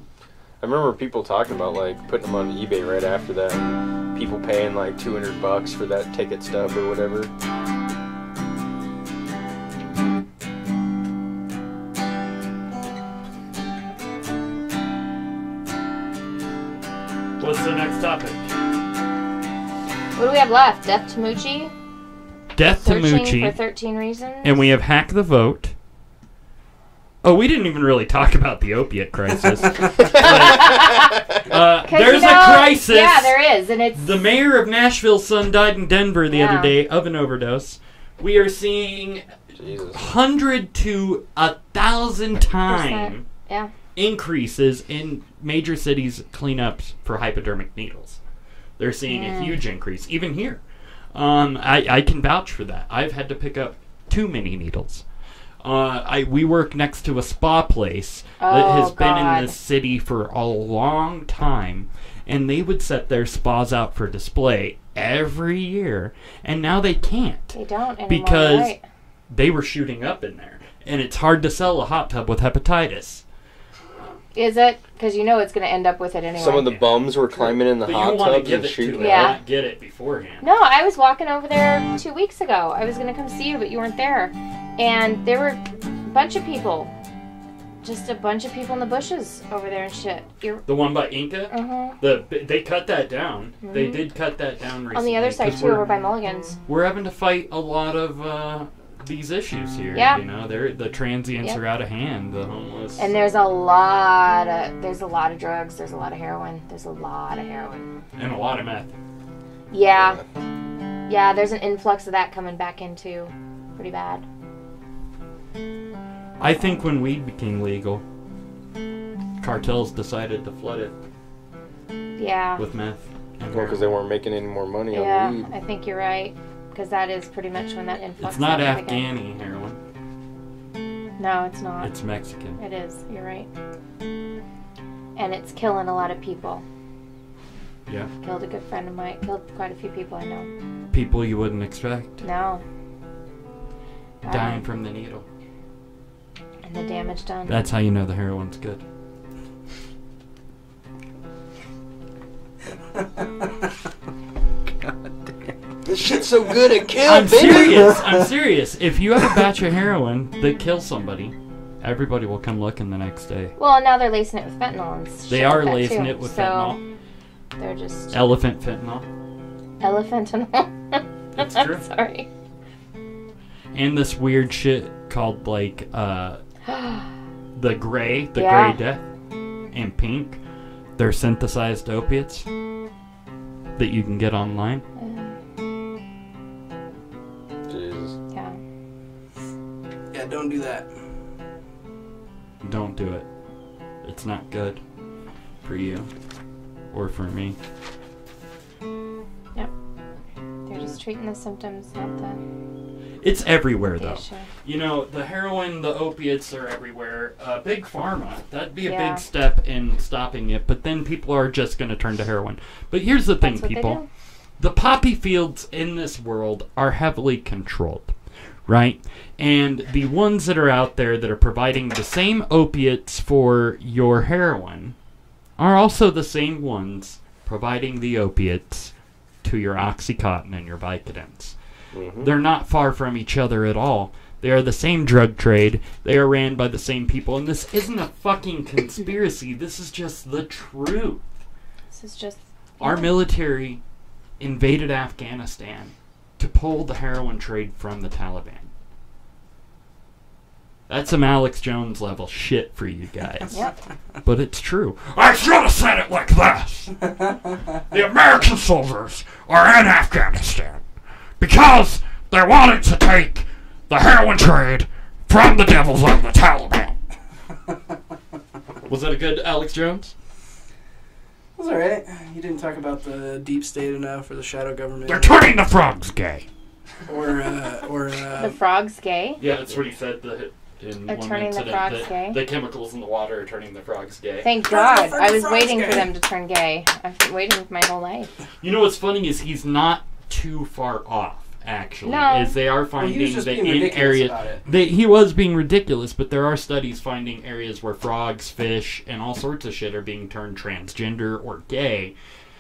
I remember people talking about like putting them on eBay right after that. And people paying like $200 for that ticket stub or whatever. What's the next topic? What do we have left? Death to Moochi? Death to Moochi. Searching for 13 Reasons? And we have Hack the Vote. Oh, we didn't even really talk about the opiate crisis. There's a crisis. Yeah, there is, and it's the mayor of Nashville's son died in Denver the other day of an overdose. We are seeing 100 to 1,000 times increases in major cities cleanups for hypodermic needles. They're seeing a huge increase, even here. I can vouch for that. I've had to pick up too many needles. We work next to a spa place that has been in this city for a long time, and they would set their spas out for display every year, and now they can't. They don't anymore, because they were shooting up in there, and it's hard to sell a hot tub with hepatitis. Is it? Because you know it's going to end up with it anyway. Some of the bums were climbing in the hot tubs and shooting. Yeah, get it beforehand. No, I was walking over there 2 weeks ago. I was going to come see you, but you weren't there. And there were a bunch of people. Just a bunch of people in the bushes over there and shit. The one by Inca? Uh-huh. They cut that down. Mm-hmm. They did cut that down recently. On the other side, too, over by Mulligan's. We're having to fight a lot of these issues here. Yeah. You know, the transients are out of hand, the homeless. And there's a lot of drugs. There's a lot of heroin. There's a lot of heroin. And a lot of meth. Yeah. Yeah, there's an influx of that coming back in, too. Pretty bad. I think when weed became legal, cartels decided to flood it. Yeah. With meth. Well, because they weren't making any more money on weed. Yeah, I think you're right. Because that is pretty much when that influx. It's not Afghani heroin. No, it's not. It's Mexican. It is. You're right. And it's killing a lot of people. Yeah. Killed a good friend of mine. Killed quite a few people I know. People you wouldn't expect. No. Dying from the needle. And the damage done. That's how you know the heroin's good. God damn. This shit's so good it kills. I'm serious. I'm serious. If you have a batch of heroin that kills somebody, everybody will come looking the next day. Well, now they're lacing it with fentanyl and shit. They are like lacing too. it with fentanyl. They're just elephant fentanyl. Elephantanol. It's true. Sorry. And this weird shit called like the gray death and pink. They're synthesized opiates that you can get online. Jesus. Yeah. Yeah, don't do that. Don't do it. It's not good for you or for me. Yep. They're just treating the symptoms, not the... It's everywhere, though. Issue. You know, the heroin, the opiates are everywhere. Big pharma, that'd be a big step in stopping it, but then people are just going to turn to heroin. But here's the thing, people. The poppy fields in this world are heavily controlled, right? And the ones that are out there that are providing the same opiates for your heroin are also the same ones providing the opiates to your Oxycontin and your Vicodins. They're not far from each other at all. They are the same drug trade. They are ran by the same people. And this isn't a fucking conspiracy. This is just the truth. This is just... Our military invaded Afghanistan to pull the heroin trade from the Taliban. That's some Alex Jones level shit for you guys. Yep. But it's true. I should have said it like this. The American soldiers are in Afghanistan because They wanted to take the heroin trade from the devils of the Taliban. Was that a good Alex Jones? It was alright. You didn't talk about the deep state enough or the shadow government. They're turning the frogs gay. Or the frogs gay? Yeah, that's what he said in one turning the incident. frogs gay? The chemicals in the water are turning the frogs gay. Thank God. I was waiting for them to turn gay. I've been waiting my whole life. You know what's funny is he's not too far off, actually. No. Is they are finding he was just that being in ridiculous areas... about it. He was being ridiculous, but there are studies finding areas where frogs, fish, and all sorts of shit are being turned transgender or gay.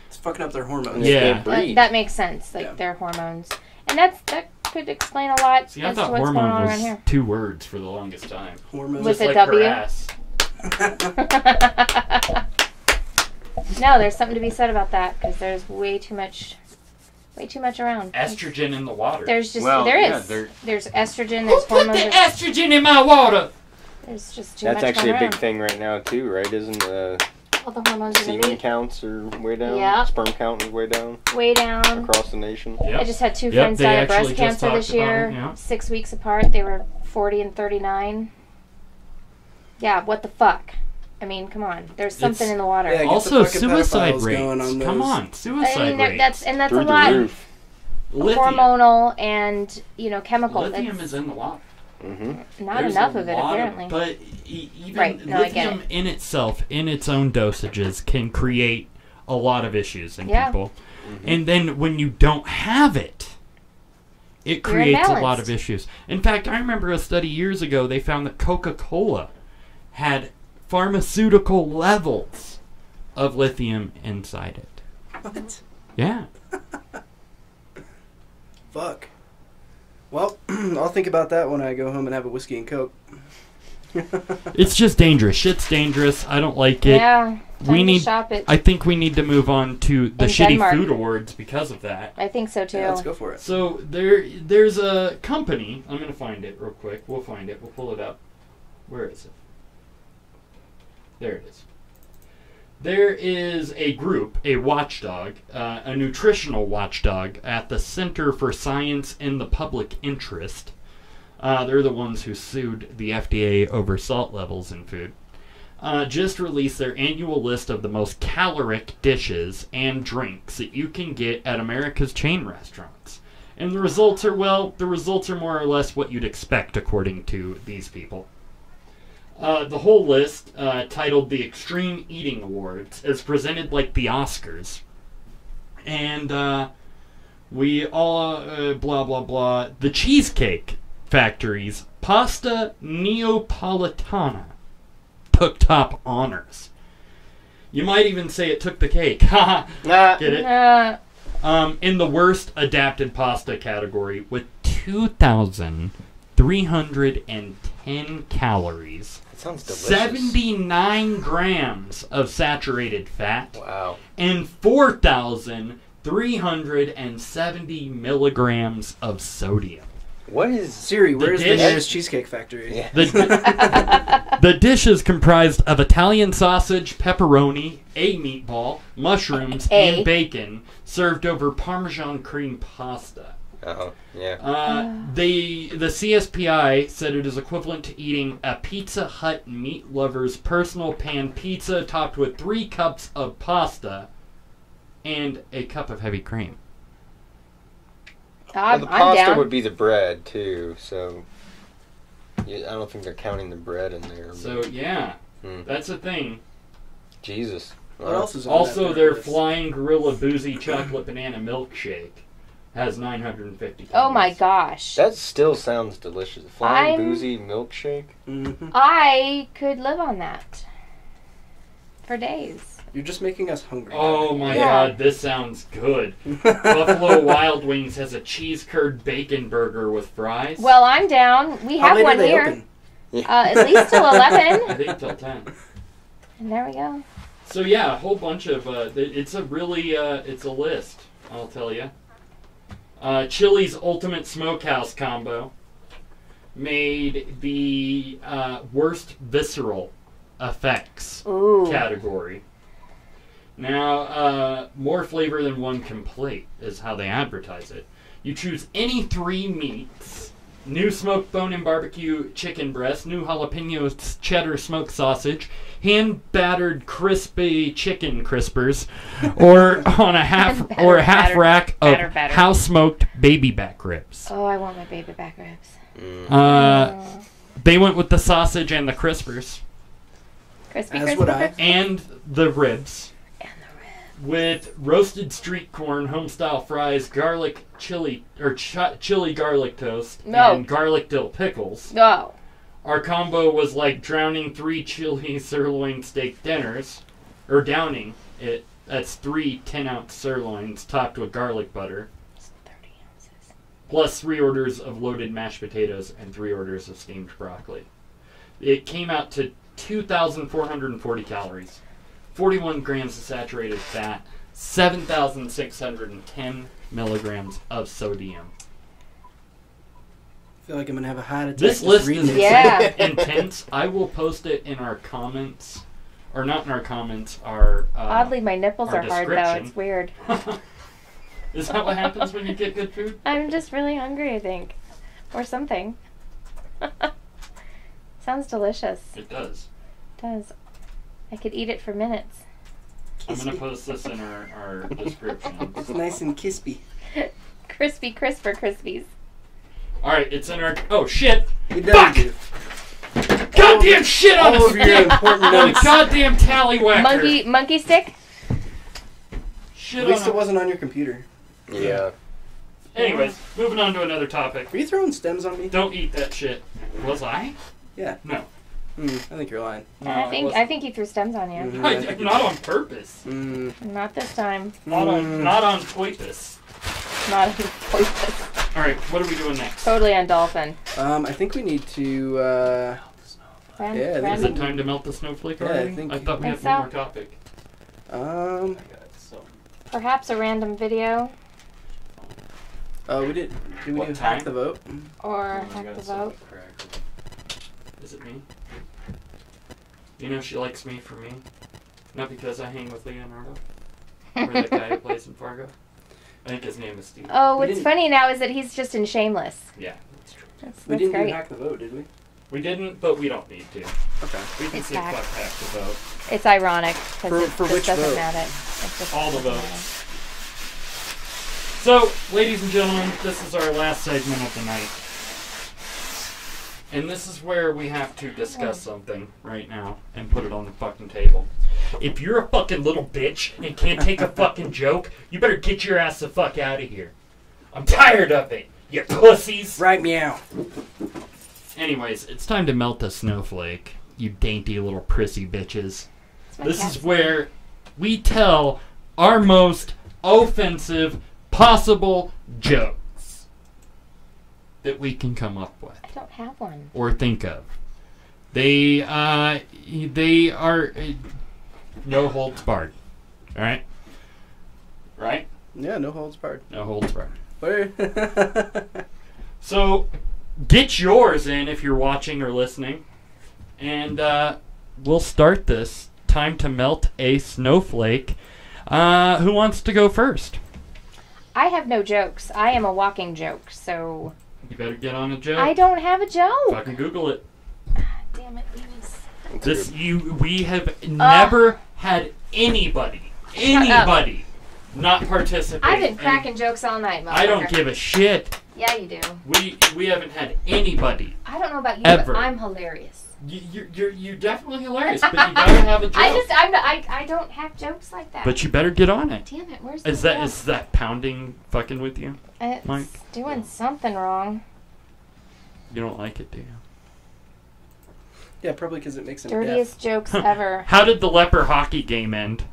It's fucking up their hormones. Yeah. That makes sense. Like their hormones. And that could explain a lot See, I as to thought what's going on hormone around was here. 2 words for the longest time. Hormones. With Just a like W? her ass. No, there's something to be said about that because there's way too much around. Estrogen in the water. There's just there's estrogen. There's Who put the estrogen in my water? There's just too much. That's actually a going big around. thing right now too, right? Isn't All the hormones in the semen meat. counts are way down? Yep. Sperm count is way down. Way down. Across the nation. I just had 2 friends die of breast cancer this year. 6 weeks apart. They were 40 and 39. Yeah, what the fuck? I mean, come on. There's something in the water. Yeah, also, suicide rates. Come on, suicide rates. That's a Through the lot. roof. Lithium. Hormonal and chemical. Lithium is in the water. Not There's enough a of it, lot apparently. But even Right, no, I get lithium in itself, in its own dosages, can create a lot of issues in Yeah. people. And then when you don't have it, it creates a lot of issues. In fact, I remember a study years ago, they found that Coca-Cola had pharmaceutical levels of lithium inside it. What? Yeah. Fuck. Well, I'll think about that when I go home and have a whiskey and Coke. It's just dangerous. Shit's dangerous. I don't like it. Yeah. We Time to need. shop it. I think we need to move on to the In shitty Denmark. food awards because of that. I think so too. Yeah, let's go for it. So there's a company. I'm gonna find it real quick. We'll find it. We'll pull it up. Where is it? There it is. There is a group, a watchdog, a nutritional watchdog at the Center for Science in the Public Interest. They're the ones who sued the FDA over salt levels in food. Just released their annual list of the most caloric dishes and drinks that you can get at America's chain restaurants. And the results are, more or less what you'd expect according to these people. The whole list, titled the Extreme Eating Awards, is presented like the Oscars. And we all, blah, blah, blah. The Cheesecake Factory's Pasta Neapolitana took top honors. You might even say it took the cake. Haha. Get it? In the worst adapted pasta category with 2,310 calories. That sounds delicious. 79 grams of saturated fat. Wow. And 4,370 milligrams of sodium. What is Siri? Where's the dish- nearest Cheesecake Factory? Yeah. The dish is comprised of Italian sausage, pepperoni, a meatball, mushrooms, and bacon, served over Parmesan cream pasta. Oh, yeah. The CSPI said it is equivalent to eating a Pizza Hut meat lover's personal pan pizza topped with 3 cups of pasta and a cup of heavy cream. Well, the pasta would be the bread too, so I don't think they're counting the bread in there. So yeah, that's a thing. Jesus. What else is on Also, that their list? Flying Gorilla Boozy Chocolate Banana Milkshake has 950 calories. Oh my gosh. That still sounds delicious. Flying Boozy milkshake. I could live on that for days. You're just making us hungry. Oh my god, this sounds good. Buffalo Wild Wings has a cheese curd bacon burger with fries. Well, I'm down. We How have late one are they here. open? At least till 11. I think till 10. And there we go. So yeah, a whole bunch of, it's a really, it's a list, I'll tell you. Chili's Ultimate Smokehouse Combo made the worst visceral effects category. Now, more flavor than one complete is how they advertise it. You choose any 3 meats. New smoked bone and barbecue chicken breast, new jalapeno cheddar smoked sausage, hand-battered crispy chicken crispers, or on a half rack of house-smoked baby back ribs. Oh, I want my baby back ribs. They went with the sausage and the crispers. Crispy. And the ribs. With roasted street corn, home-style fries, garlic chili, or chili garlic toast, and garlic dill pickles. No. Our combo was like drowning 3 chili sirloin steak dinners, or downing it. That's 3 10-ounce sirloins topped with garlic butter. 30 ounces. Plus 3 orders of loaded mashed potatoes and 3 orders of steamed broccoli. It came out to 2,440 calories. 41 grams of saturated fat, 7,610 milligrams of sodium. I feel like I'm going to have a heart attack. This list is intense. I will post it in our comments. Or not in our comments, our oddly, my nipples are hard, though. It's weird. Is that what happens when you get good food? I'm just really hungry, I think. Or something. Sounds delicious. It does. It does. I could eat it for minutes. I'm going to post this in our description. It's nice and crispy. Crispy, crisper Crispies. Alright, it's in our... Oh, shit! Fuck! Goddamn shit on all of your important notes. Goddamn tallywhacker. Monkey stick? Shit. At least it wasn't on your computer. Yeah. Anyways, moving on to another topic. Were you throwing stems on me? Don't eat that shit. Was I? Yeah. No. I think you're lying. No, I think you threw stems on you. Not on purpose. Not this time. Not on purpose. Not on purpose. Alright, what are we doing next? Totally on dolphin. I think we need to Is it time to melt the snowflake already? I thought we had one more topic. Perhaps a random video. Oh, did we do hack the vote? Or hack the vote. Is it me? You know she likes me for me. Not because I hang with Leonardo. Or that guy who plays in Fargo. I think his name is Steve. Oh, what's funny now is that he's just in Shameless. Yeah, that's true. We didn't great. do hack the vote, did we? We didn't, but we don't need to. Okay. We can say fuck hack the vote. It's ironic because it for just which doesn't vote? matter. It just All the doesn't votes. So, ladies and gentlemen, this is our last segment of the night. And this is where we have to discuss something right now and put it on the fucking table. If you're a fucking little bitch and can't take a fucking joke, you better get your ass the fuck out of here. I'm tired of it, you pussies. Right meow. Anyways, it's time to melt the snowflake, you dainty little prissy bitches. This is cat's where we tell our most offensive possible jokes that we can come up with. I don't have one. Or think of. They are no holds barred. Alright? Right? Yeah, no holds barred. No holds barred. Where? So, get yours in if you're watching or listening. And we'll start this. Time to melt a snowflake. Who wants to go first? I have no jokes. I am a walking joke, so... You better get on a joke. I don't have a joke. Fucking Google it. Damn it, Venus. We have never had anybody not participate. I've been cracking jokes all night, motherfucker. I don't give a shit. Yeah, you do. We haven't had anybody. I don't know about you, ever. but I'm hilarious. You're definitely hilarious, but you better have a joke. I don't have jokes like that. But you better get on it. Damn it, where's Is that pounding fucking with you, it's Mike? doing something wrong. You don't like it, do you? Yeah, probably because it makes him Dirtiest jokes ever. How did the leper hockey game end?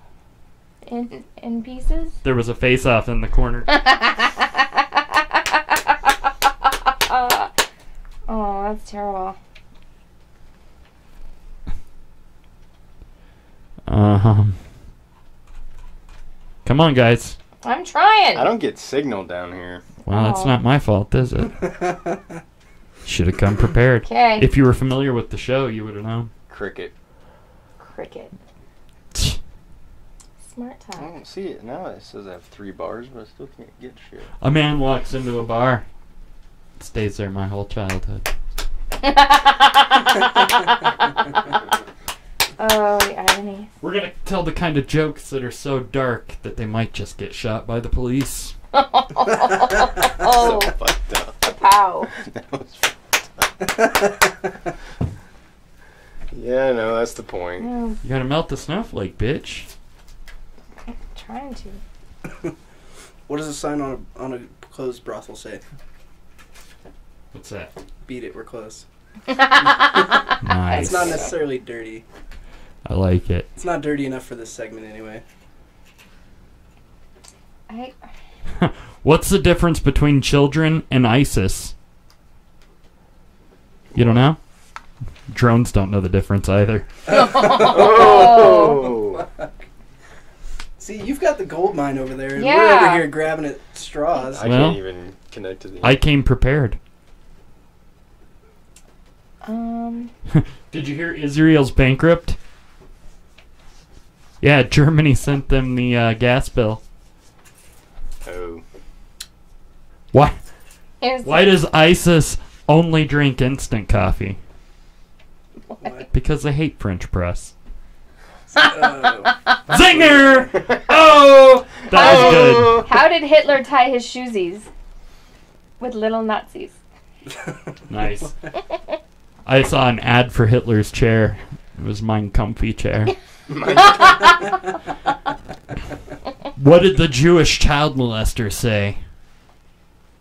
In pieces? There was a face-off in the corner. Oh, that's terrible. Come on, guys. I'm trying. I don't get signal down here. Well, that's not my fault, is it? Should have come prepared. Okay. If you were familiar with the show, you would have known. Cricket. Cricket. Smart talk. I don't see it now. It says I have 3 bars, but I still can't get shit. A man walks into a bar. Stays there my whole childhood. Oh, the irony. We're gonna tell the kind of jokes that are so dark that they might just get shot by the police. Oh, so fucked up. Pow. That was fucked up. Yeah, no, that's the point. Yeah. You gotta melt the snowflake, bitch. I'm trying to. What does a sign on a closed brothel say? What's that? Beat it, we're closed. Nice. It's not necessarily dirty. I like it. It's not dirty enough for this segment anyway. What's the difference between children and ISIS? You don't know? Drones don't know the difference either. Oh. See, you've got the gold mine over there, and we're over here grabbing at straws. I can't even connect to the... I came prepared. Did you hear Israel's bankrupt? Yeah, Germany sent them the gas bill. Oh. Why? Why does ISIS only drink instant coffee? Why? Because they hate French press. Oh. Zinger! Oh! That was good. How did Hitler tie his shoesies? With little Nazis. Nice. I saw an ad for Hitler's chair. It was Mein Comfy chair. What did the Jewish child molester say?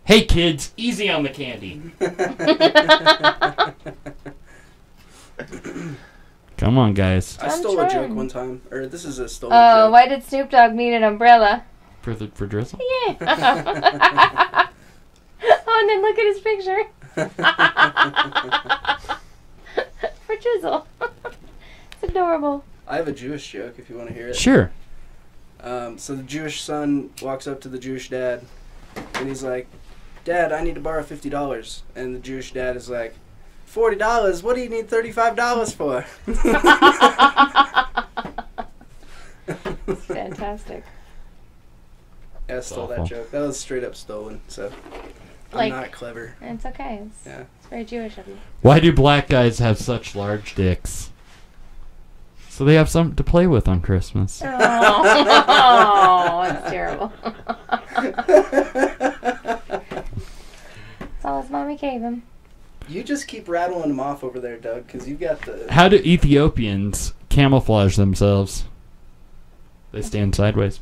Hey kids, easy on the candy. Come on, guys. I stole a joke one time. Or this is a stolen Oh, joke. why did Snoop Dogg need an umbrella? For Drizzle? Yeah. Oh, and then look at his picture. For Drizzle. It's adorable. I have a Jewish joke if you want to hear it. Sure. So the Jewish son walks up to the Jewish dad, and he's like, "Dad, I need to borrow $50." And the Jewish dad is like, $40? What do you need $35 for? It's fantastic. Yeah, I stole that awful. joke. That was straight up stolen, so I'm Like, not clever. It's okay. Yeah. It's very Jewish of you. Why do black guys have such large dicks? So they have something to play with on Christmas. Oh, that's terrible. That's all his mommy gave him. You just keep rattling them off over there, Doug, because you've got the... How do Ethiopians camouflage themselves? They stand sideways.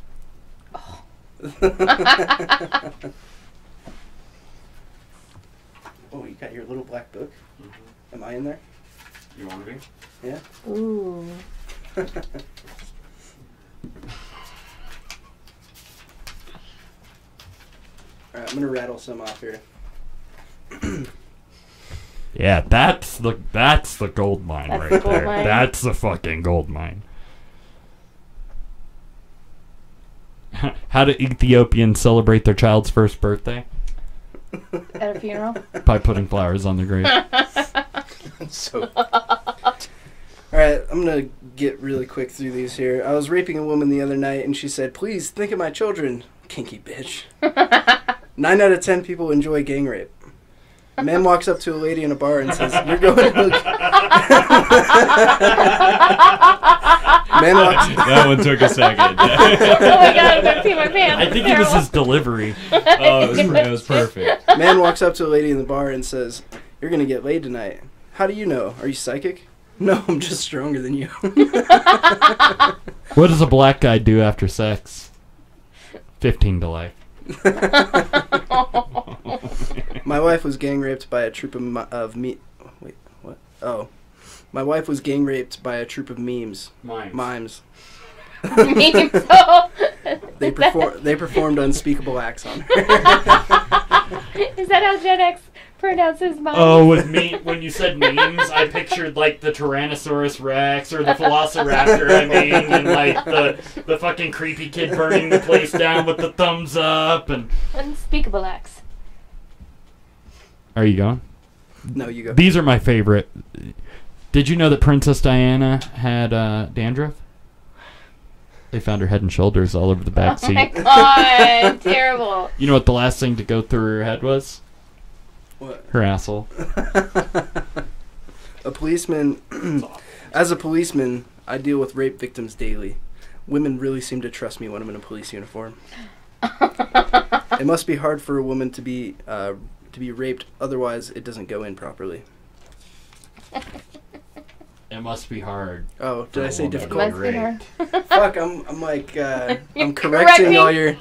Oh, you got your little black book? Mm-hmm. Am I in there? You want to be? Yeah. Ooh. Alright, I'm going to rattle some off here. Yeah, that's the gold mine That's right the gold there. mine. That's the fucking gold mine. How do Ethiopians celebrate their child's first birthday? At a funeral? By putting flowers on the grave. So... Alright, I'm going to get really quick through these here. I was raping a woman the other night, and she said, "Please, think of my children." Kinky bitch. 9 out of 10 people enjoy gang rape. A man walks up to a lady in a bar and says, "You're going to look..." Man walks... That one took a second. Oh my god, I'm gonna pee my pants. I think it was his delivery. Oh, it was perfect. Man walks up to a lady in the bar and says, "You're going to get laid tonight." "How do you know? Are you psychic?" "No, I'm just stronger than you." What does a black guy do after sex? 15 to life. My wife was gang raped by a troop of Wait, what? Oh. My wife was gang raped by a troop of memes. Mimes. Memes. Oh. They performed unspeakable acts on her. Is that how Gen X pronounces mine? Oh, when you said memes, I pictured like the Tyrannosaurus Rex or the Velociraptor, and like the fucking creepy kid burning the place down with the thumbs up and... Unspeakable acts. Are you going? No, you go. These are my favorite. Did you know that Princess Diana had dandruff? They found her Head and Shoulders all over the back seat. Oh my god, terrible. You know what the last thing to go through her head was? What? Her asshole. A policeman. As a policeman, I deal with rape victims daily. Women really seem to trust me when I'm in a police uniform. It must be hard for a woman to be raped, otherwise it doesn't go in properly. It must be hard. Oh, did I say difficult? It must be hard. Fuck, I'm like, I'm correcting all your...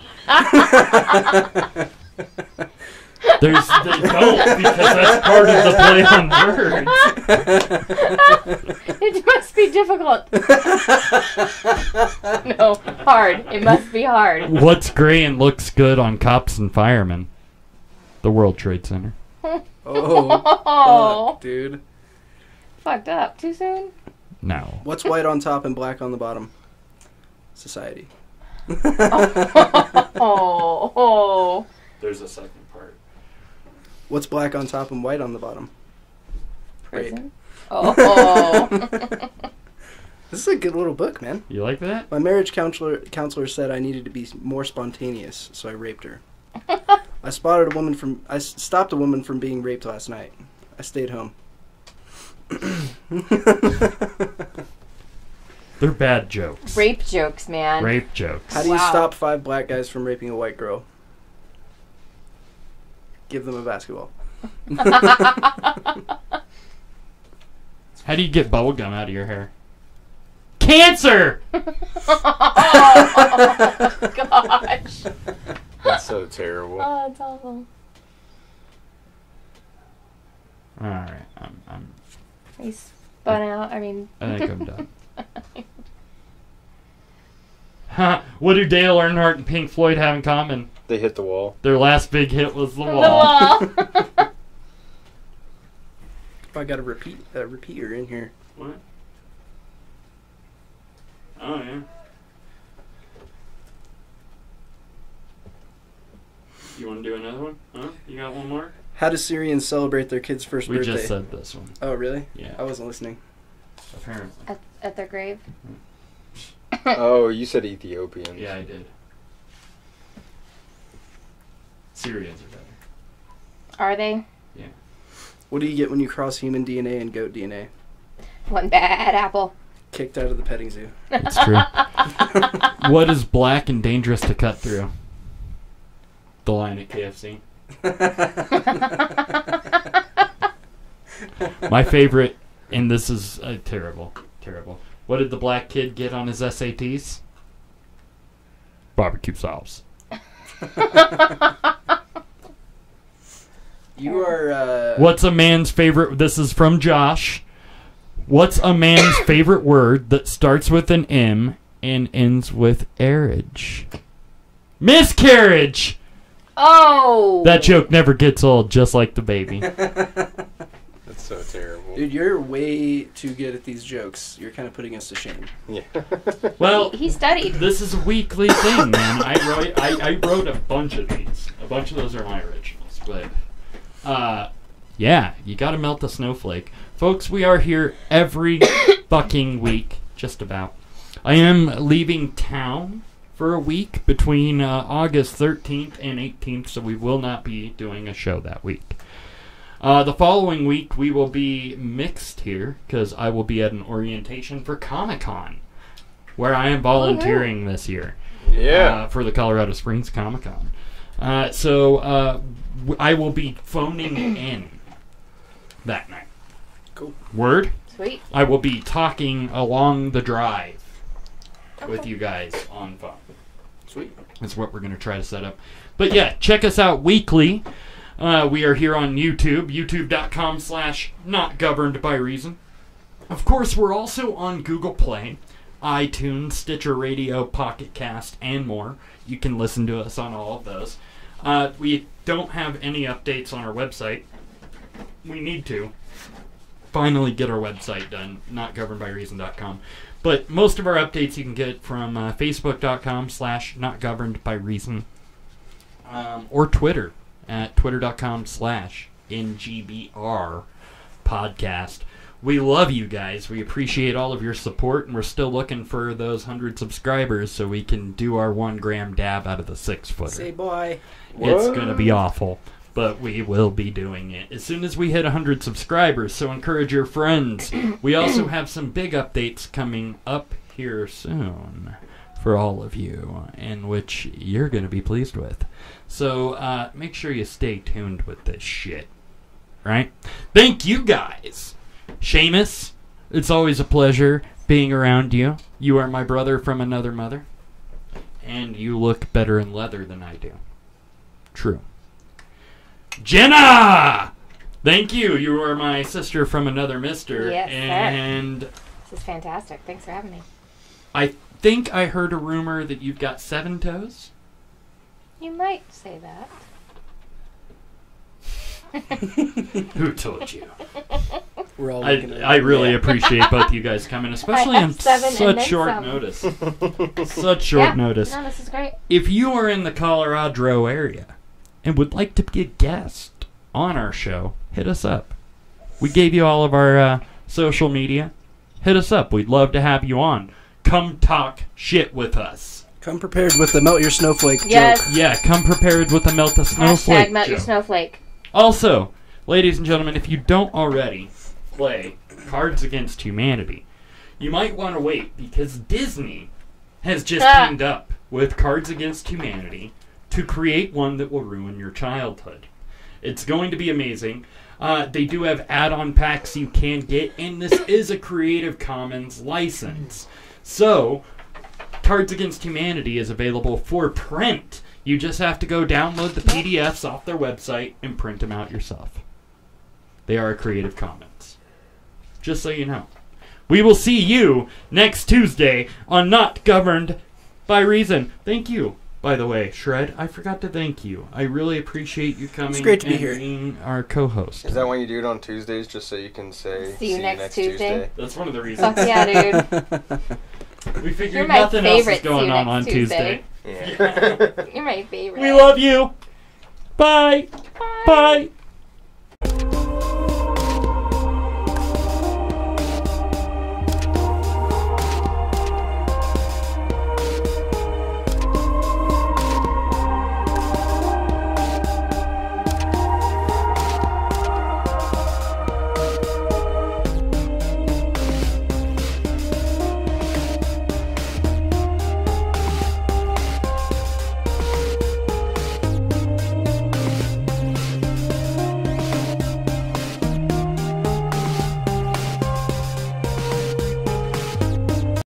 They don't, because that's part of the play on words. It must be difficult. No, hard. It must be hard. What's gray and looks good on cops and firemen? The World Trade Center. Oh, fuck, dude. Fucked up. Too soon? No. What's white on top and black on the bottom? Society. Oh. There's a second part. What's black on top and white on the bottom? Prison. Rape. Oh. This is a good little book, man. You like that? My marriage counselor said I needed to be more spontaneous, so I raped her. I stopped a woman from being raped last night. I stayed home. They're bad jokes. Rape jokes, man. Rape jokes. How do you stop 5 black guys from raping a white girl? Give them a basketball. How do you get bubble gum out of your hair? Cancer! Oh, gosh. That's so terrible. Oh, it's awful. Alright, He spun out. I mean... I think I'm done. Huh, what do Dale Earnhardt and Pink Floyd have in common? They hit the wall. Their last big hit was the wall. I got a repeater in here. What? Oh, yeah. You want to do another one? Huh? You got one more? How do Syrians celebrate their kid's first birthday? We just said this one. Oh, really? Yeah. I wasn't listening. Apparently. At their grave? Oh, you said Ethiopian. Yeah, I did. Syrians are better. Are they? Yeah. What do you get when you cross human DNA and goat DNA? One bad apple. Kicked out of the petting zoo. It's true. What is black and dangerous to cut through? The line at KFC. My favorite, and this is terrible. What did the black kid get on his SATs? Barbecue sauce. You are, What's a man's favorite... This is from Josh. What's a man's favorite word that starts with an M and ends with arage? Miscarriage! Oh! That joke never gets old, just like the baby. That's so terrible. Dude, you're way too good at these jokes. You're kind of putting us to shame. Yeah. Well, he studied. This is a weekly thing, man. I wrote a bunch of these. A bunch of those are my originals, but yeah, you got to melt the snowflake, folks. We are here every fucking week, just about. I am leaving town for a week between August 13th and 18th, so we will not be doing a show that week. The following week, we will be mixed here, because I will be at an orientation for Comic-Con, where I am volunteering this year. Yeah. For the Colorado Springs Comic-Con. So I will be phoning in that night. Cool. Word? Sweet. I will be talking along the drive with you guys on phone. Sweet. That's what we're going to try to set up. But yeah, check us out weekly. We are here on YouTube, youtube.com/notgovernedbyreason. Of course, we're also on Google Play, iTunes, Stitcher Radio, Pocket Cast, and more. You can listen to us on all of those. We don't have any updates on our website. We need to finally get our website done, notgovernedbyreason.com. But most of our updates you can get from facebook.com/notgovernedbyreason or Twitter at twitter.com/NGBR podcast. We love you guys. We appreciate all of your support, and we're still looking for those 100 subscribers so we can do our 1 gram dab out of the 6-footer. Say boy. It's going to be awful, but we will be doing it as soon as we hit 100 subscribers, so encourage your friends. We also have some big updates coming up here soon for all of you, in which you're going to be pleased with. So make sure you stay tuned with this shit. Right? Thank you guys. Seamus, it's always a pleasure being around you. You are my brother from another mother. And you look better in leather than I do. True. Jena! Thank you. You are my sister from another mister. Yes, and this is fantastic. Thanks for having me. I think I heard a rumor that you've got 7 toes. You might say that. Who told you? We're all I really appreciate both you guys coming, especially on such short notice. Such short notice. No, this is great. If you are in the Colorado area and would like to be a guest on our show, hit us up. We gave you all of our social media. Hit us up. We'd love to have you on. Come talk shit with us. Come prepared with the melt your snowflake Yes. joke. Yeah, come prepared with the melt a snowflake Hashtag melt your joke. snowflake. Also, ladies and gentlemen, if you don't already play Cards Against Humanity, you might want to wait because Disney has just teamed up with Cards Against Humanity to create one that will ruin your childhood. It's going to be amazing. They do have add-on packs you can get, and this is a Creative Commons license. So, Cards Against Humanity is available for print. You just have to go download the PDFs off their website and print them out yourself. They are a Creative Commons. Just so you know. We will see you next Tuesday on Not Governed by Reason. Thank you, by the way, Shred. I forgot to thank you. I really appreciate you coming. It's great to be and here. being our co-host. Is that why you do it on Tuesdays, just so you can say See you next Tuesday? That's one of the reasons. Fuck yeah, dude. We figured You're my nothing else is favorite. going See you on next Tuesday. Yeah. You're my favorite. We love you. Bye. Bye. Bye.